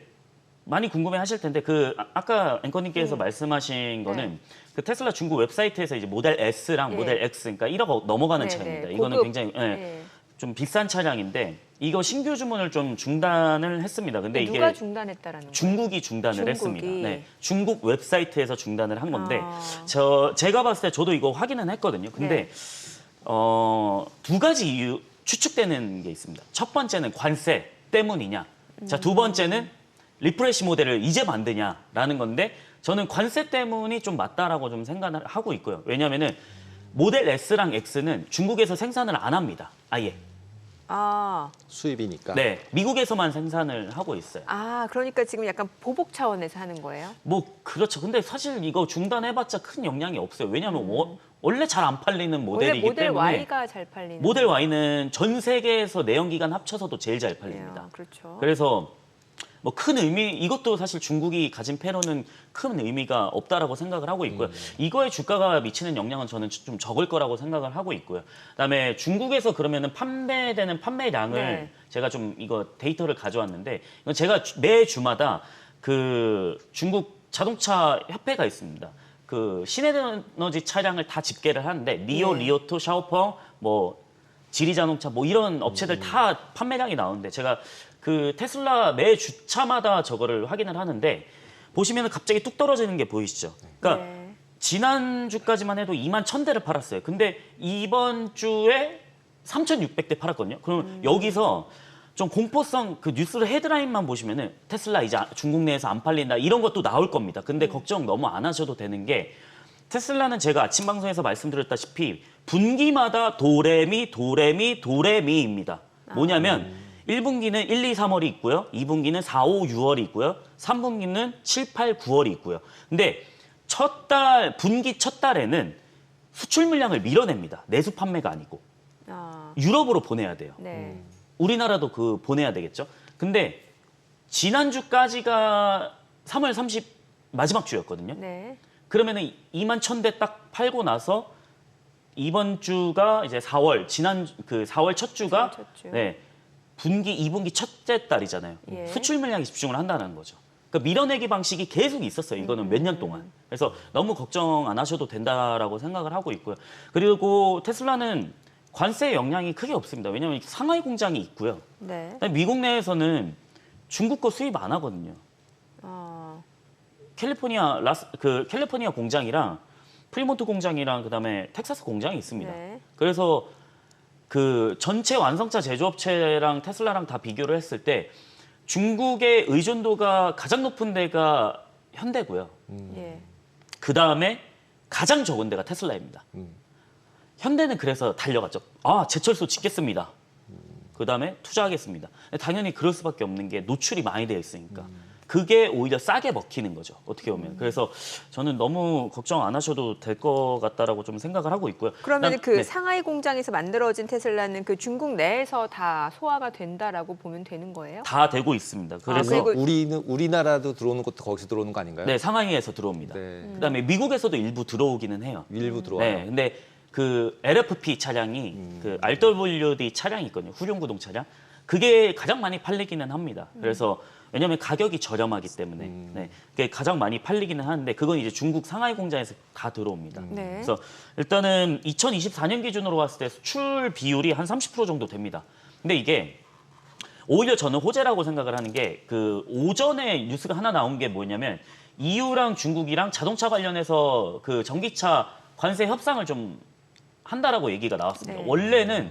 많이 궁금해하실 텐데 그 아까 앵커님께서 말씀하신 거는 그 테슬라 중국 웹사이트에서 이제 모델 S랑 예. 모델 X 그러니까 1억 넘어가는 네, 차입니다. 네. 이거는 고급. 굉장히 예. 좀 비싼 차량인데 이거 신규 주문을 좀 중단을 했습니다. 근데 누가 이게 중단했다라는 거예요? 중국이 중단을 중국이. 했습니다. 네, 중국 웹사이트에서 중단을 한 건데 아. 제가 봤을 때 저도 이거 확인은 했거든요. 근데 네. 두 가지 이유 추측되는 게 있습니다. 첫 번째는 관세 때문이냐. 자, 두 번째는 리프레시 모델을 이제 만드냐라는 건데 저는 관세 때문이 좀 맞다라고 좀 생각을 하고 있고요. 왜냐하면은 모델 S랑 X는 중국에서 생산을 안 합니다. 아예. 아, 수입이니까. 네, 미국에서만 생산을 하고 있어요. 그러니까 지금 약간 보복 차원에서 하는 거예요? 뭐 그렇죠. 근데 사실 이거 중단해봤자 큰 영향이 없어요. 왜냐하면 원래 잘 안 팔리는 원래 모델이기 모델 때문에 Y가 잘 팔리는 모델 Y는 전 세계에서 내연기관 합쳐서도 제일 잘 팔립니다. 거예요. 그렇죠. 그래서 뭐 큰 의미 이것도 사실 중국이 가진 패로는 큰 의미가 없다라고 생각을 하고 있고요. 이거에 주가가 미치는 영향은 저는 좀 적을 거라고 생각을 하고 있고요. 그다음에 중국에서 그러면은 판매되는 판매량을 네. 제가 좀 이거 데이터를 가져왔는데 이건 제가 매 주마다 그 중국 자동차 협회가 있습니다. 그 신에너지 차량을 다 집계를 하는데 리오, 네. 리오토, 샤오펑, 뭐 지리자동차 뭐 이런 업체들 다 판매량이 나오는데 제가 그 테슬라 매 주차마다 저거를 확인을 하는데 보시면 갑자기 뚝 떨어지는 게 보이시죠? 그러니까 네. 지난주까지만 해도 2만 1,000대를 팔았어요. 근데 이번 주에 3,600대 팔았거든요. 그럼 여기서 좀 공포성 그 뉴스를 헤드라인만 보시면은 테슬라 이제 중국 내에서 안 팔린다 이런 것도 나올 겁니다. 근데 걱정 너무 안 하셔도 되는 게 테슬라는 제가 아침 방송에서 말씀드렸다시피 분기마다 도레미입니다. 뭐냐면 1분기는 1, 2, 3월이 있고요. 2분기는 4, 5, 6월이 있고요. 3분기는 7, 8, 9월이 있고요. 근데 분기 첫 달에는 수출 물량을 밀어냅니다. 내수 판매가 아니고. 아, 유럽으로 보내야 돼요. 네. 우리나라도 그 보내야 되겠죠. 근데 지난주까지가 3월 30 마지막 주였거든요. 네. 그러면은 2만 1,000대 딱 팔고 나서 이번 주가 이제 4월 그 4월 첫 주가 4월 첫 주. 네. 분기 2분기 첫째 달이잖아요. 예. 수출 물량에 집중을 한다는 거죠. 그러니까 밀어내기 방식이 계속 있었어요. 이거는 몇 년 동안. 그래서 너무 걱정 안 하셔도 된다라고 생각을 하고 있고요. 그리고 테슬라는 관세 영향이 크게 없습니다. 왜냐하면 상하이 공장이 있고요. 네. 그다음에 미국 내에서는 중국 거 수입 안 하거든요. 어, 캘리포니아 공장이랑 프리몬트 공장이랑 그다음에 텍사스 공장이 있습니다. 네. 그래서 그 전체 완성차 제조업체랑 테슬라랑 다 비교를 했을 때 중국의 의존도가 가장 높은 데가 현대고요. 예. 그 다음에 가장 적은 데가 테슬라입니다. 현대는 그래서 달려갔죠. 제철소 짓겠습니다. 그 다음에 투자하겠습니다. 당연히 그럴 수밖에 없는 게 노출이 많이 되어 있으니까. 그게 오히려 싸게 먹히는 거죠. 어떻게 보면. 그래서 저는 너무 걱정 안 하셔도 될 것 같다라고 좀 생각을 하고 있고요. 그러면 그 네. 상하이 공장에서 만들어진 테슬라는 그 중국 내에서 다 소화가 된다라고 보면 되는 거예요? 다 되고 있습니다. 그래서 그리고- 우리나라도 들어오는 것도 거기서 들어오는 거 아닌가요? 네, 상하이에서 들어옵니다. 네. 그다음에 미국에서도 일부 들어오기는 해요. 일부 들어와요. 네, 근데 그 LFP 차량이 그 RWD 차량이 있거든요. 후륜 구동 차량. 그게 가장 많이 팔리기는 합니다. 그래서 왜냐하면 가격이 저렴하기 때문에 네, 그게 가장 많이 팔리기는 하는데 그건 이제 중국 상하이 공장에서 다 들어옵니다. 네. 그래서 일단은 2024년 기준으로 봤을 때 수출 비율이 한 30% 정도 됩니다. 근데 이게 오히려 저는 호재라고 생각을 하는 게 그 오전에 뉴스가 하나 나온 게 뭐냐면 EU랑 중국이랑 자동차 관련해서 그 전기차 관세 협상을 좀 한다라고 얘기가 나왔습니다. 네. 원래는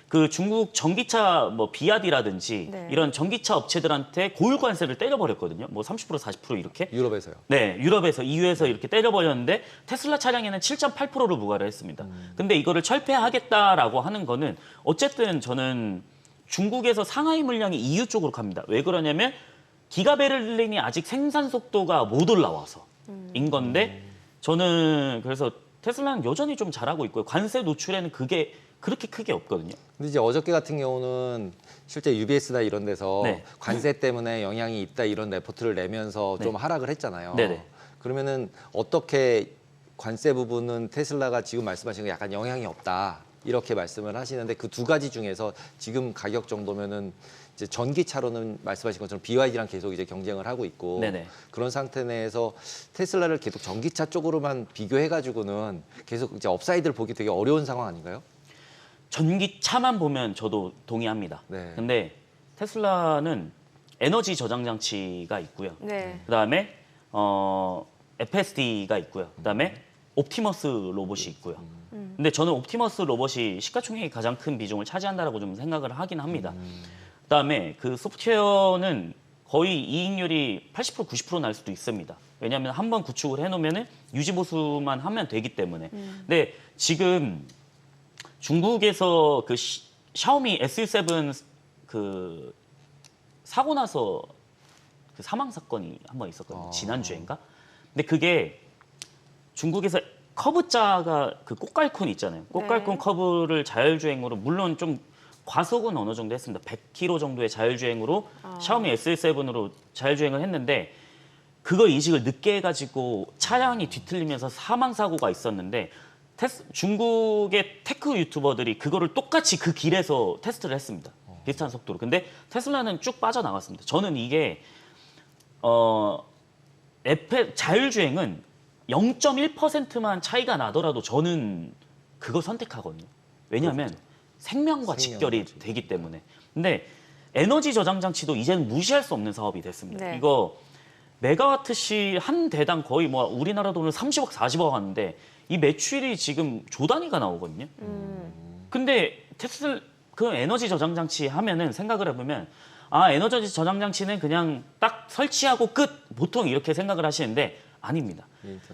그 중국 전기차 뭐 비아디라든지 네. 이런 전기차 업체들한테 고율 관세를 때려버렸거든요. 뭐 30% 40% 이렇게. 유럽에서요. 네, 유럽에서 EU에서 이렇게 때려버렸는데 테슬라 차량에는 7.8%를 부과를 했습니다. 근데 이거를 철폐하겠다라고 하는 거는 어쨌든 저는 중국에서 상하이 물량이 EU 쪽으로 갑니다. 왜 그러냐면 기가베를린이 아직 생산 속도가 못 올라와서인 건데 저는 그래서 테슬라는 여전히 좀 잘하고 있고요. 관세 노출에는 그게 그렇게 크게 없거든요. 근데 이제 어저께 같은 경우는 실제 UBS나 이런 데서 네. 관세 때문에 영향이 있다 이런 레포트를 내면서 좀 하락을 했잖아요. 네네. 그러면은 어떻게 관세 부분은 테슬라가 지금 말씀하신 거 약간 영향이 없다 이렇게 말씀을 하시는데 그 두 가지 중에서 지금 가격 정도면은 이제 전기차로는 말씀하신 것처럼 BYD랑 계속 이제 경쟁을 하고 있고 네네. 그런 상태 내에서 테슬라를 계속 전기차 쪽으로만 비교해가지고는 계속 이제 업사이드를 보기 되게 어려운 상황 아닌가요? 전기차만 보면 저도 동의합니다. 네. 근데 테슬라는 에너지 저장 장치가 있고요. 네. 그다음에 FSD가 있고요. 그다음에 옵티머스 로봇이 있고요. 근데 저는 옵티머스 로봇이 시가총액이 가장 큰 비중을 차지한다라고 좀 생각을 하긴 합니다. 그다음에 그 소프트웨어는 거의 이익률이 80% 90% 날 수도 있습니다. 왜냐하면 한번 구축을 해놓으면 유지 보수만 하면 되기 때문에. 근데 지금 중국에서 그 샤오미 SU7 그 사고 나서 그 사망 사건이 한 번 있었거든요. 지난주인가? 근데 그게 중국에서 커브자가 그 꽃갈콘 있잖아요. 꽃갈콘 네. 커브를 자율주행으로 물론 좀 과속은 어느 정도 했습니다. 100km 정도의 자율주행으로 샤오미 SU7으로 자율주행을 했는데 그거 인식을 늦게 해가지고 차량이 뒤틀리면서 사망 사고가 있었는데 중국의 테크 유튜버들이 그거를 똑같이 그 길에서 테스트를 했습니다. 비슷한 속도로. 근데 테슬라는 쭉 빠져나갔습니다. 저는 이게 자율주행은 0.1%만 차이가 나더라도 저는 그거 선택하거든요. 왜냐하면 생명과 직결이 되기 때문에. 근데 에너지 저장 장치도 이제는 무시할 수 없는 사업이 됐습니다. 네. 이거 메가와트시 한 대당 거의 뭐 우리나라 돈으로 30억, 40억 하는데 이 매출이 지금 조 단위가 나오거든요. 근데 그 에너지 저장 장치 하면은 생각을 해보면 아 에너지 저장 장치는 그냥 딱 설치하고 끝 보통 이렇게 생각을 하시는데 아닙니다.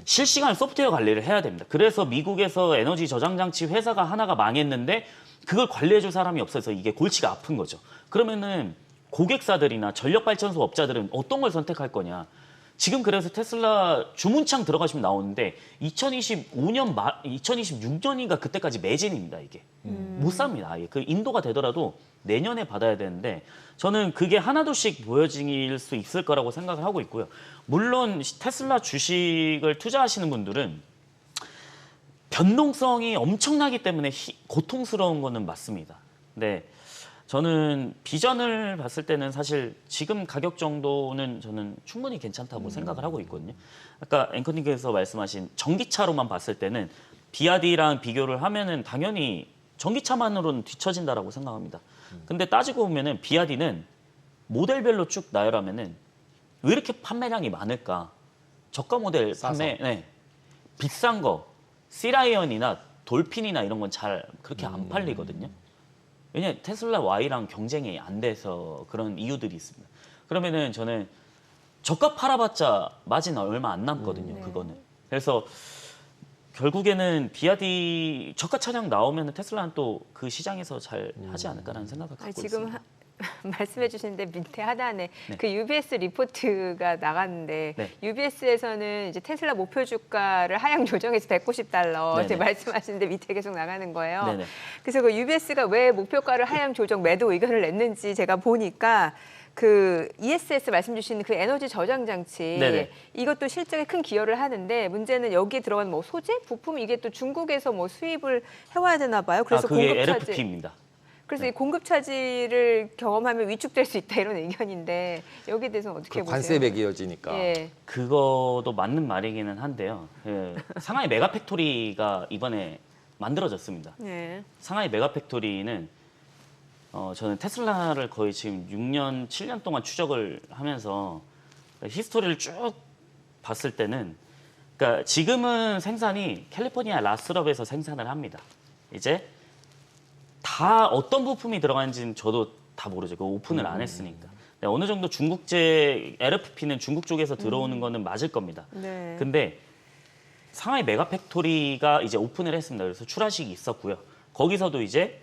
실시간 소프트웨어 관리를 해야 됩니다. 그래서 미국에서 에너지 저장 장치 회사가 하나가 망했는데 그걸 관리해줄 사람이 없어서 이게 골치가 아픈 거죠. 그러면은 고객사들이나 전력발전소 업자들은 어떤 걸 선택할 거냐. 지금 그래서 테슬라 주문창 들어가시면 나오는데 2026년인가 그때까지 매진입니다, 이게. 못 삽니다, 아예. 그 인도가 되더라도 내년에 받아야 되는데 저는 그게 하나둘씩 보여질 수 있을 거라고 생각을 하고 있고요. 물론 테슬라 주식을 투자하시는 분들은 변동성이 엄청나기 때문에 고통스러운 거는 맞습니다. 근데 저는 비전을 봤을 때는 사실 지금 가격 정도는 저는 충분히 괜찮다고 생각을 하고 있거든요. 아까 앵커님께서 말씀하신 전기차로만 봤을 때는 비아디랑 비교를 하면은 당연히 전기차만으로는 뒤처진다라고 생각합니다. 근데 따지고 보면은 비아디는 모델별로 쭉 나열하면은 왜 이렇게 판매량이 많을까? 저가 모델 판매, 네. 비싼 거, 시라이언이나 돌핀이나 이런 건 잘 그렇게 안 팔리거든요. 왜냐면 테슬라 Y랑 경쟁이 안 돼서 그런 이유들이 있습니다. 그러면은 저는 저가 팔아봤자 마진 얼마 안 남거든요. 그거는. 그래서 결국에는 비아디 저가 차량 나오면 테슬라는 또 그 시장에서 잘 하지 않을까라는 생각을 갖고 지금 있습니다. 말씀해 주시는데 밑에 하단에 네. 그 UBS 리포트가 나갔는데 네. UBS에서는 이제 테슬라 목표 주가를 하향 조정해서 $190 네네. 이렇게 말씀하시는데 밑에 계속 나가는 거예요. 네네. 그래서 그 UBS가 왜 목표가를 하향 조정 매도 의견을 냈는지 제가 보니까 그 ESS 말씀 주신 그 에너지 저장 장치 네네. 이것도 실적에 큰 기여를 하는데 문제는 여기에 들어간 뭐 소재, 부품 이게 또 중국에서 뭐 수입을 해와야 되나 봐요. 그래서 그게 공급 차질. LFP입니다. 그래서 이 공급 차질을 경험하면 위축될 수 있다 이런 의견인데 여기에 대해서는 어떻게 그 보세요? 관세 매기어지니까. 예. 그거도 맞는 말이기는 한데요. 예, 상하이 메가팩토리가 이번에 만들어졌습니다. 네. 상하이 메가팩토리는 저는 테슬라를 거의 지금 6년, 7년 동안 추적을 하면서 히스토리를 쭉 봤을 때는 그러니까 지금은 생산이 캘리포니아 라스럽에서 생산을 합니다. 이제 다 어떤 부품이 들어가는지는 저도 다 모르죠. 그 오픈을 안 했으니까. 근데 어느 정도 중국제 LFP는 중국 쪽에서 들어오는 거는 맞을 겁니다. 네. 근데 상하이 메가팩토리가 이제 오픈을 했습니다. 그래서 출하식이 있었고요. 거기서도 이제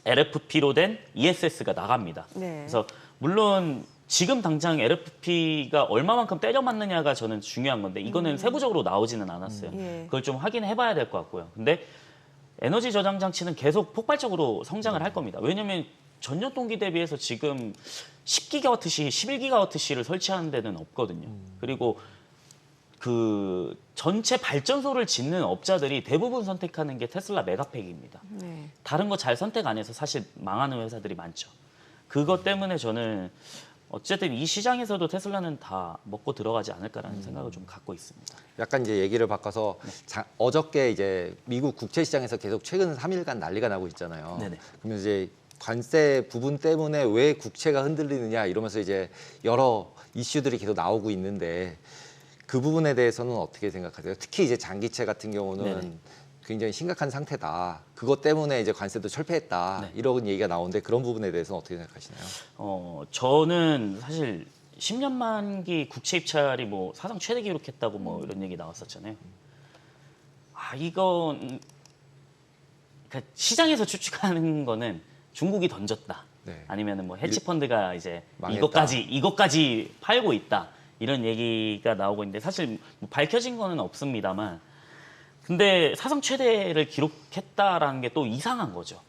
LFP로 된 ESS가 나갑니다. 네. 그래서 물론 지금 당장 LFP가 얼마만큼 때려 맞느냐가 저는 중요한 건데 이거는 세부적으로 나오지는 않았어요. 예. 그걸 좀 확인해 봐야 될 것 같고요. 근데 에너지 저장 장치는 계속 폭발적으로 성장을 할 겁니다. 왜냐면 전년 동기 대비해서 지금 10기가와트시, 11기가와트시를 설치하는 데는 없거든요. 그리고 그 전체 발전소를 짓는 업자들이 대부분 선택하는 게 테슬라 메가팩입니다. 네. 다른 거 잘 선택 안 해서 사실 망하는 회사들이 많죠. 그것 때문에 저는 어쨌든 이 시장에서도 테슬라는 다 먹고 들어가지 않을까라는 생각을 좀 갖고 있습니다. 약간 이제 얘기를 바꿔서 어저께 이제 미국 국채 시장에서 계속 최근 3일간 난리가 나고 있잖아요. 네네. 그러면 이제 관세 부분 때문에 왜 국채가 흔들리느냐 이러면서 이제 여러 이슈들이 계속 나오고 있는데 그 부분에 대해서는 어떻게 생각하세요? 특히 이제 장기채 같은 경우는 네네. 굉장히 심각한 상태다. 그것 때문에 이제 관세도 철폐했다. 네. 이런 얘기가 나오는데 그런 부분에 대해서는 어떻게 생각하시나요? 저는 사실 10년 만기 국채 입찰이 뭐 사상 최대 기록했다고 뭐 이런 얘기 나왔었잖아요. 이건 그러니까 시장에서 추측하는 거는 중국이 던졌다. 네. 아니면은 뭐 헤지 펀드가 이제 망했다. 이것까지 팔고 있다. 이런 얘기가 나오고 있는데 사실 뭐 밝혀진 거는 없습니다만 근데 사상 최대를 기록했다라는 게 또 이상한 거죠.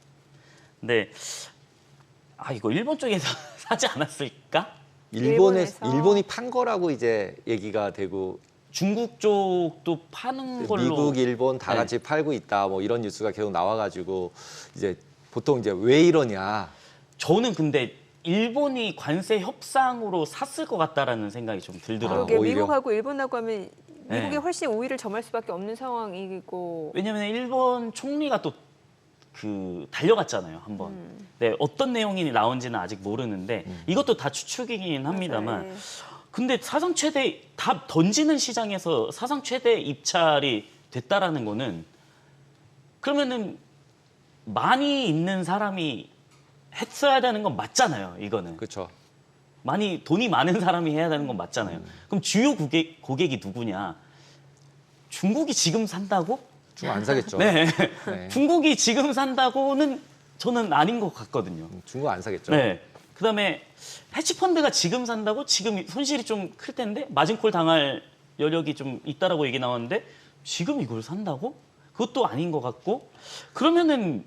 근데 이거 일본 쪽에서 사지 않았을까? 일본에서. 일본이 판 거라고 이제 얘기가 되고 중국 쪽도 파는 걸로 미국, 일본 다 네. 같이 팔고 있다. 뭐 이런 뉴스가 계속 나와가지고 이제 보통 이제 왜 이러냐. 저는 근데 일본이 관세 협상으로 샀을 것 같다라는 생각이 좀 들더라고요. 그러게 오히려. 미국하고 일본하고 하면 미국이 네. 훨씬 우위를 점할 수밖에 없는 상황이고. 왜냐면 일본 총리가 또 그 달려갔잖아요 한번. 네, 어떤 내용이 나온지는 아직 모르는데 이것도 다 추측이긴 합니다만. 맞아요. 예. 근데 사상 최대 다 던지는 시장에서 사상 최대 입찰이 됐다라는 거는 그러면은 많이 있는 사람이 했어야 되는 건 맞잖아요. 이거는 그렇죠. 많이 돈이 많은 사람이 해야 되는 건 맞잖아요. 그럼 주요 고객이 누구냐? 중국이 지금 산다고? 중 안 사겠죠. 네. 네. 중국이 지금 산다고는 저는 아닌 것 같거든요. 중국 안 사겠죠. 네. 그다음에 헤지펀드가 지금 산다고 지금 손실이 좀 클 텐데 마진콜 당할 여력이 좀 있다라고 얘기 나왔는데 지금 이걸 산다고? 그것도 아닌 것 같고 그러면은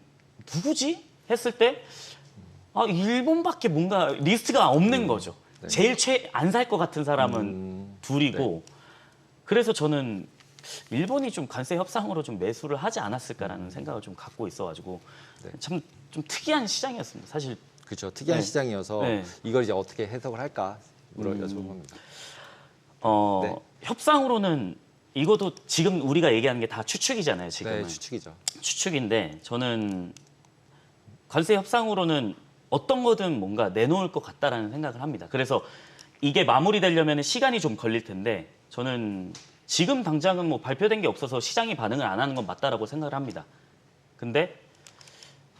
누구지? 했을 때 일본밖에 뭔가 리스트가 없는 거죠. 네. 제일 안 살 것 같은 사람은 둘이고 그래서 저는 일본이 좀 관세 협상으로 좀 매수를 하지 않았을까라는 생각을 좀 갖고 있어가지고 네. 참 좀 특이한 시장이었습니다. 사실 그렇죠. 특이한 네. 시장이어서 네. 이걸 이제 어떻게 해석을 할까 여쭤봅니다. 네. 협상으로는 이것도 지금 우리가 얘기하는 게 다 추측이잖아요. 지금은 네, 추측이죠. 추측인데 저는 관세 협상으로는 어떤 거든 뭔가 내놓을 것 같다라는 생각을 합니다. 그래서 이게 마무리되려면 시간이 좀 걸릴 텐데 저는 지금 당장은 뭐 발표된 게 없어서 시장이 반응을 안 하는 건 맞다라고 생각을 합니다. 근데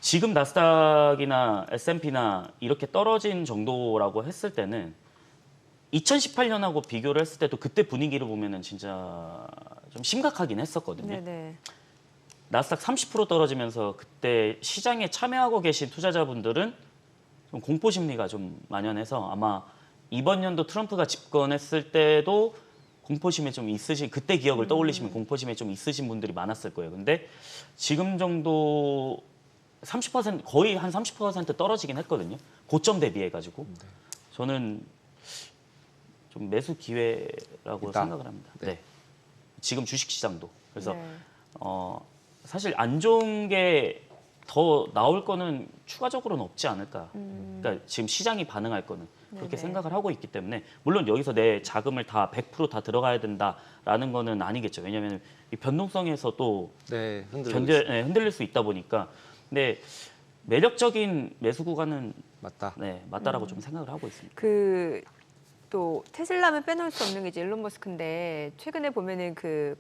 지금 나스닥이나 S&P나 이렇게 떨어진 정도라고 했을 때는 2018년하고 비교를 했을 때도 그때 분위기를 보면은 진짜 좀 심각하긴 했었거든요. 네네. 나스닥 30% 떨어지면서 그때 시장에 참여하고 계신 투자자분들은 좀 공포 심리가 좀 만연해서 아마 이번 연도 트럼프가 집권했을 때도 공포심에 좀 있으신 그때 기억을 떠올리시면 공포심에 좀 있으신 분들이 많았을 거예요. 근데 지금 정도 30% 거의 한 30% 떨어지긴 했거든요. 고점 대비해 가지고 저는 좀 매수 기회라고 있다. 생각을 합니다. 네. 지금 주식 시장도 그래서 네. 사실 안 좋은 게 더 나올 거는 추가적으로는 없지 않을까. 그러니까 지금 시장이 반응할 거는 그렇게 네네. 생각을 하고 있기 때문에 물론 여기서 내 자금을 다 100% 들어가야 된다라는 거는 아니겠죠. 왜냐하면 이 변동성에서 또 네, 흔들리고 흔들릴 수 있다 보니까. 근데 매력적인 매수 구간은 맞다. 네, 맞다라고 좀 생각을 하고 있습니다. 그 또 테슬라면 빼놓을 수 없는 게 이제 일론 머스크인데 최근에 보면은 그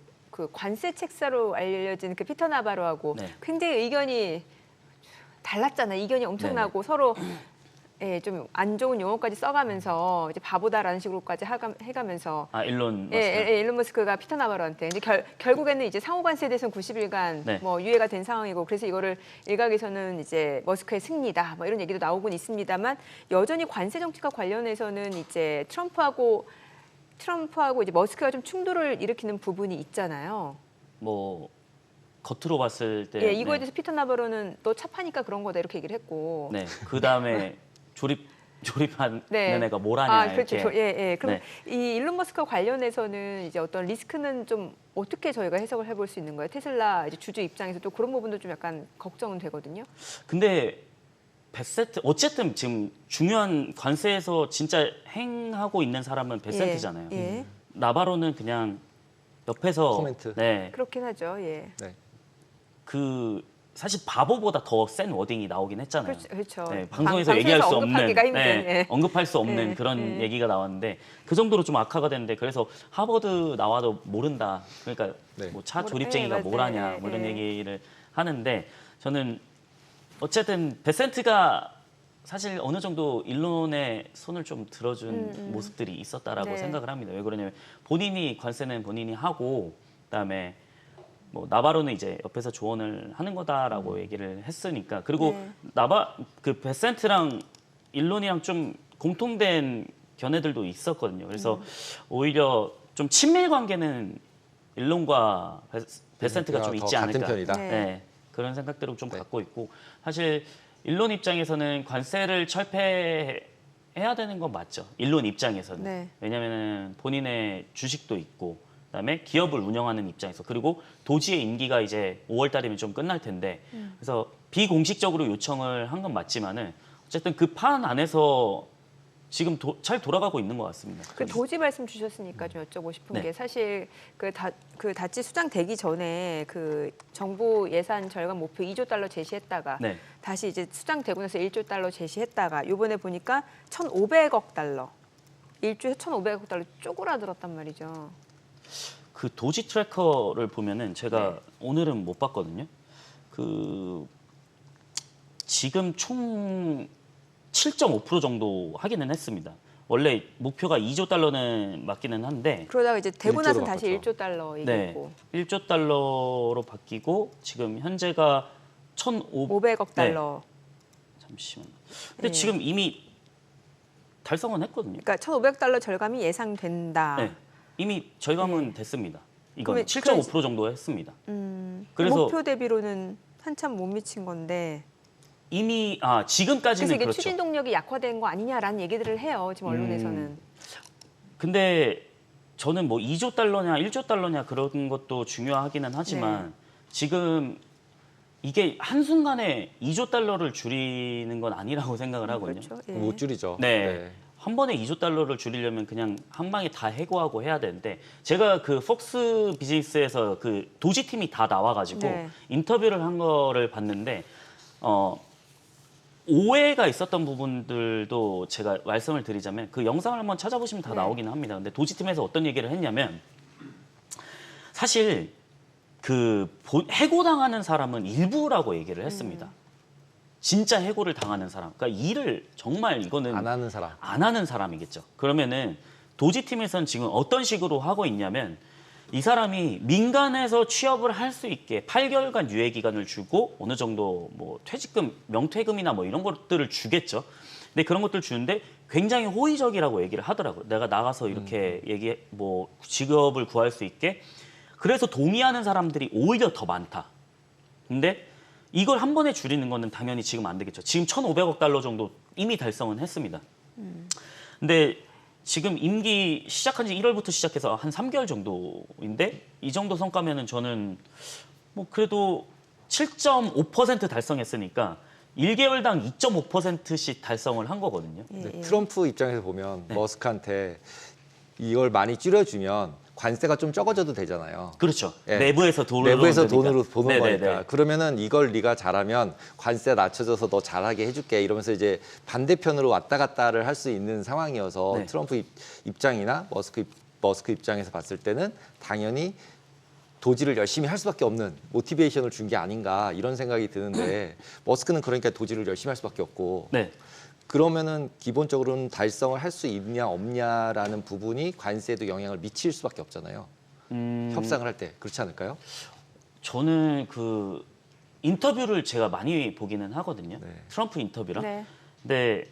관세 책사로 알려진 그 피터 나바로하고 네. 굉장히 의견이 달랐잖아요. 이견이 엄청나고 서로 예, 좀 안 좋은 용어까지 써가면서 이제 바보다라는 식으로까지 해가면서 일론 머스크. 일론 머스크가 피터 나바로한테 이제 결국에는 이제 상호 관세에 대해서는 90일간 네. 뭐 유예가 된 상황이고 그래서 이거를 일각에서는 이제 머스크의 승리다 뭐 이런 얘기도 나오곤 있습니다만 여전히 관세 정책과 관련해서는 이제 트럼프하고 이제 머스크가 좀 충돌을 일으키는 부분이 있잖아요. 뭐 겉으로 봤을 때 예, 이거에 대해서 피터 나바로는 너 차파니까 그런 거다 이렇게 얘기를 했고. 네. 그다음에 조립하는 네. 애가 뭘 하냐 그렇죠. 이렇게. 예. 그럼 네. 이 일론 머스크와 관련해서는 이제 어떤 리스크는 좀 어떻게 저희가 해석을 해볼 수 있는 거예요? 테슬라 이제 주주 입장에서 또 그런 부분도 좀 약간 걱정은 되거든요. 근데 베세트 어쨌든 지금 중요한 관세에서 진짜 행하고 있는 사람은 베센트잖아요. 예. 나바로는 그냥 옆에서 코멘트. 네. 그렇긴 하죠. 예. 네. 그 사실 바보보다 더 센 워딩이 나오긴 했잖아요. 그렇죠. 네, 방송에서 얘기할 수 없는, 언급하기가 힘든. 예. 언급할 수 없는 예, 그런 예. 얘기가 나왔는데 그 정도로 좀 악화가 됐는데 그래서 하버드 나와도 모른다. 그러니까 네. 뭐 차 예, 조립쟁이가 맞아요. 뭘 하냐 뭐 이런 예. 얘기를 하는데 저는 어쨌든 베센트가 사실 어느 정도 일론의 손을 좀 들어준 모습들이 있었다라고 네. 생각을 합니다. 왜 그러냐면 본인이 관세는 본인이 하고 그다음에 뭐 나바로는 이제 옆에서 조언을 하는 거다라고 얘기를 했으니까 그리고 네. 베센트랑 일론이랑 좀 공통된 견해들도 있었거든요. 그래서 오히려 좀 친밀 관계는 일론과 베센트가 좀 있지 더 않을까. 같은 편이다. 네. 네, 그런 생각들을 좀 네. 갖고 있고 사실 일론 입장에서는 관세를 철폐해야 되는 건 맞죠. 일론 입장에서는. 네. 왜냐하면 본인의 주식도 있고 그다음에 기업을 운영하는 입장에서 그리고 도지의 임기가 이제 5월 달이면 좀 끝날 텐데 그래서 비공식적으로 요청을 한 건 맞지만은 어쨌든 그 판 안에서 지금 잘 돌아가고 있는 것 같습니다. 그 도지 말씀 주셨으니까 좀 여쭤보고 싶은 네. 게 사실 그 다치 수장되기 전에 그 정부 예산 절감 목표 2조 달러 제시했다가 네. 다시 이제 수장되고 나서 1조 달러 제시했다가 이번에 보니까 1,500억 달러 1조에 1,500억 달러 쪼그라들었단 말이죠. 그 도지 트래커를 보면은 제가 네. 오늘은 못 봤거든요. 그 지금 총 7.5% 정도 하기는 했습니다. 원래 목표가 2조 달러는 맞기는 한데 그러다가 이제 되고 나서 1조로 다시 바꿨죠. 1조 달러 네, 얘기했고 1조 달러로 바뀌고 지금 현재가 500억 달러. 잠시만요. 근데 네. 지금 이미 달성은 했거든요. 그러니까 1,500억 달러 절감이 예상된다. 네, 이미 절감은 됐습니다. 이건 그러면 7.5% 정도 했습니다. 그래서 목표 대비로는 한참 못 미친 건데 이미 그래서 지금까지는 이게 그렇죠. 추진 동력이 약화된 거 아니냐라는 얘기들을 해요. 지금 언론에서는. 근데 저는 뭐 2조 달러냐 1조 달러냐 그런 것도 중요하기는 하지만 네. 지금 이게 한순간에 2조 달러를 줄이는 건 아니라고 생각을 하거든요. 그렇죠. 예. 못 줄이죠. 네. 한 번에 2조 달러를 줄이려면 그냥 한 방에 다 해고하고 해야 되는데 제가 그 폭스 비즈니스에서 그 도지팀이 다 나와가지고 네. 인터뷰를 한 거를 봤는데 오해가 있었던 부분들도 제가 말씀을 드리자면 그 영상을 한번 찾아보시면 다 네. 나오기는 합니다. 근데 도지팀에서 어떤 얘기를 했냐면 사실 그 해고당하는 사람은 일부라고 얘기를 했습니다. 진짜 해고를 당하는 사람. 그러니까 일을 정말 이거는 안 하는 사람. 안 하는 사람이겠죠. 그러면은 도지팀에서는 지금 어떤 식으로 하고 있냐면 이 사람이 민간에서 취업을 할 수 있게 8개월간 유예 기간을 주고 어느 정도 뭐 퇴직금, 명퇴금이나 뭐 이런 것들을 주겠죠. 근데 그런 것들 주는데 굉장히 호의적이라고 얘기를 하더라고요. 내가 나가서 이렇게 뭐 직업을 구할 수 있게. 그래서 동의하는 사람들이 오히려 더 많다. 근데 이걸 한 번에 줄이는 거는 당연히 지금 안 되겠죠. 지금 1,500억 달러 정도 이미 달성은 했습니다. 근데 지금 임기 시작한 지 1월부터 시작해서 한 3개월 정도인데 이 정도 성과면은 저는 뭐 그래도 7.5% 달성했으니까 1개월당 2.5%씩 달성을 한 거거든요. 네, 트럼프 입장에서 보면 머스크한테 이걸 많이 줄여주면 관세가 좀 적어져도 되잖아요. 그렇죠. 예. 내부에서 돈으로 내부에서 거니까. 돈으로 보는 네네네. 거니까. 그러면은 이걸 네가 잘하면 관세 낮춰져서 너 잘하게 해줄게 이러면서 이제 반대편으로 왔다 갔다를 할 수 있는 상황이어서 네. 트럼프 입장이나 머스크 입장에서 봤을 때는 당연히 도지를 열심히 할 수밖에 없는 모티베이션을 준 게 아닌가 이런 생각이 드는데 머스크는 그러니까 도지를 열심히 할 수밖에 없고 네. 그러면은 기본적으로는 달성을 할 수 있냐 없냐라는 부분이 관세에도 영향을 미칠 수밖에 없잖아요. 협상을 할 때 그렇지 않을까요? 저는 그 인터뷰를 제가 많이 보기는 하거든요. 네. 트럼프 인터뷰랑. 네. 근데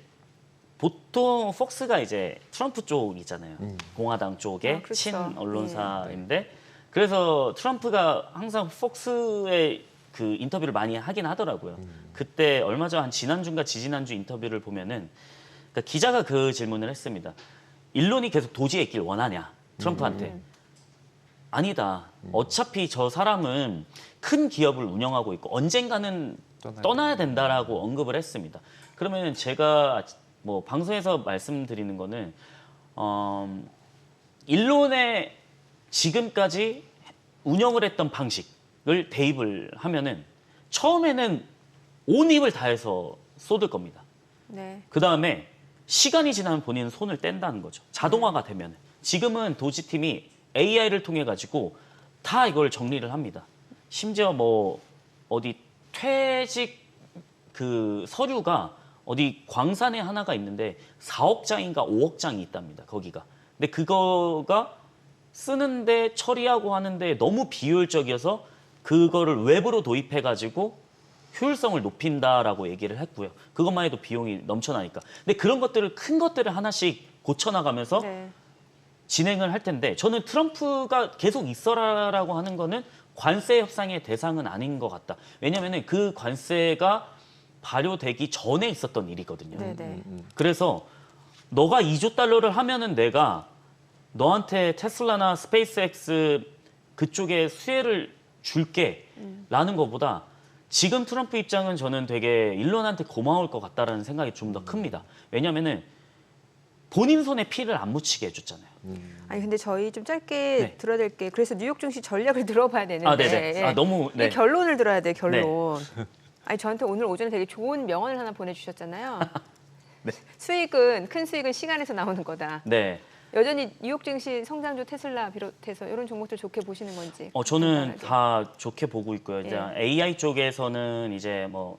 보통 폭스가 이제 트럼프 쪽이잖아요. 공화당 쪽의 아, 그렇죠. 친 언론사인데 그래서 트럼프가 항상 폭스의 그 인터뷰를 많이 하긴 하더라고요. 그때 얼마 전 한 지난주인가 지지난주 인터뷰를 보면은 그러니까 기자가 그 질문을 했습니다. 일론이 계속 도지에 있길 원하냐 트럼프한테. 아니다. 어차피 저 사람은 큰 기업을 운영하고 있고 언젠가는 떠나야 된다라고 언급을 했습니다. 그러면 제가 뭐 방송에서 말씀드리는 거는 일론의 지금까지 운영을 했던 방식을 대입을 하면은 처음에는 온 힘을 다해서 쏟을 겁니다. 네. 그 다음에 시간이 지나면 본인은 손을 뗀다는 거죠. 자동화가 되면. 지금은 도지팀이 AI를 통해 가지고 다 이걸 정리를 합니다. 심지어 뭐 어디 퇴직 그 서류가 어디 광산에 하나가 있는데 4억 장인가 5억 장이 있답니다. 거기가. 근데 그거가 쓰는데 처리하고 하는데 너무 비효율적이어서 그거를 외부로 도입해 가지고 효율성을 높인다라고 얘기를 했고요. 그것만 해도 비용이 넘쳐나니까. 근데 그런 것들을 큰 것들을 하나씩 고쳐나가면서 네. 진행을 할 텐데 저는 트럼프가 계속 있어라라고 하는 거는 관세 협상의 대상은 아닌 것 같다. 왜냐하면 그 관세가 발효되기 전에 있었던 일이거든요. 네네. 그래서 너가 2조 달러를 하면은 내가 너한테 테슬라나 스페이스X 그쪽에 수혜를 줄게 라는 것보다 지금 트럼프 입장은 저는 되게 일론한테 고마울 것 같다라는 생각이 좀 더 큽니다. 왜냐면은 본인 손에 피를 안 묻히게 해줬잖아요. 아니 근데 저희 좀 짧게 네. 들어야 될 게 그래서 뉴욕 증시 전략을 들어봐야 되는데 아, 네네. 아, 너무, 네. 이 결론을 들어야 돼 결론. 아니 저한테 오늘 오전에 되게 좋은 명언을 하나 보내주셨잖아요. 네. 큰 수익은 시간에서 나오는 거다. 네. 여전히 뉴욕 증시 성장주 테슬라 비롯해서 이런 종목들 좋게 보시는 건지. 저는 간단하게. 다 좋게 보고 있고요. 이제 예. AI 쪽에서는 이제 뭐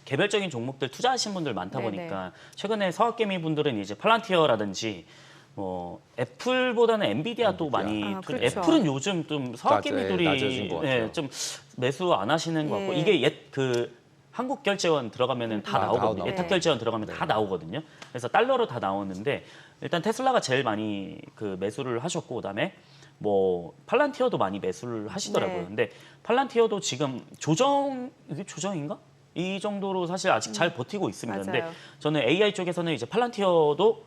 개별적인 종목들 투자하신 분들 많다 네네. 보니까 최근에 서학개미 분들은 이제 팔란티어라든지 뭐 애플보다는 엔비디아 또 많이 아, 그렇죠. 애플은 요즘 좀 서학개미들이 낮아진 것 같아요. 좀 매수 안 하시는 것 같고 예. 이게 그 한국 결제원 들어가면은 다 나오거든요. 나오고. 예탁 결제원 들어가면 다 나오거든요. 그래서 달러로 다 나오는데 일단 테슬라가 제일 많이 그 매수를 하셨고 그다음에 뭐 팔란티어도 많이 매수를 하시더라고요. 네. 근데 팔란티어도 지금 이게 조정인가? 이 정도로 사실 아직 잘 버티고 있습니다. 근데 맞아요. 저는 AI 쪽에서는 이제 팔란티어도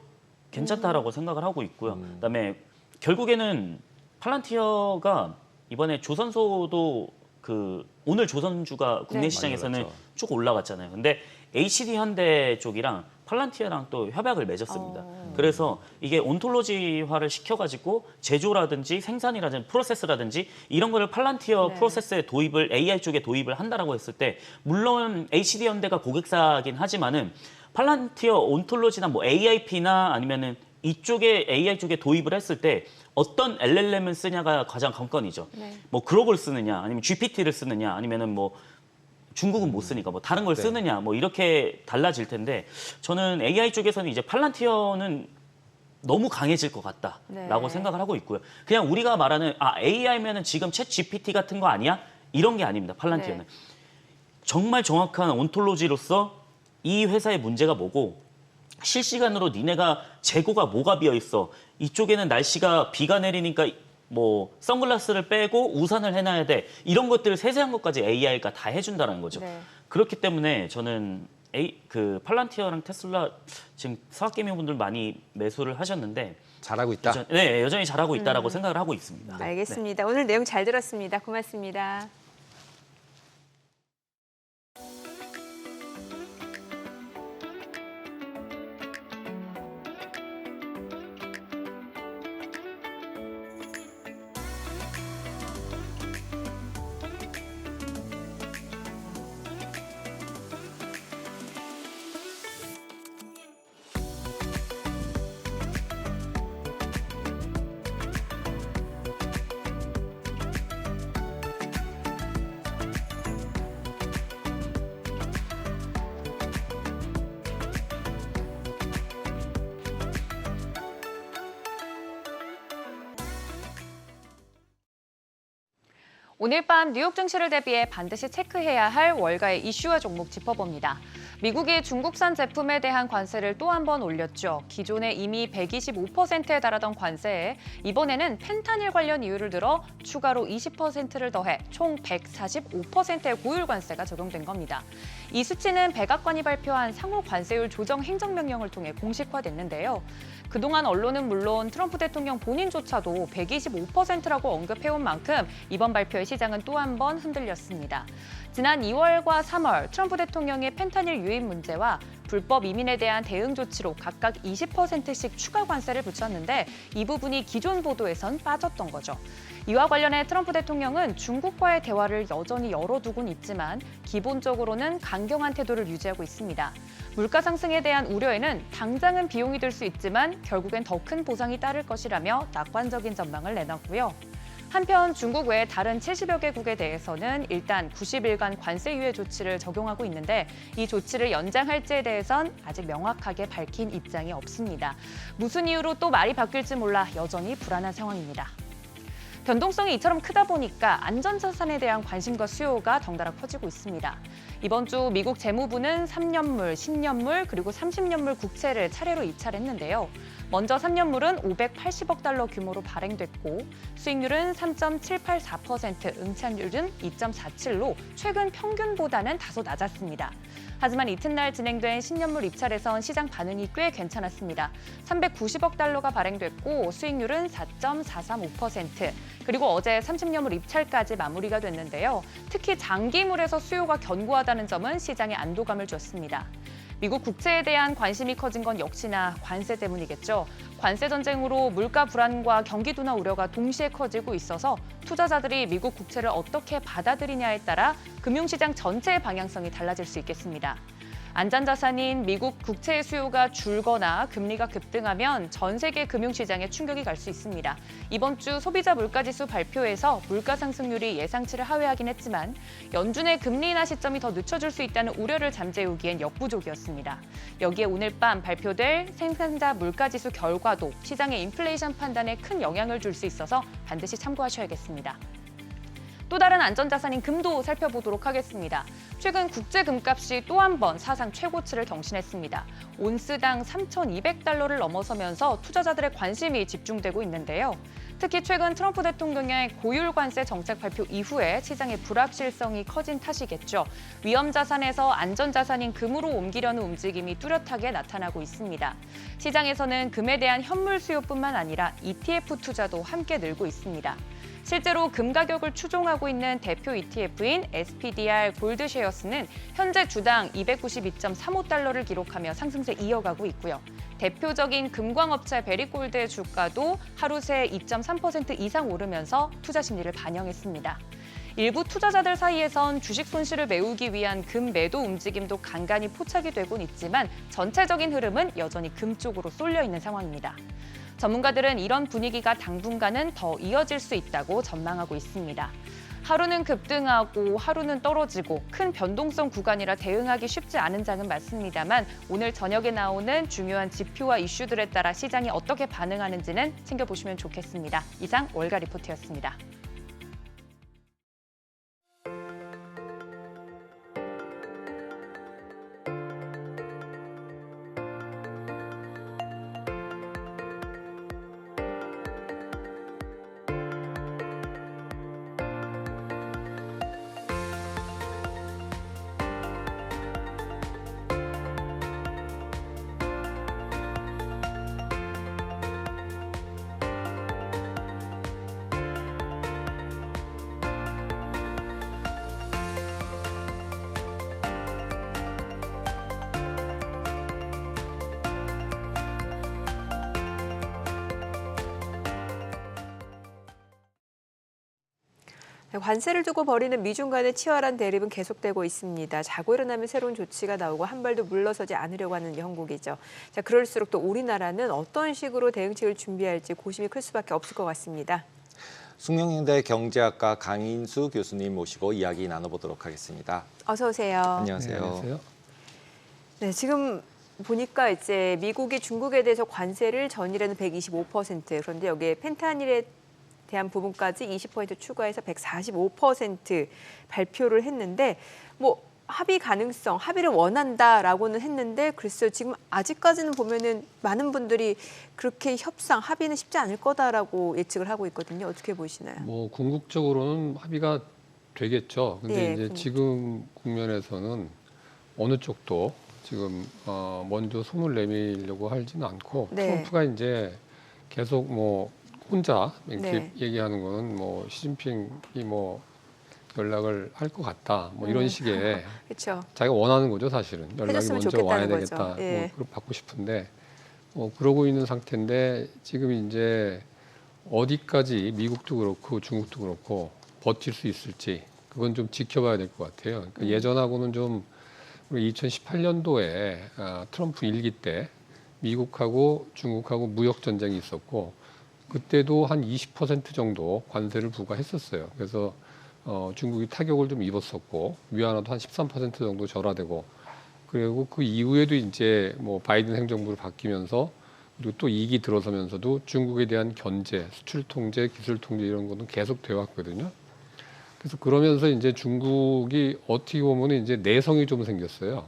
괜찮다라고 생각을 하고 있고요. 그다음에 결국에는 팔란티어가 이번에 조선소도 그 오늘 조선주가 국내 네. 시장에서는 많이 올랐죠. 쭉 올라갔잖아요. 근데 HD 현대 쪽이랑 팔란티어랑 또 협약을 맺었습니다. 그래서 이게 온톨로지화를 시켜가지고 제조라든지 생산이라든지 프로세스라든지 이런 거를 팔란티어 네. 프로세스에 도입을 AI 쪽에 도입을 한다라고 했을 때 물론 HD 현대가 고객사긴 하지만은 팔란티어 온톨로지나 뭐 AIP나 아니면은 이쪽에 AI 쪽에 도입을 했을 때 어떤 LLM을 쓰냐가 가장 관건이죠. 네. 뭐 그록을 쓰느냐, 아니면 GPT를 쓰느냐, 아니면은 뭐 중국은 못 쓰니까 뭐 다른 걸 네. 쓰느냐, 뭐 이렇게 달라질 텐데 저는 AI 쪽에서는 이제 팔란티어는 너무 강해질 것 같다라고 네. 생각을 하고 있고요. 그냥 우리가 말하는 AI면은 지금 챗 GPT 같은 거 아니야? 이런 게 아닙니다. 팔란티어는 네. 정말 정확한 온톨로지로서 이 회사의 문제가 뭐고 실시간으로 니네가 재고가 뭐가 비어 있어. 이쪽에는 날씨가 비가 내리니까 뭐 선글라스를 빼고 우산을 해놔야 돼. 이런 것들을 세세한 것까지 AI가 다 해준다는 거죠. 네. 그렇기 때문에 저는 그 팔란티어랑 테슬라 지금 서학개미 분들 많이 매수를 하셨는데 잘하고 있다. 여전히 잘하고 있다라고 생각을 하고 있습니다. 알겠습니다. 오늘 내용 잘 들었습니다. 고맙습니다. 오늘 밤 뉴욕 증시를 대비해 반드시 체크해야 할 월가의 이슈와 종목 짚어봅니다. 미국이 중국산 제품에 대한 관세를 또 한 번 올렸죠. 기존에 이미 125%에 달하던 관세에 이번에는 펜타닐 관련 이유를 들어 추가로 20%를 더해 총 145%의 고율 관세가 적용된 겁니다. 이 수치는 백악관이 발표한 상호 관세율 조정 행정명령을 통해 공식화됐는데요. 그동안 언론은 물론 트럼프 대통령 본인조차도 125%라고 언급해온 만큼 이번 발표의 시장은 또 한 번 흔들렸습니다. 지난 2월과 3월 트럼프 대통령의 펜타닐 유입 문제와 불법 이민에 대한 대응 조치로 각각 20%씩 추가 관세를 붙였는데 이 부분이 기존 보도에선 빠졌던 거죠. 이와 관련해 트럼프 대통령은 중국과의 대화를 여전히 열어두곤 있지만 기본적으로는 강경한 태도를 유지하고 있습니다. 물가 상승에 대한 우려에는 당장은 비용이 들 수 있지만 결국엔 더 큰 보상이 따를 것이라며 낙관적인 전망을 내놨고요. 한편 중국 외 다른 70여 개국에 대해서는 일단 90일간 관세 유예 조치를 적용하고 있는데 이 조치를 연장할지에 대해선 아직 명확하게 밝힌 입장이 없습니다. 무슨 이유로 또 말이 바뀔지 몰라 여전히 불안한 상황입니다. 변동성이 이처럼 크다 보니까 안전자산에 대한 관심과 수요가 덩달아 커지고 있습니다. 이번 주 미국 재무부는 3년물, 10년물, 그리고 30년물 국채를 차례로 입찰했는데요. 먼저 3년물은 580억 달러 규모로 발행됐고 수익률은 3.784%, 응찰률은 2.47로 최근 평균보다는 다소 낮았습니다. 하지만 이튿날 진행된 10년물 입찰에선 시장 반응이 꽤 괜찮았습니다. 390억 달러가 발행됐고 수익률은 4.435%, 그리고 어제 30년물 입찰까지 마무리가 됐는데요. 특히 장기물에서 수요가 견고하다는 점은 시장에 안도감을 줬습니다. 미국 국채에 대한 관심이 커진 건 역시나 관세 때문이겠죠. 관세 전쟁으로 물가 불안과 경기 둔화 우려가 동시에 커지고 있어서 투자자들이 미국 국채를 어떻게 받아들이냐에 따라 금융시장 전체의 방향성이 달라질 수 있겠습니다. 안전자산인 미국 국채의 수요가 줄거나 금리가 급등하면 전 세계 금융시장에 충격이 갈 수 있습니다. 이번 주 소비자 물가지수 발표에서 물가 상승률이 예상치를 하회하긴 했지만 연준의 금리 인하 시점이 더 늦춰질 수 있다는 우려를 잠재우기엔 역부족이었습니다. 여기에 오늘 밤 발표될 생산자 물가지수 결과도 시장의 인플레이션 판단에 큰 영향을 줄 수 있어서 반드시 참고하셔야겠습니다. 또 다른 안전자산인 금도 살펴보도록 하겠습니다. 최근 국제 금값이 또 한 번 사상 최고치를 경신했습니다. 온스당 3,200달러를 넘어서면서 투자자들의 관심이 집중되고 있는데요. 특히 최근 트럼프 대통령의 고율 관세 정책 발표 이후에 시장의 불확실성이 커진 탓이겠죠. 위험 자산에서 안전 자산인 금으로 옮기려는 움직임이 뚜렷하게 나타나고 있습니다. 시장에서는 금에 대한 현물 수요뿐만 아니라 ETF 투자도 함께 늘고 있습니다. 실제로 금 가격을 추종하고 있는 대표 ETF인 SPDR 골드쉐어스는 현재 주당 292.35달러를 기록하며 상승세 이어가고 있고요. 대표적인 금광업체 베리골드의 주가도 하루 새 2.3% 이상 오르면서 투자 심리를 반영했습니다. 일부 투자자들 사이에선 주식 손실을 메우기 위한 금 매도 움직임도 간간히 포착이 되곤 있지만 전체적인 흐름은 여전히 금 쪽으로 쏠려 있는 상황입니다. 전문가들은 이런 분위기가 당분간은 더 이어질 수 있다고 전망하고 있습니다. 하루는 급등하고 하루는 떨어지고 큰 변동성 구간이라 대응하기 쉽지 않은 장은 맞습니다만 오늘 저녁에 나오는 중요한 지표와 이슈들에 따라 시장이 어떻게 반응하는지는 챙겨보시면 좋겠습니다. 이상 월가 리포트였습니다. 관세를 두고 벌이는 미중 간의 치열한 대립은 계속되고 있습니다. 자고 일어나면 새로운 조치가 나오고 한 발도 물러서지 않으려고 하는 영국이죠. 자, 그럴수록 또 우리나라는 어떤 식으로 대응책을 준비할지 고심이 클 수밖에 없을 것 같습니다. 숙명여대 경제학과 강인수 교수님 모시고 이야기 나눠보도록 하겠습니다. 어서 오세요. 안녕하세요. 안녕하세요. 네, 지금 보니까 이제 미국이 중국에 대해서 관세를 전일에는 125%, 그런데 여기에 펜타닐에 대한 부분까지 20% 추가해서 145% 발표를 했는데 뭐 합의 가능성, 합의를 원한다라고는 했는데 글쎄요. 지금 아직까지는 보면은 많은 분들이 그렇게 협상, 합의는 쉽지 않을 거다라고 예측을 하고 있거든요. 어떻게 보시나요? 뭐 궁극적으로는 합의가 되겠죠. 근데 예, 이제 궁극적으로. 지금 국면에서는 어느 쪽도 지금 먼저 손을 내밀려고 하지는 않고 네. 트럼프가 이제 계속 뭐 혼자 이렇게 네. 얘기하는 거는 뭐 시진핑이 뭐 연락을 할 것 같다. 뭐 이런 식의 그렇죠. 자기가 원하는 거죠, 사실은. 연락이 해줬으면 먼저 와야 좋겠다는 되겠다. 거죠. 예. 뭐 그걸 받고 싶은데 그러고 있는 상태인데 지금 이제 어디까지 미국도 그렇고 중국도 그렇고 버틸 수 있을지 그건 좀 지켜봐야 될 것 같아요. 그러니까 예전하고는 좀 우리 2018년도에 트럼프 일기 때 미국하고 중국하고 무역 전쟁이 있었고 그때도 한 20% 정도 관세를 부과했었어요. 그래서 중국이 타격을 좀 입었었고 위안화도 한 13% 정도 절하되고 그리고 그 이후에도 이제 뭐 바이든 행정부를 바뀌면서 그리고 또 2기 들어서면서도 중국에 대한 견제, 수출 통제, 기술 통제 이런 거는 계속 되어 왔거든요. 그래서 그러면서 이제 중국이 어떻게 보면 이제 내성이 좀 생겼어요.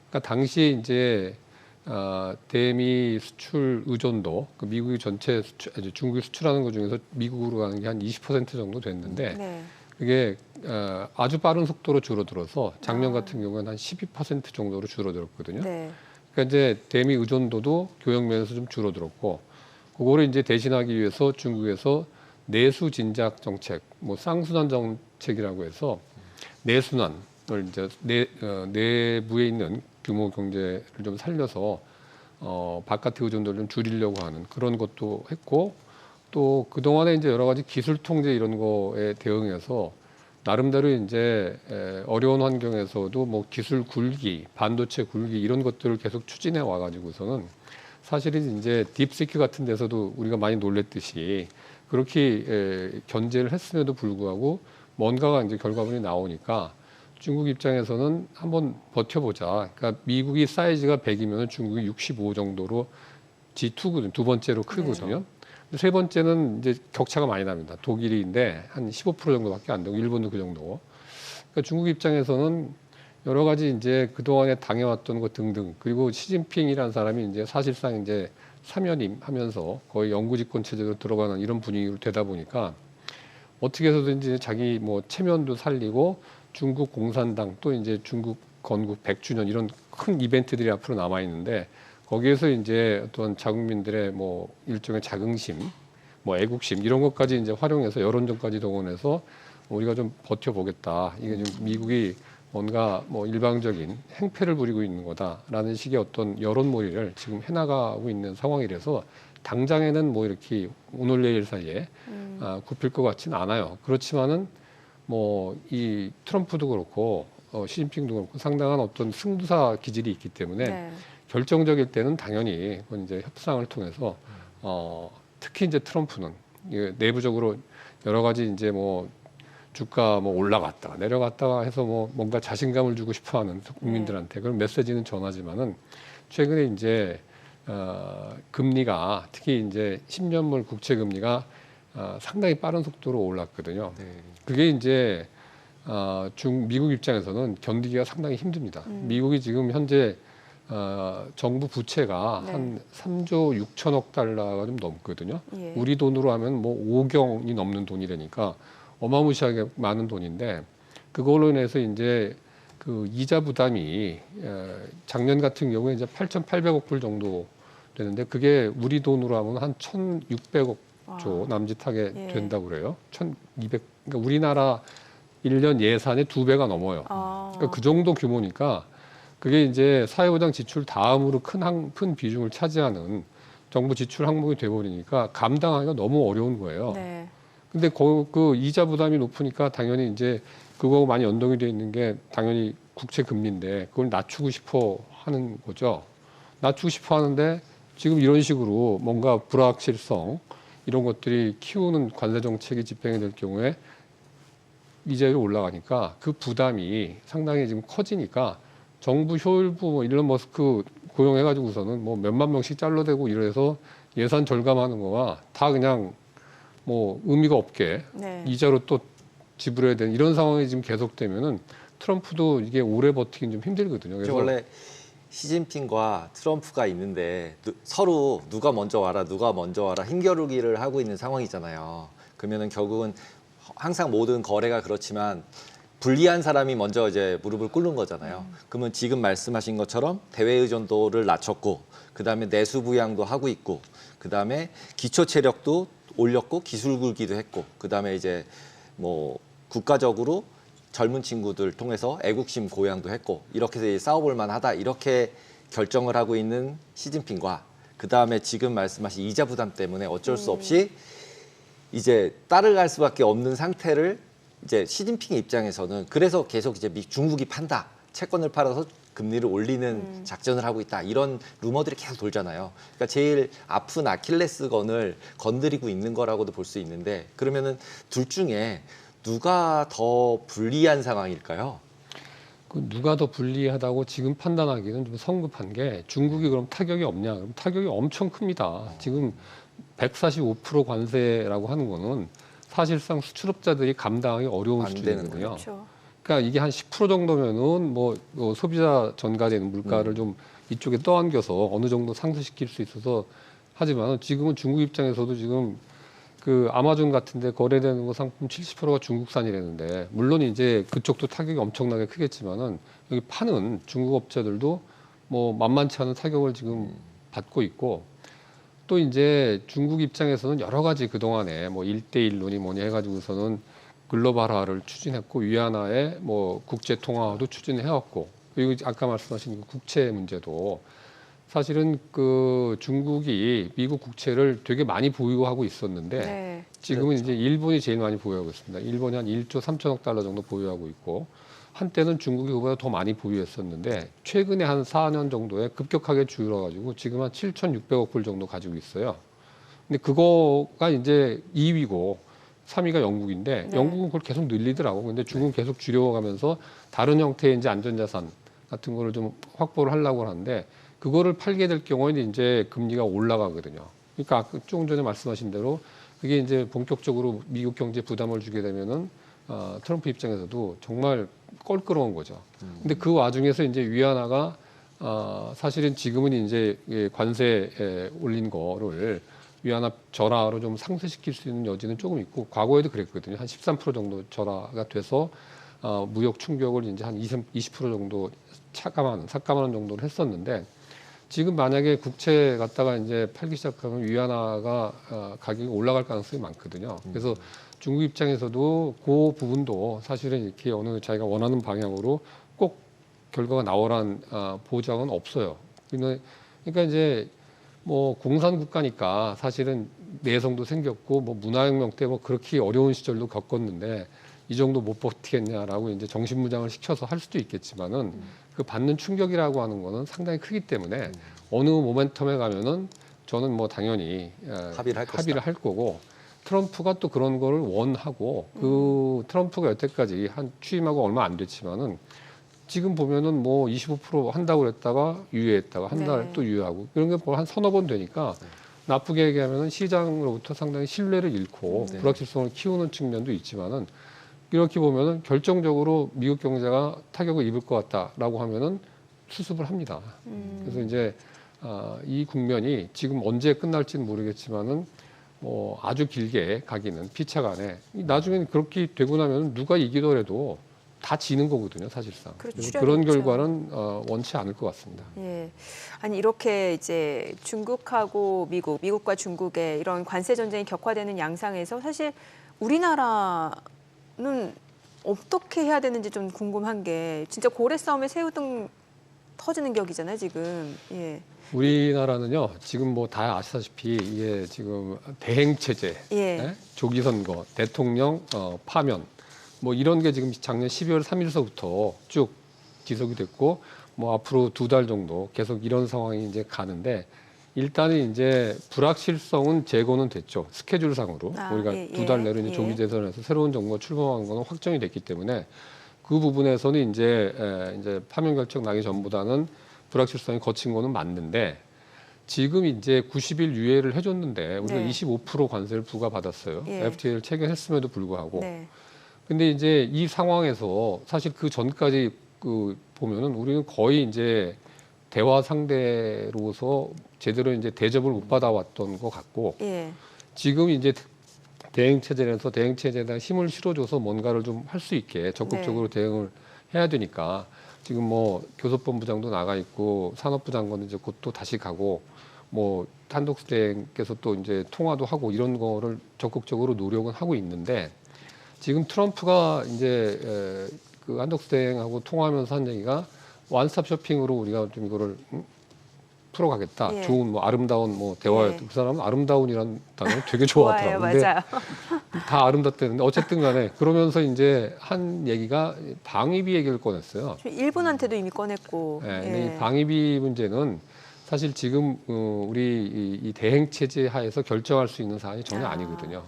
그러니까 당시에 이제 대미 수출 의존도, 그 미국이 전체 중국이 수출하는 것 중에서 미국으로 가는 게 한 20% 정도 됐는데 네. 그게 아주 빠른 속도로 줄어들어서 작년 같은 경우에는 한 12% 정도로 줄어들었거든요. 네. 그러니까 이제 대미 의존도도 교역 면에서 좀 줄어들었고 그거를 이제 대신하기 위해서 중국에서 내수 진작 정책, 뭐 쌍순환 정책이라고 해서 내순환을 이제 내부에 있는 규모 경제를 좀 살려서 바깥의 의존도를 좀 줄이려고 하는 그런 것도 했고 또 그동안에 이제 여러 가지 기술 통제 이런 거에 대응해서 나름대로 이제 어려운 환경에서도 뭐 기술 굴기, 반도체 굴기 이런 것들을 계속 추진해 와가지고서는 사실은 이제 딥시크 같은 데서도 우리가 많이 놀랬듯이 그렇게 견제를 했음에도 불구하고 뭔가가 이제 결과물이 나오니까 중국 입장에서는 한번 버텨보자. 그러니까 미국이 사이즈가 100이면 중국이 65 정도로 G2거든요. 두 번째로 크거든요. 세 번째는 이제 격차가 많이 납니다. 독일인데 한 15% 정도밖에 안 되고 일본도 그 정도. 그러니까 중국 입장에서는 여러 가지 이제 그동안에 당해왔던 것 등등 그리고 시진핑이라는 사람이 이제 사실상 이제 3연임 하면서 거의 영구집권 체제로 들어가는 이런 분위기로 되다 보니까 어떻게 해서든지 자기 뭐 체면도 살리고 중국 공산당 또 이제 중국 건국 100주년 이런 큰 이벤트들이 앞으로 남아 있는데 거기에서 이제 어떤 자국민들의 뭐 일종의 자긍심, 뭐 애국심 이런 것까지 이제 활용해서 여론전까지 동원해서 우리가 좀 버텨보겠다. 이게 좀 미국이 뭔가 뭐 일방적인 행패를 부리고 있는 거다라는 식의 어떤 여론몰이를 지금 해나가고 있는 상황이라서 당장에는 뭐 이렇게 오늘 내일 사이에 굽힐 것 같지는 않아요. 그렇지만은 뭐 이 트럼프도 그렇고 시진핑도 그렇고 상당한 어떤 승부사 기질이 있기 때문에 네. 결정적일 때는 당연히 그건 이제 협상을 통해서 특히 이제 트럼프는 내부적으로 여러 가지 이제 뭐 주가 뭐 올라갔다가 내려갔다가 해서 뭐 뭔가 자신감을 주고 싶어하는 국민들한테 그런 메시지는 전하지만은 최근에 이제 금리가 특히 이제 10년물 국채 금리가 상당히 빠른 속도로 올랐거든요. 네. 그게 이제 미국 입장에서는 견디기가 상당히 힘듭니다. 미국이 지금 현재 정부 부채가 네. 한 3조 6천억 달러가 좀 넘거든요. 예. 우리 돈으로 하면 뭐 5경이 넘는 돈이라니까 어마무시하게 많은 돈인데 그걸로 인해서 이제 그 이자 부담이 작년 같은 경우에 이제 8,800억 불 정도 되는데 그게 우리 돈으로 하면 한 1,600억 조 남짓하게 예. 된다고 그래요. 1,200 그러니까 우리나라 1년 예산의 2배가 넘어요. 그러니까 그 정도 규모니까 그게 이제 사회보장 지출 다음으로 큰 비중을 차지하는 정부 지출 항목이 돼버리니까 감당하기가 너무 어려운 거예요. 네. 근데 그 이자 부담이 높으니까 당연히 이제 그거하고 많이 연동이 돼 있는 게 당연히 국채 금리인데 그걸 낮추고 싶어 하는 거죠. 낮추고 싶어 하는데 지금 이런 식으로 뭔가 불확실성 이런 것들이 키우는 관세 정책이 집행이 될 경우에 이자율이 올라가니까 그 부담이 상당히 지금 커지니까 정부 효율부 뭐 일론 머스크 고용해가지고서는 뭐 몇만 명씩 잘라대고 이래서 예산 절감하는 거와 다 그냥 뭐 의미가 없게 네. 이자로 또 지불해야 되는 이런 상황이 지금 계속되면은 트럼프도 이게 오래 버티긴 좀 힘들거든요. 그래서 원래 시진핑과 트럼프가 있는데 서로 누가 먼저 와라 힘겨루기를 하고 있는 상황이잖아요. 그러면은 결국은 항상 모든 거래가 그렇지만 불리한 사람이 먼저 이제 무릎을 꿇는 거잖아요. 그러면 지금 말씀하신 것처럼 대외 의존도를 낮췄고, 그다음에 내수 부양도 하고 있고, 그다음에 기초 체력도 올렸고 기술 굴기도 했고, 그다음에 이제 뭐 국가적으로 젊은 친구들 통해서 애국심 고양도 했고, 이렇게 해서 싸워볼 만하다 이렇게 결정을 하고 있는 시진핑과, 그다음에 지금 말씀하신 이자 부담 때문에 어쩔 수 없이 이제 따라갈 수밖에 없는 상태를 이제 시진핑의 입장에서는 그래서 계속 이제 중국이 판다, 채권을 팔아서 금리를 올리는 작전을 하고 있다, 이런 루머들이 계속 돌잖아요. 그러니까 제일 아픈 아킬레스건을 건드리고 있는 거라고도 볼 수 있는데, 그러면은 둘 중에 누가 더 불리한 상황일까요? 그 누가 더 불리하다고 지금 판단하기는 좀 성급한 게, 중국이 그럼 타격이 없냐? 그럼 타격이 엄청 큽니다. 지금 145% 관세라고 하는 거는 사실상 수출업자들이 감당하기 어려운 안 되는 수준이거든요. 그렇죠. 그러니까 이게 한 10% 정도면은 뭐 소비자 전가되는 물가를 좀 이쪽에 떠안겨서 어느 정도 상쇄시킬 수 있어서, 하지만 지금은 중국 입장에서도 지금 그 아마존 같은데 거래되는 거 상품 70%가 중국산이라는데, 물론 이제 그쪽도 타격이 엄청나게 크겠지만은 여기 파는 중국 업체들도 뭐 만만치 않은 타격을 지금 받고 있고, 또 이제 중국 입장에서는 여러 가지 그동안에 뭐 1대1론이 뭐니 해가지고서는 글로벌화를 추진했고, 위안화의 뭐 국제 통화도 추진해왔고, 그리고 아까 말씀하신 그 국채 문제도 사실은 그 중국이 미국 국채를 되게 많이 보유하고 있었는데, 네. 지금은 이제 일본이 제일 많이 보유하고 있습니다. 일본이 한 1조 3천억 달러 정도 보유하고 있고, 한때는 중국이 그보다 더 많이 보유했었는데 최근에 한 4년 정도에 급격하게 줄어가지고 지금 한 7,600억 불 정도 가지고 있어요. 근데 그거가 이제 2위고 3위가 영국인데, 네. 영국은 그걸 계속 늘리더라고. 근데 중국은 계속 줄여가면서 다른 형태의 이제 안전자산 같은 거를 좀 확보를 하려고 하는데, 그거를 팔게 될 경우에는 이제 금리가 올라가거든요. 그러니까 아까 조금 전에 말씀하신 대로 그게 이제 본격적으로 미국 경제에 부담을 주게 되면은 트럼프 입장에서도 정말 껄끄러운 거죠. 근데 그 와중에서 이제 위안화가 사실은 지금은 이제 관세 올린 거를 위안화 절하로 좀 상쇄시킬 수 있는 여지는 조금 있고, 과거에도 그랬거든요. 한 13% 정도 절하가 돼서 무역 충격을 이제 한 20% 정도 삭감하는 정도를 했었는데, 지금 만약에 국채 갖다가 이제 팔기 시작하면 위안화가 가격이 올라갈 가능성이 많거든요. 그래서 중국 입장에서도 그 부분도 사실은 이렇게 어느 자기가 원하는 방향으로 꼭 결과가 나오란 보장은 없어요. 그러니까 이제 뭐 공산 국가니까 사실은 내성도 생겼고, 뭐 문화혁명 때 뭐 그렇게 어려운 시절도 겪었는데 이 정도 못 버티겠냐라고 이제 정신무장을 시켜서 할 수도 있겠지만은 그 받는 충격이라고 하는 거는 상당히 크기 때문에 어느 모멘텀에 가면은 저는 뭐 당연히 합의를 할 거고, 트럼프가 또 그런 거를 원하고, 그 트럼프가 여태까지 한 취임하고 얼마 안 됐지만은 지금 보면은 뭐 25% 한다고 그랬다가 유예했다가 한 달 또 유예하고, 이런 게 한 서너 번 되니까 나쁘게 얘기하면은 시장으로부터 상당히 신뢰를 잃고 불확실성을 키우는 측면도 있지만은, 이렇게 보면은 결정적으로 미국 경제가 타격을 입을 것 같다라고 하면은 수습을 합니다. 그래서 이제 이 국면이 지금 언제 끝날지는 모르겠지만은 뭐 아주 길게 가기는 피차간에, 나중에는 그렇게 되고 나면 누가 이기더라도 다 지는 거거든요, 사실상. 그렇죠. 그래서 그런 결과는 원치 않을 것 같습니다. 예. 아니 이렇게 이제 중국하고 미국과 중국의 이런 관세 전쟁이 격화되는 양상에서 사실 우리나라는 어떻게 해야 되는지 좀 궁금한 게, 진짜 고래 싸움에 새우등 터지는 격이잖아요, 지금. 예. 우리나라는요, 지금 뭐 다 아시다시피 이게 지금 대행 체제, 예. 조기 선거, 대통령 파면, 뭐 이런 게 지금 작년 12월 3일서부터 쭉 지속이 됐고, 뭐 앞으로 2달 정도 계속 이런 상황이 이제 가는데, 일단은 이제 불확실성은 제거는 됐죠. 스케줄상으로 우리가 2달 내로 이제 조기 대선에서 새로운 정부가 출범한 거는 확정이 됐기 때문에, 그 부분에서는 이제 파면 결정 나기 전보다는 불확실성이 거친 거는 맞는데, 지금 이제 90일 유예를 해줬는데 우리가 네. 25% 관세를 부과받았어요. 예. FTA를 체결했음에도 불구하고. 네. 근데 이제 이 상황에서 사실 그 전까지 그 보면은 우리는 거의 이제 대화 상대로서 제대로 이제 대접을 못 받아왔던 것 같고 예. 지금 이제 대행 체제에서 대행 체제에 대한 힘을 실어줘서 뭔가를 좀 할 수 있게 적극적으로 대응을 해야 되니까 지금 뭐 교섭본부장도 나가 있고 산업부 장관도 이제 곧 또 다시 가고 뭐 한덕수 대행께서 또 이제 통화도 하고 이런 거를 적극적으로 노력은 하고 있는데 지금 트럼프가 이제 그 한덕수 대행하고 통화하면서 한 얘기가 원스톱 쇼핑으로 우리가 좀 이거를 풀어가겠다. 예. 좋은 뭐 아름다운 뭐 대화였던 예. 그 사람은 아름다운이라는 단어를 되게 좋아요, 좋아하더라고요. 근데 맞아요. 다 아름답다는데 어쨌든 간에 그러면서 이제 한 얘기가 방위비 얘기를 꺼냈어요. 일본한테도 이미 꺼냈고. 예, 예. 근데 이 방위비 문제는 사실 지금 우리 이 대행 체제 하에서 결정할 수 있는 사안이 전혀 아니거든요.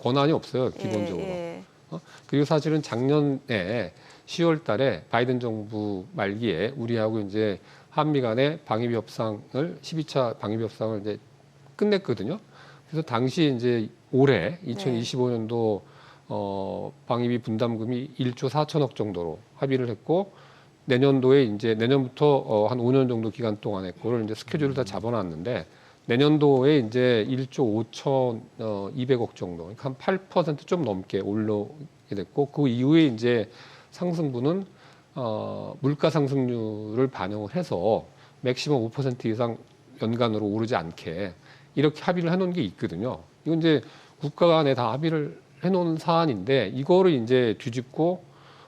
권한이 없어요, 기본적으로. 예. 그리고 사실은 작년에 10월 달에 바이든 정부 말기에 우리하고 이제 한미 간의 방위비 협상을 12차 방위비 협상을 이제 끝냈거든요. 그래서 당시 이제 올해 2025년도 방위비 분담금이 1조 4천억 정도로 합의를 했고 내년도에 이제 내년부터 한 5년 정도 기간 동안에 그걸 이제 스케줄을 다 잡아놨는데 내년도에 이제 1조 5,200억 정도, 그러니까 한 8% 좀 넘게 올라오게 됐고 그 이후에 이제 상승분은 물가 상승률을 반영을 해서 맥시멈 5% 이상 연간으로 오르지 않게 이렇게 합의를 해놓은 게 있거든요. 이건 이제 국가 간에 다 합의를 해놓은 사안인데 이거를 이제 뒤집고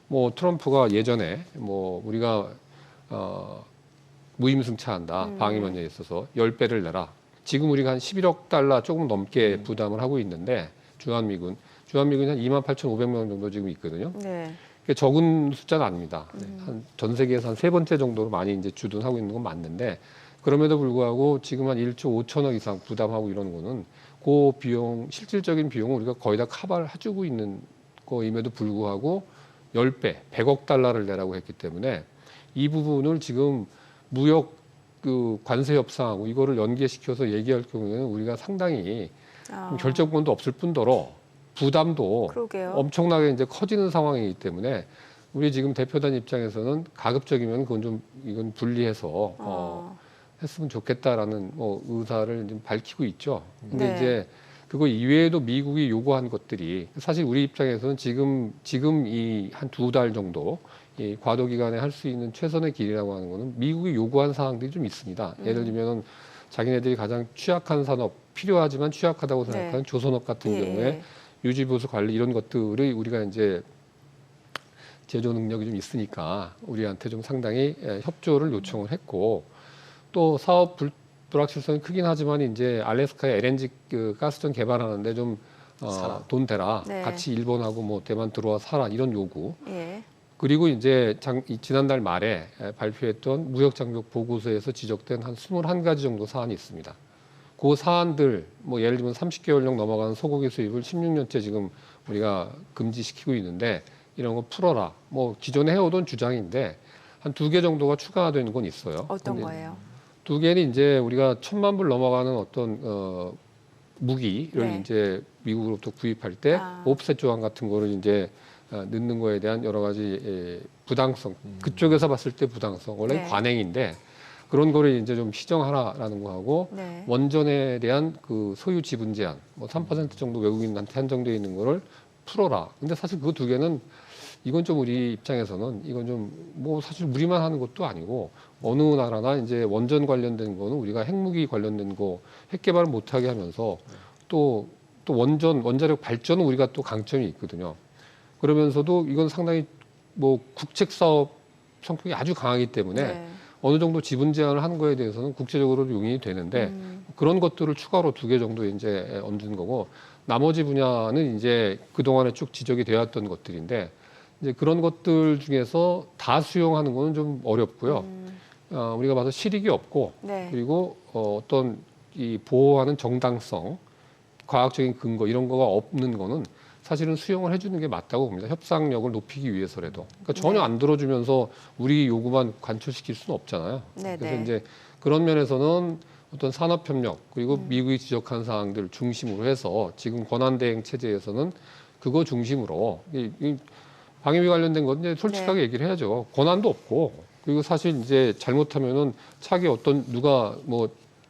뭐 트럼프가 예전에 뭐 우리가 무임승차한다 방위 면제에 있어서 10배를 내라. 지금 우리가 한 11억 달러 조금 넘게 부담을 하고 있는데 주한미군이 한 28,500명 정도 지금 있거든요. 네. 적은 숫자는 아닙니다. 한 전 세계에서 한 세 번째 정도로 많이 이제 주둔하고 있는 건 맞는데 그럼에도 불구하고 지금 한 1조 5천억 이상 부담하고 이러는 거는 그 비용 실질적인 비용을 우리가 거의 다 커버를 해주고 있는 거임에도 불구하고 10배, 100억 달러를 내라고 했기 때문에 이 부분을 지금 무역 그 관세 협상하고 이거를 연계시켜서 얘기할 경우에는 우리가 상당히 결정권도 없을 뿐더러 부담도 그러게요. 엄청나게 이제 커지는 상황이기 때문에 우리 지금 대표단 입장에서는 가급적이면 그건 좀 이건 분리해서 했으면 좋겠다라는 뭐 의사를 좀 밝히고 있죠. 근데 네. 이제 그거 이외에도 미국이 요구한 것들이 사실 우리 입장에서는 지금 이 한 2달 정도 이 과도 기간에 할 수 있는 최선의 길이라고 하는 거는 미국이 요구한 사항들이 좀 있습니다. 예를 들면은 자기네들이 가장 취약한 산업 필요하지만 취약하다고 생각하는 조선업 같은 예. 경우에 유지보수 관리 이런 것들을 우리가 이제 제조 능력이 좀 있으니까 우리한테 좀 상당히 협조를 요청을 했고 또 사업 불확실성이 크긴 하지만 이제 알래스카에 LNG 그 가스전 개발하는데 좀 돈 대라 네. 같이 일본하고 뭐 대만 들어와 살아 이런 요구 예. 그리고 이제 지난달 말에 발표했던 무역장벽 보고서에서 지적된 한 21가지 정도 사안이 있습니다. 그 사안들 뭐 예를 들면 30개월령 넘어가는 소고기 수입을 16년째 지금 우리가 금지시키고 있는데 이런 거 풀어라. 뭐 기존에 해오던 주장인데 한 2개 정도가 추가되는 건 있어요. 어떤 근데 거예요? 2개는 이제 우리가 1,000만 불 넘어가는 어떤 무기를 네. 이제 미국으로부터 구입할 때 옵셋 조항 같은 거를 이제 넣는 거에 대한 여러 가지 부당성 그쪽에서 봤을 때 부당성 원래 네. 관행인데 그런 거를 이제 좀 시정하라라는 거하고 네. 원전에 대한 그 소유 지분 제한 뭐 3% 정도 외국인한테 한정되어 있는 거를 풀어라. 근데 사실 그 2개는 이건 좀 우리 입장에서는 이건 좀 뭐 사실 우리만 하는 것도 아니고 어느 나라나 이제 원전 관련된 거는 우리가 핵무기 관련된 거 핵 개발을 못하게 하면서 또 원자력 발전은 우리가 또 강점이 있거든요. 그러면서도 이건 상당히 뭐 국책 사업 성격이 아주 강하기 때문에 네. 어느 정도 지분 제한을 하는 거에 대해서는 국제적으로 용인이 되는데 그런 것들을 추가로 2개 정도 이제 얹은 거고 나머지 분야는 이제 그동안에 쭉 지적이 되었던 것들인데 이제 그런 것들 중에서 다 수용하는 거는 좀 어렵고요. 우리가 봐서 실익이 없고 네. 그리고 어떤 이 보호하는 정당성, 과학적인 근거 이런 거가 없는 거는 사실은 수용을 해주는 게 맞다고 봅니다. 협상력을 높이기 위해서라도. 그러니까 전혀 네. 안 들어주면서 우리 요구만 관철시킬 수는 없잖아요. 네, 그래서 네. 이제 그런 면에서는 어떤 산업협력 그리고 미국이 지적한 사항들 중심으로 해서 지금 권한대행 체제에서는 그거 중심으로 이 방위비 관련된 건 이제 솔직하게 얘기를 해야죠. 권한도 없고 그리고 사실 이제 잘못하면은 차기 어떤 누가 뭐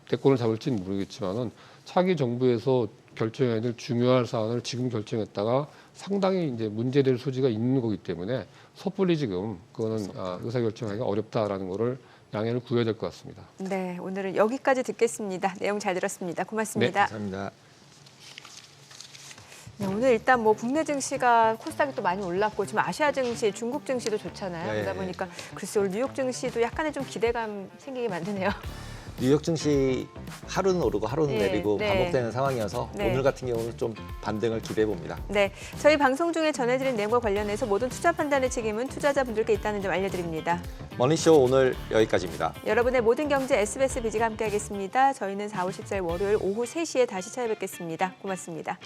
대권을 잡을지는 모르겠지만은 차기 정부에서 결정해야 될 중요한 사안을 지금 결정했다가 상당히 이제 문제될 소지가 있는 거기 때문에 섣불리 지금 그거는 의사결정하기가 어렵다라는 거를 양해를 구해야 될 것 같습니다. 네, 오늘은 여기까지 듣겠습니다. 내용 잘 들었습니다. 네, 고맙습니다. 감사합니다. 네, 오늘 일단 뭐 국내 증시가 코스닥이 또 많이 올랐고 지금 아시아 증시, 중국 증시도 좋잖아요. 네. 그러다 보니까 글쎄 오늘 뉴욕 증시도 약간의 좀 기대감 생기게 만드네요. 뉴욕 증시 하루는 오르고 하루는 네, 내리고 네. 반복되는 상황이어서 네. 오늘 같은 경우는 좀 반등을 기대해 봅니다. 네, 저희 방송 중에 전해드린 내용과 관련해서 모든 투자 판단의 책임은 투자자분들께 있다는 점 알려드립니다. 머니쇼 오늘 여기까지입니다. 여러분의 모든 경제 SBS 비지가 함께하겠습니다. 저희는 4월 14일 월요일 오후 3시에 다시 찾아뵙겠습니다. 고맙습니다.